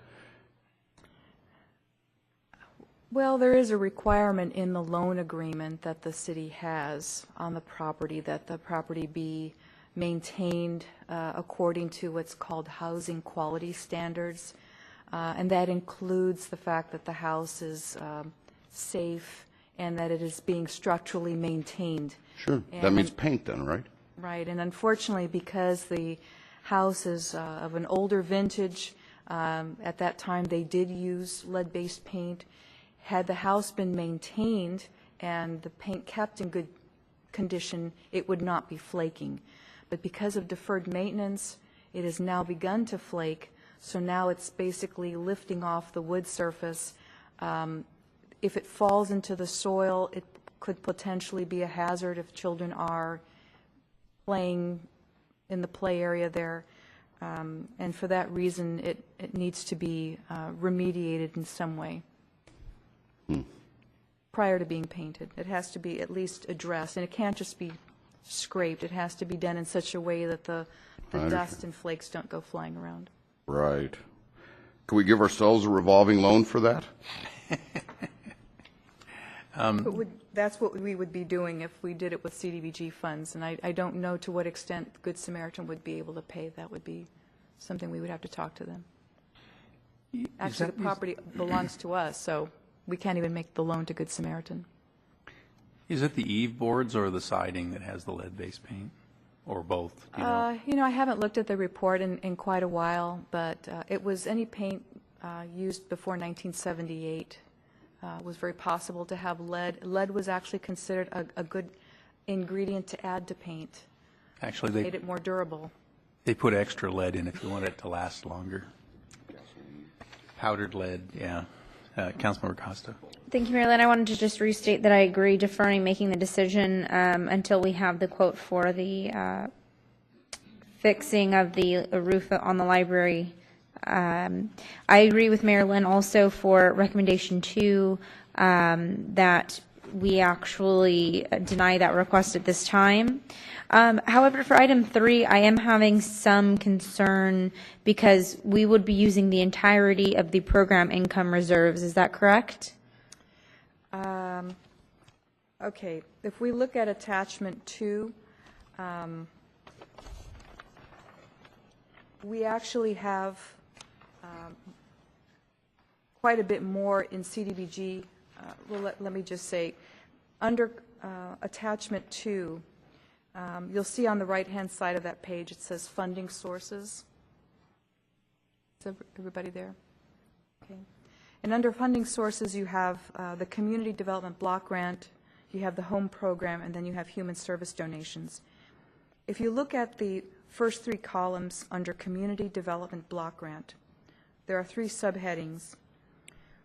S6: Well, there is a requirement in the loan agreement that the city has on the property, that the property be maintained according to what's called housing quality standards. And that includes the fact that the house is safe and that it is being structurally maintained.
S8: Sure. That means paint then, right?
S6: Right. And unfortunately, because the house is of an older vintage, at that time they did use lead-based paint. Had the house been maintained and the paint kept in good condition, it would not be flaking. But because of deferred maintenance, it has now begun to flake, so now it's basically lifting off the wood surface. If it falls into the soil, it could potentially be a hazard if children are playing in the play area there. And for that reason, it needs to be remediated in some way. Prior to being painted. It has to be at least addressed, and it can't just be scraped. It has to be done in such a way that the dust and flakes don't go flying around.
S8: Right. Can we give ourselves a revolving loan for that?
S6: That's what we would be doing if we did it with CDBG funds, and I don't know to what extent Good Samaritan would be able to pay. That would be something we would have to talk to them. Actually, the property belongs to us, so we can't even make the loan to Good Samaritan.
S14: Is it the eave boards or the siding that has the lead-based paint, or both? Do you know?
S6: I haven't looked at the report in quite a while, but it was any paint used before 1978. It was very possible to have lead. Lead was actually considered a good ingredient to add to paint.
S14: Actually,
S6: made it more durable.
S14: They put extra lead in if you want it to last longer. Powdered lead, yeah. Councilmember Costa.
S20: Thank you, Marilyn. I wanted to just restate that I agree deferring making the decision until we have the quote for the fixing of the roof on the library. I agree with Marilyn also for recommendation 2 that we actually deny that request at this time. However, for item 3, I am having some concern because we would be using the entirety of the program income reserves. Is that correct?
S6: Okay. If we look at attachment 2, we actually have quite a bit more in CDBG. Well, let me just say, under attachment 2, you'll see on the right-hand side of that page it says funding sources. Is everybody there? Okay. And under funding sources you have the Community Development Block Grant, you have the Home Program, and then you have Human Service Donations. If you look at the first 3 columns under Community Development Block Grant, there are 3 subheadings.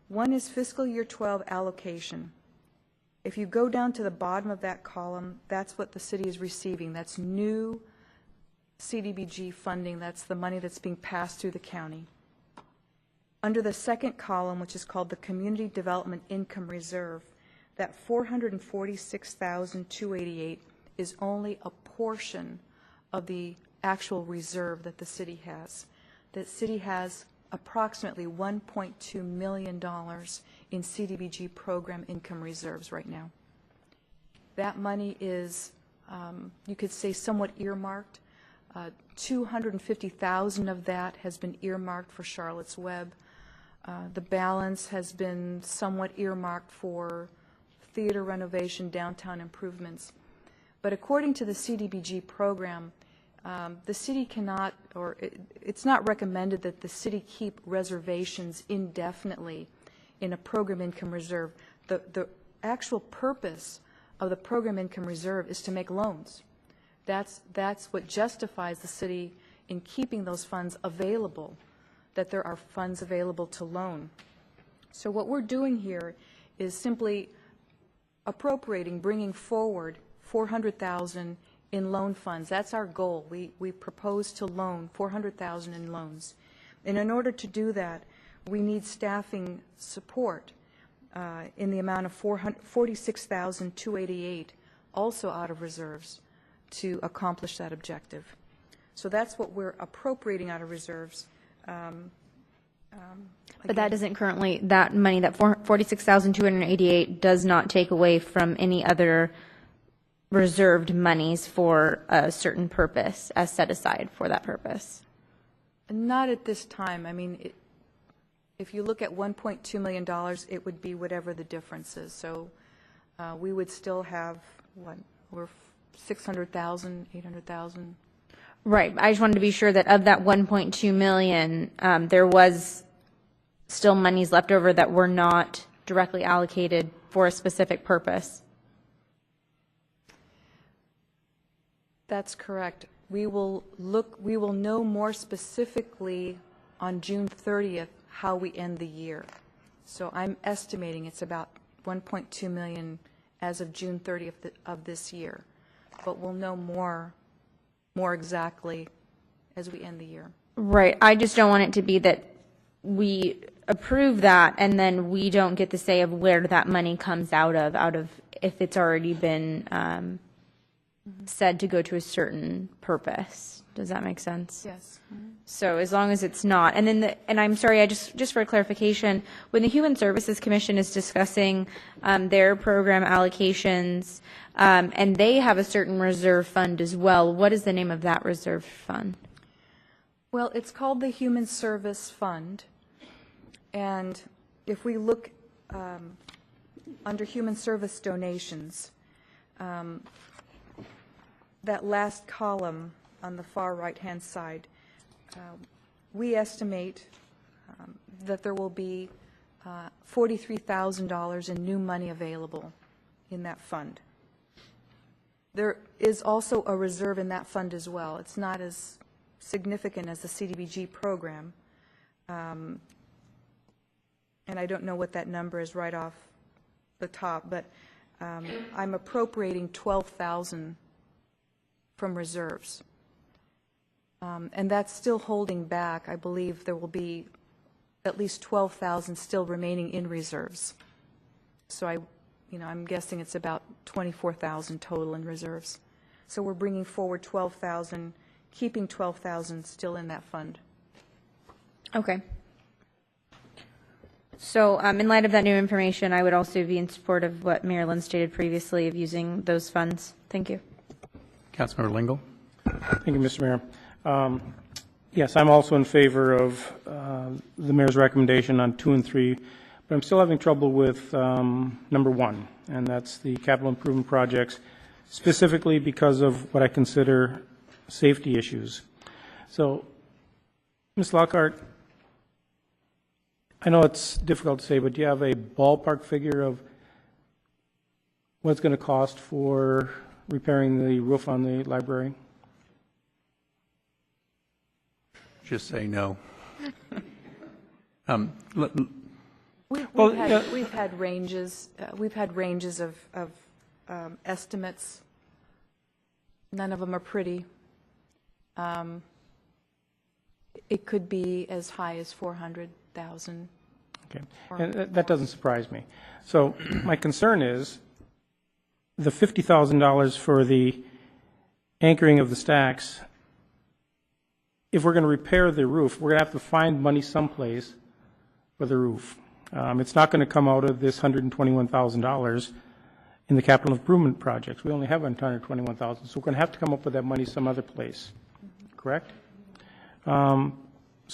S6: One is fiscal year 12 allocation. If you go down to the bottom of that column, that's what the city is receiving. That's new CDBG funding. That's the money that's being passed through the county. Under the second column, which is called the Community Development Income Reserve, that $446,288 is only a portion of the actual reserve that the city has. The city has approximately $1.2 million in CDBG program income reserves right now. That money is, you could say, somewhat earmarked. 250,000 of that has been earmarked for Charlotte's Web. The balance has been somewhat earmarked for theater renovation, downtown improvements. But according to the CDBG program, the city cannot, or it's not recommended that the city keep reservations indefinitely in a program income reserve. The actual purpose of the program income reserve is to make loans. That's what justifies the city in keeping those funds available, that there are funds available to loan. So what we're doing here is simply appropriating, bringing forward $400,000 in loan funds. That's our goal. We propose to loan $400,000 in loans. And in order to do that, we need staffing support in the amount of $46,288, also out of reserves. to accomplish that objective. So that's what we're appropriating out of reserves.
S20: But that doesn't currently, that money, that 46,288 does not take away from any other reserved monies for a certain purpose as set aside for that purpose.
S6: Not at this time. I mean, if you look at $1.2 million, it would be whatever the difference is. So we would still have, what, we're 600,000, 800,000.
S20: Right. I just wanted to be sure that of that 1.2 million, there was still monies left over that were not directly allocated for a specific purpose.
S6: That's correct. We will know more specifically on June 30th how we end the year. So I'm estimating it's about 1.2 million as of June 30th of this year. But we'll know more exactly as we end the year.
S20: Right. I just don't want it to be that we approve that and then we don't get the say of where that money comes out of if it's already been said to go to a certain purpose. Does that make sense?
S6: Yes.
S20: So as long as it's not, and then and I'm sorry, I just for clarification, when the Human Services Commission is discussing their program allocations, and they have a certain reserve fund as well, what is the name of that reserve fund?
S6: Well, it's called the Human Service Fund, and if we look under Human Service donations, that last column on the far right-hand side, we estimate that there will be $43,000 in new money available in that fund. There is also a reserve in that fund as well. It's not as significant as the CDBG program, and I don't know what that number is right off the top, but I'm appropriating $12,000 from reserves. And that's still holding back. I believe there will be at least 12,000 still remaining in reserves. So I'm guessing it's about 24,000 total in reserves. So we're bringing forward 12,000, keeping 12,000 still in that fund.
S20: Okay. So in light of that new information, I would also be in support of what Mayor Lynn stated previously of using those funds. Thank you.
S14: Councilmember Lingle.
S15: Thank you, Mr. Mayor. Yes, I'm also in favor of the mayor's recommendation on 2 and 3, but I'm still having trouble with number 1, and that's the capital improvement projects, specifically because of what I consider safety issues. So, Ms. Lockhart, I know it's difficult to say, but do you have a ballpark figure of what it's going to cost for repairing the roof on the library?
S14: Just say no.
S6: We've had ranges. We've had ranges of estimates. None of them are pretty. It could be as high as 400,000.
S15: Okay, and that doesn't surprise me. So my concern is the $50,000 for the anchoring of the stacks. If we're going to repair the roof, we're going to have to find money someplace for the roof. It's not going to come out of this $121,000 in the capital improvement projects. We only have $121,000, so we're going to have to come up with that money some other place. Correct? So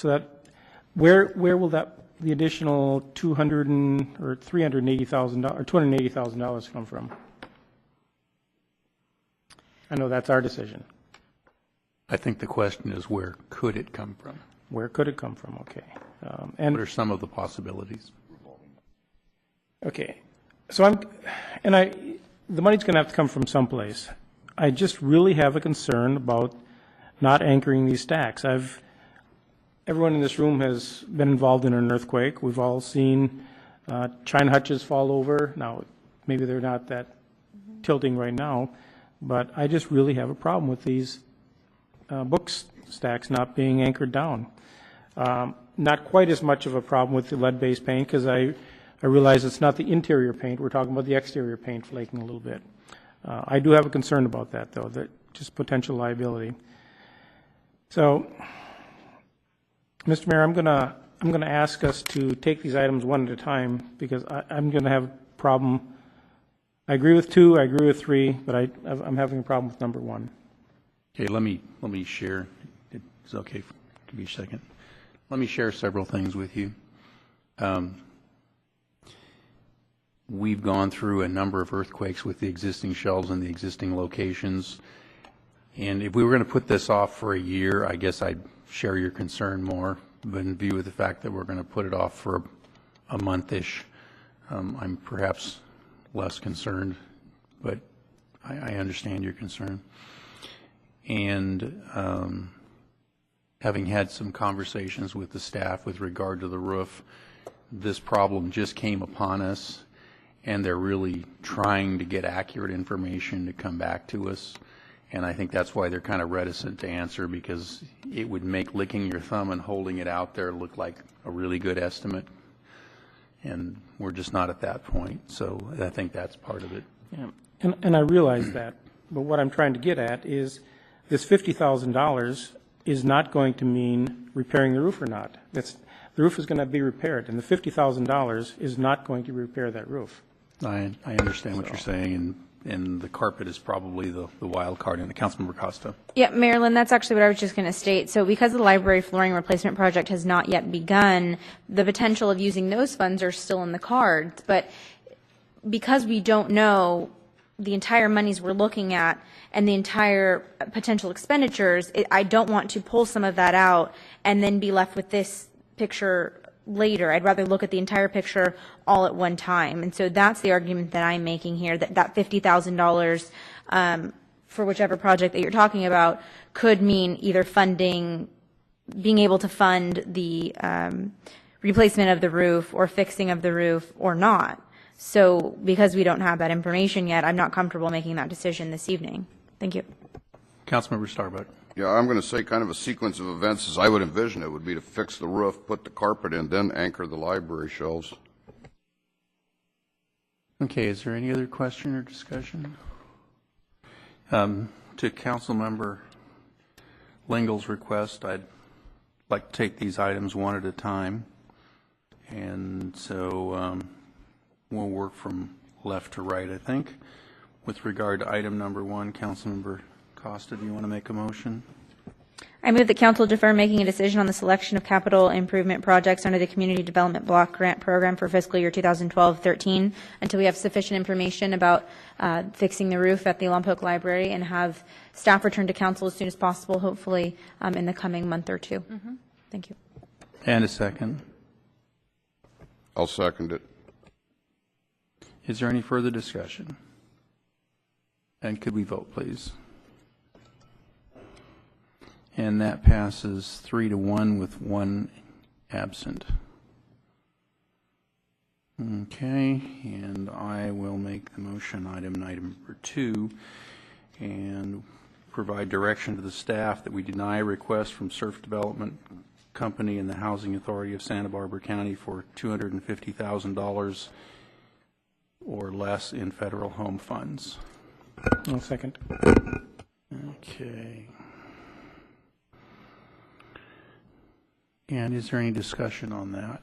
S15: that where will that the additional $280,000 or $280,000 come from? I know that's our decision.
S14: I think the question is, where could it come from?
S15: Where could it come from? Okay.
S14: And what are some of the possibilities?
S15: Okay. So the money's going to have to come from someplace. I just really have a concern about not anchoring these stacks. Everyone in this room has been involved in an earthquake. We've all seen china hutches fall over. Now, maybe they're not that tilting right now, but I just really have a problem with these book stacks not being anchored down. Not quite as much of a problem with the lead-based paint, because I realize it's not the interior paint. We're talking about the exterior paint flaking a little bit. I do have a concern about that, though, that just potential liability. So, Mr. Mayor, I'm going to ask us to take these items one at a time because I'm going to have a problem. I agree with 2, I agree with 3, but I'm having a problem with number 1.
S14: Okay, let me share. It's okay to be a second. Let me share several things with you. We've gone through a number of earthquakes with the existing shelves and the existing locations. And if we were going to put this off for a year, I guess I'd share your concern more. But in view of the fact that we're going to put it off for a month-ish, I'm perhaps less concerned. But I understand your concern. And having had some conversations with the staff with regard to the roof, this problem just came upon us, and they're really trying to get accurate information to come back to us. And I think that's why they're kind of reticent to answer, because it would make licking your thumb and holding it out there look like a really good estimate. And we're just not at that point. So I think that's part of it.
S15: Yeah. And I realize that. But what I'm trying to get at is this $50,000 is not going to mean repairing the roof or not. The roof is going to be repaired, and the $50,000 is not going to repair that roof.
S14: I understand what you're saying, and the carpet is probably the wild card in the Councilmember Costa.
S20: Yeah, Marilyn, that's actually what I was just going to state. So because the library flooring replacement project has not yet begun, the potential of using those funds are still in the cards. But because we don't know the entire monies we're looking at and the entire potential expenditures, I don't want to pull some of that out and then be left with this picture later. I'd rather look at the entire picture all at one time. And so that's the argument that I'm making here, that $50,000 for whichever project that you're talking about could mean either funding, being able to fund the replacement of the roof or fixing of the roof or not. So because we don't have that information yet, I'm not comfortable making that decision this evening. Thank you.
S14: Councilmember Starbuck.
S8: Yeah, I'm going to say kind of a sequence of events as I would envision it would be to fix the roof, put the carpet in, then anchor the library shelves.
S14: Okay, is there any other question or discussion? To Councilmember Lingel's request, I'd like to take these items one at a time. And so we'll work from left to right, I think. With regard to item number 1, Councilmember Costa, do you want to make a motion?
S20: I move that council defer making a decision on the selection of capital improvement projects under the Community Development Block Grant Program for fiscal year 2012-13 until we have sufficient information about fixing the roof at the Lompoc Library, and have staff return to council as soon as possible, hopefully in the coming month or 2. Mm-hmm. Thank you.
S14: And a second.
S8: I'll second it.
S14: Is there any further discussion? And could we vote, please? And that passes 3-1 with 1 absent. Okay, and I will make the motion item number 2 and provide direction to the staff that we deny a request from Surf Development Company and the Housing Authority of Santa Barbara County for $250,000 or less in federal home funds.
S15: I'll second.
S14: Okay. And is there any discussion on that?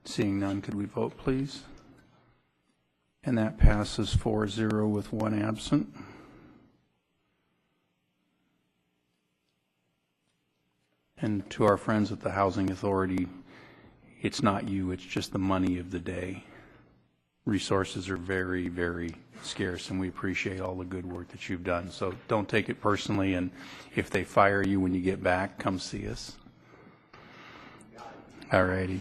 S14: Seeing none, could we vote, please? And that passes 4-0 with 1 absent. And to our friends at the Housing Authority, it's not you, it's just the money of the day. Resources are very, very scarce, and we appreciate all the good work that you've done. So don't take it personally, and if they fire you when you get back, come see us. All righty.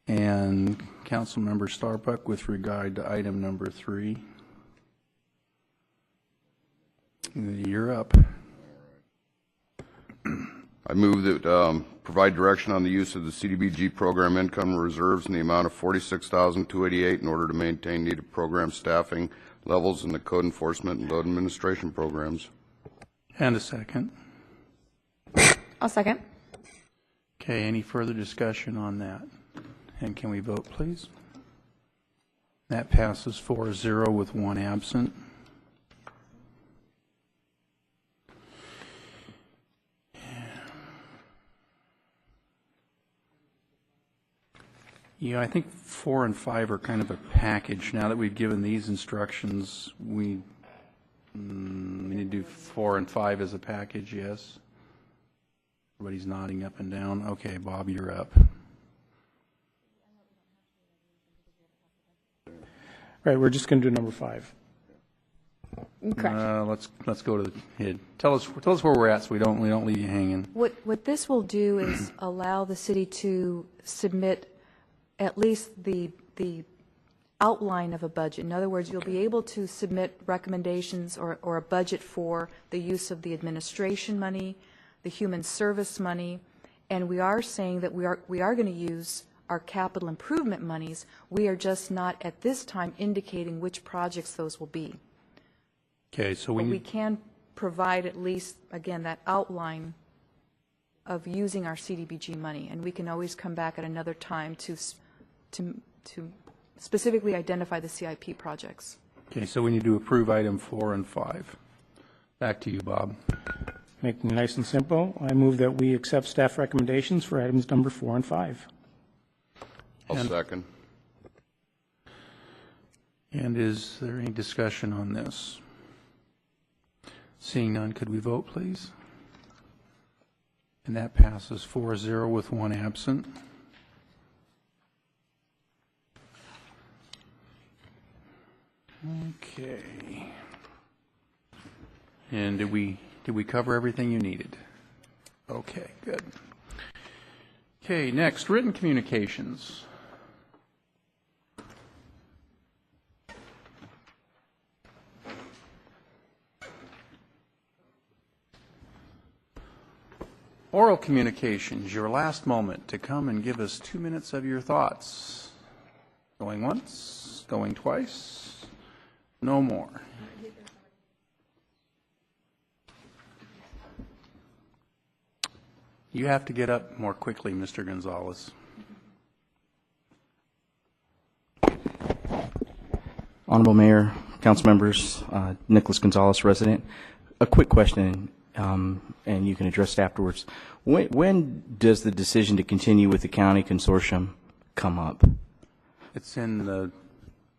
S14: And Councilmember Starbuck, with regard to item number 3, you're up.
S8: I move that provide direction on the use of the CDBG program income reserves in the amount of $46,288 in order to maintain needed program staffing levels in the code enforcement and load administration programs.
S14: And a second.
S20: I'll second.
S14: Okay, any further discussion on that? And can we vote, please? That passes 4-0 with 1 absent. Yeah, I think 4 and 5 are kind of a package. Now that we've given these instructions, we need to do 4 and 5 as a package, yes? Everybody's nodding up and down. Okay, Bob, you're up.
S15: Right, we're just going to do number 5.
S14: Let's go to the head. Tell us where we're at so we don't leave you hanging.
S6: What this will do is allow the city to submit at least the outline of a budget. In other words, you'll be able to submit recommendations or a budget for the use of the administration money, the human service money, and we are saying that we are going to use our capital improvement monies. We are just not at this time indicating which projects those will be.
S14: Okay, so
S6: we can provide at least, again, that outline of using our CDBG money, and we can always come back at another time to specifically identify the CIP projects.
S14: Okay, so we need to approve item 4 and 5. Back to you, Bob.
S15: Making it nice and simple, I move that we accept staff recommendations for items number 4 and 5.
S8: I'll second.
S14: And is there any discussion on this? Seeing none, could we vote, please? And that passes 4-0 with 1 absent. Okay. And did we cover everything you needed? Okay, good. Okay, next, written communications. Oral communications, your last moment to come and give us 2 minutes of your thoughts. Going once, going twice, no more. You have to get up more quickly, Mr. Gonzalez.
S17: Honorable Mayor, council members, Nicholas Gonzalez, resident. A quick question, and you can address it afterwards. When does the decision to continue with the county consortium come up?
S14: It's in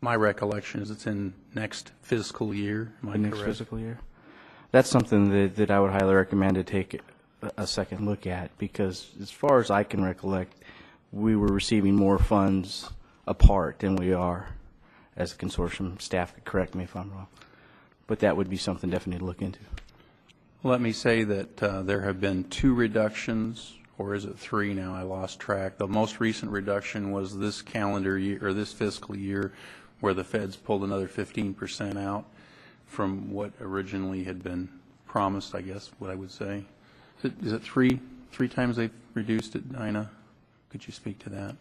S14: my recollection is it's in next fiscal year. Am I correct?
S17: Next fiscal year? That's something that I would highly recommend to take a second look at, because as far as I can recollect, we were receiving more funds apart than we are as a consortium. Staff could correct me if I'm wrong, but that would be something definitely to look into.
S14: Let me say that there have been 2 reductions, or is it 3 now? I lost track. The most recent reduction was this calendar year, or this fiscal year, where the feds pulled another 15% out from what originally had been promised, I guess, what I would say. Is it three times they've reduced it, Dinah? Could you speak to that?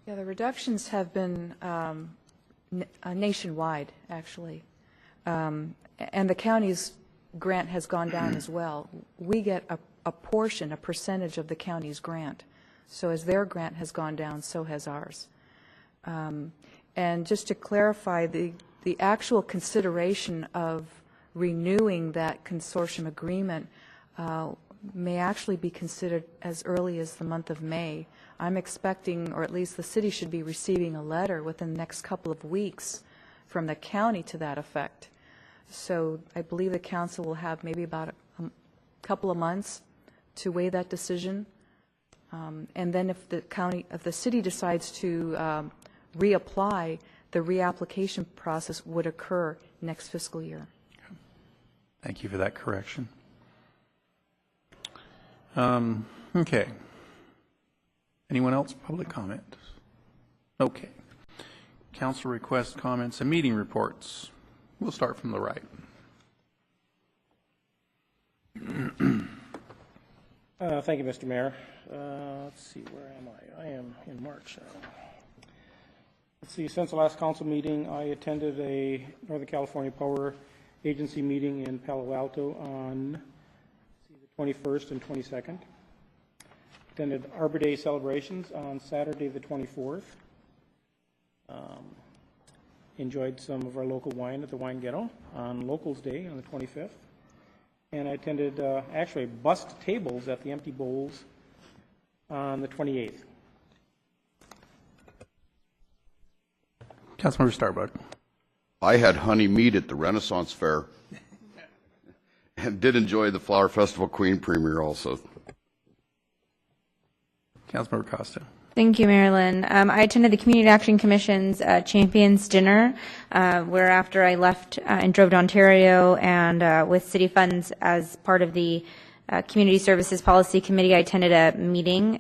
S6: Yeah, the reductions have been nationwide, actually. And the county's grant has gone down as well. We get a portion, a percentage of the county's grant. So as their grant has gone down, so has ours. And just to clarify, the actual consideration of renewing that consortium agreement may actually be considered as early as the month of May. I'm expecting, or at least the city should be receiving a letter within the next couple of weeks from the county to that effect. So I believe the council will have maybe about a couple of months to weigh that decision. And then if the city decides to reapply, the reapplication process would occur next fiscal year.
S14: Thank you for that correction. Okay. Anyone else? Public comment? Okay. Council requests, comments, and meeting reports. We'll start from the right.
S15: Thank you, Mr. Mayor. Let's see, where am I? I am in March now. Let's see, since the last council meeting, I attended a Northern California Power Agency meeting in Palo Alto on the 21st and 22nd. Attended Arbor Day celebrations on Saturday the 24th. Enjoyed some of our local wine at the Wine Ghetto on Locals Day on the 25th. And I attended actually bussed tables at the Empty Bowls on the 28th.
S14: Councilmember Starbuck.
S8: I had honey meat at the Renaissance Fair and did enjoy the Flower Festival Queen premiere also.
S14: Councilmember Costa.
S20: Thank you, Marilyn. I attended the Community Action Commission's Champions Dinner, where after I left and drove to Ontario and with city funds as part of the Community Services Policy Committee, I attended a meeting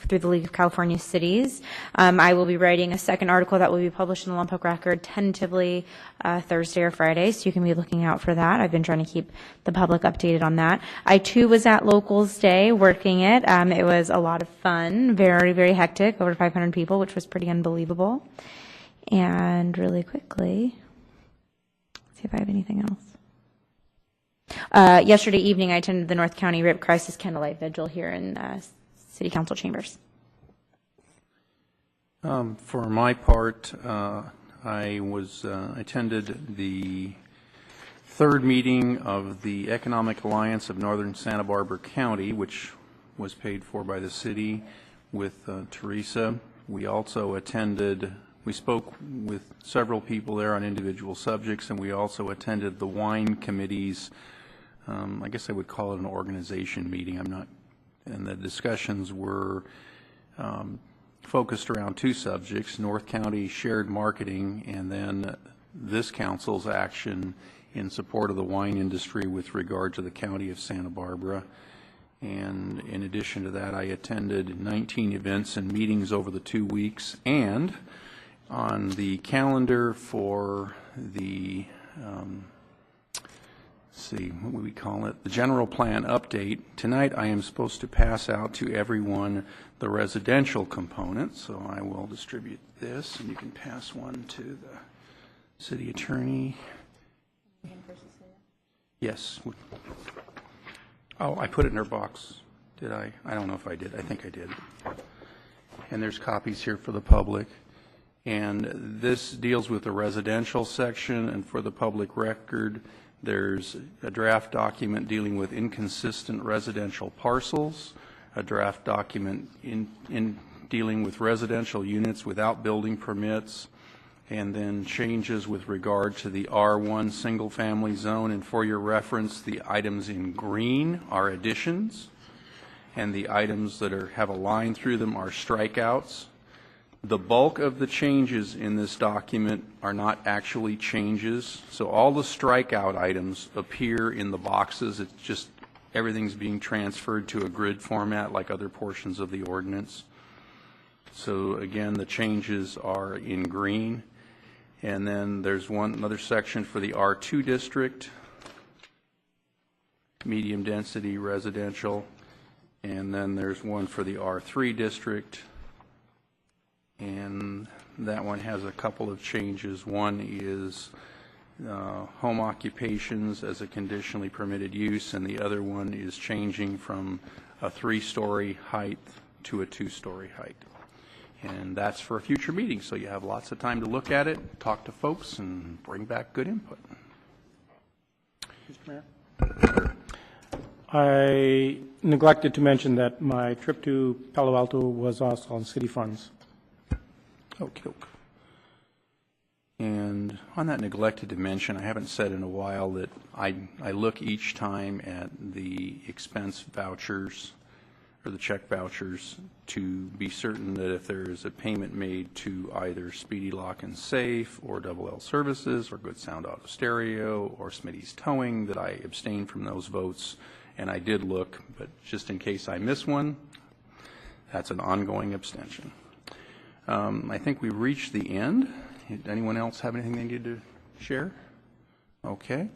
S20: through the League of California Cities. I will be writing a second article that will be published in the Lompoc Record tentatively Thursday or Friday, so you can be looking out for that. I've been trying to keep the public updated on that. I, too, was at Locals Day working it. It was a lot of fun, very, very hectic, over 500 people, which was pretty unbelievable. And really quickly, let's see if I have anything else. Yesterday evening, I attended the North County Rape Crisis Candlelight Vigil here in City Council chambers.
S14: For my part, I attended the third meeting of the Economic Alliance of Northern Santa Barbara County, which was paid for by the city, with Teresa. We also attended. We spoke with several people there on individual subjects, and we also attended the wine committee's, I guess I would call it an organization meeting. And the discussions were focused around two subjects: North County shared marketing, and then this council's action in support of the wine industry with regard to the county of Santa Barbara. And in addition to that, I attended 19 events and meetings over the 2 weeks, and on the calendar for the, what would we call it, the general plan update, tonight I am supposed to pass out to everyone the residential component, so I will distribute this, and you can pass one to the city attorney. Yes. Oh, I put it in her box. Did I? I don't know if I did. I think I did. And there's copies here for the public. And this deals with the residential section, and for the public record, there's a draft document dealing with inconsistent residential parcels, a draft document in dealing with residential units without building permits, and then changes with regard to the R1 single-family zone. And for your reference, the items in green are additions, and the items that have a line through them are strikeouts. The bulk of the changes in this document are not actually changes, so all the strikeout items appear in the boxes. It's just everything's being transferred to a grid format like other portions of the ordinance. So again, the changes are in green. And then there's another section for the R2 district, medium density residential, and then there's one for the R3 district, and that one has a couple of changes. One is home occupations as a conditionally permitted use, and the other one is changing from a 3-story height to a 2-story height. And that's for a future meeting, so you have lots of time to look at it, talk to folks, and bring back good input. Mr. Mayor?
S15: I neglected to mention that my trip to Palo Alto was also on city funds.
S14: Okay. And on that neglected to mention, I haven't said in a while that I look each time at the expense vouchers or the check vouchers to be certain that if there is a payment made to either Speedy Lock and Safe or Double L Services or Good Sound Auto Stereo or Smitty's Towing, that I abstain from those votes. And I did look, but just in case I miss one, that's an ongoing abstention. I think we reached the end. Anyone else have anything they need to share? Okay.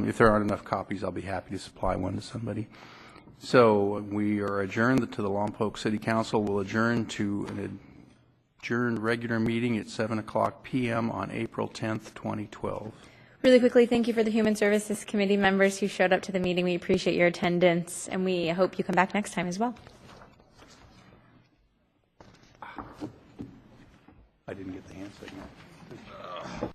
S14: If there aren't enough copies, I'll be happy to supply one to somebody. So we are adjourned to the Lompoc City Council. Will adjourn to an adjourned regular meeting at 7:00 p.m. on April 10th, 2012.
S20: Really quickly, thank you for the Human Services Committee members who showed up to the meeting. We appreciate your attendance, and we hope you come back next time as well.
S14: I didn't get the hand signal.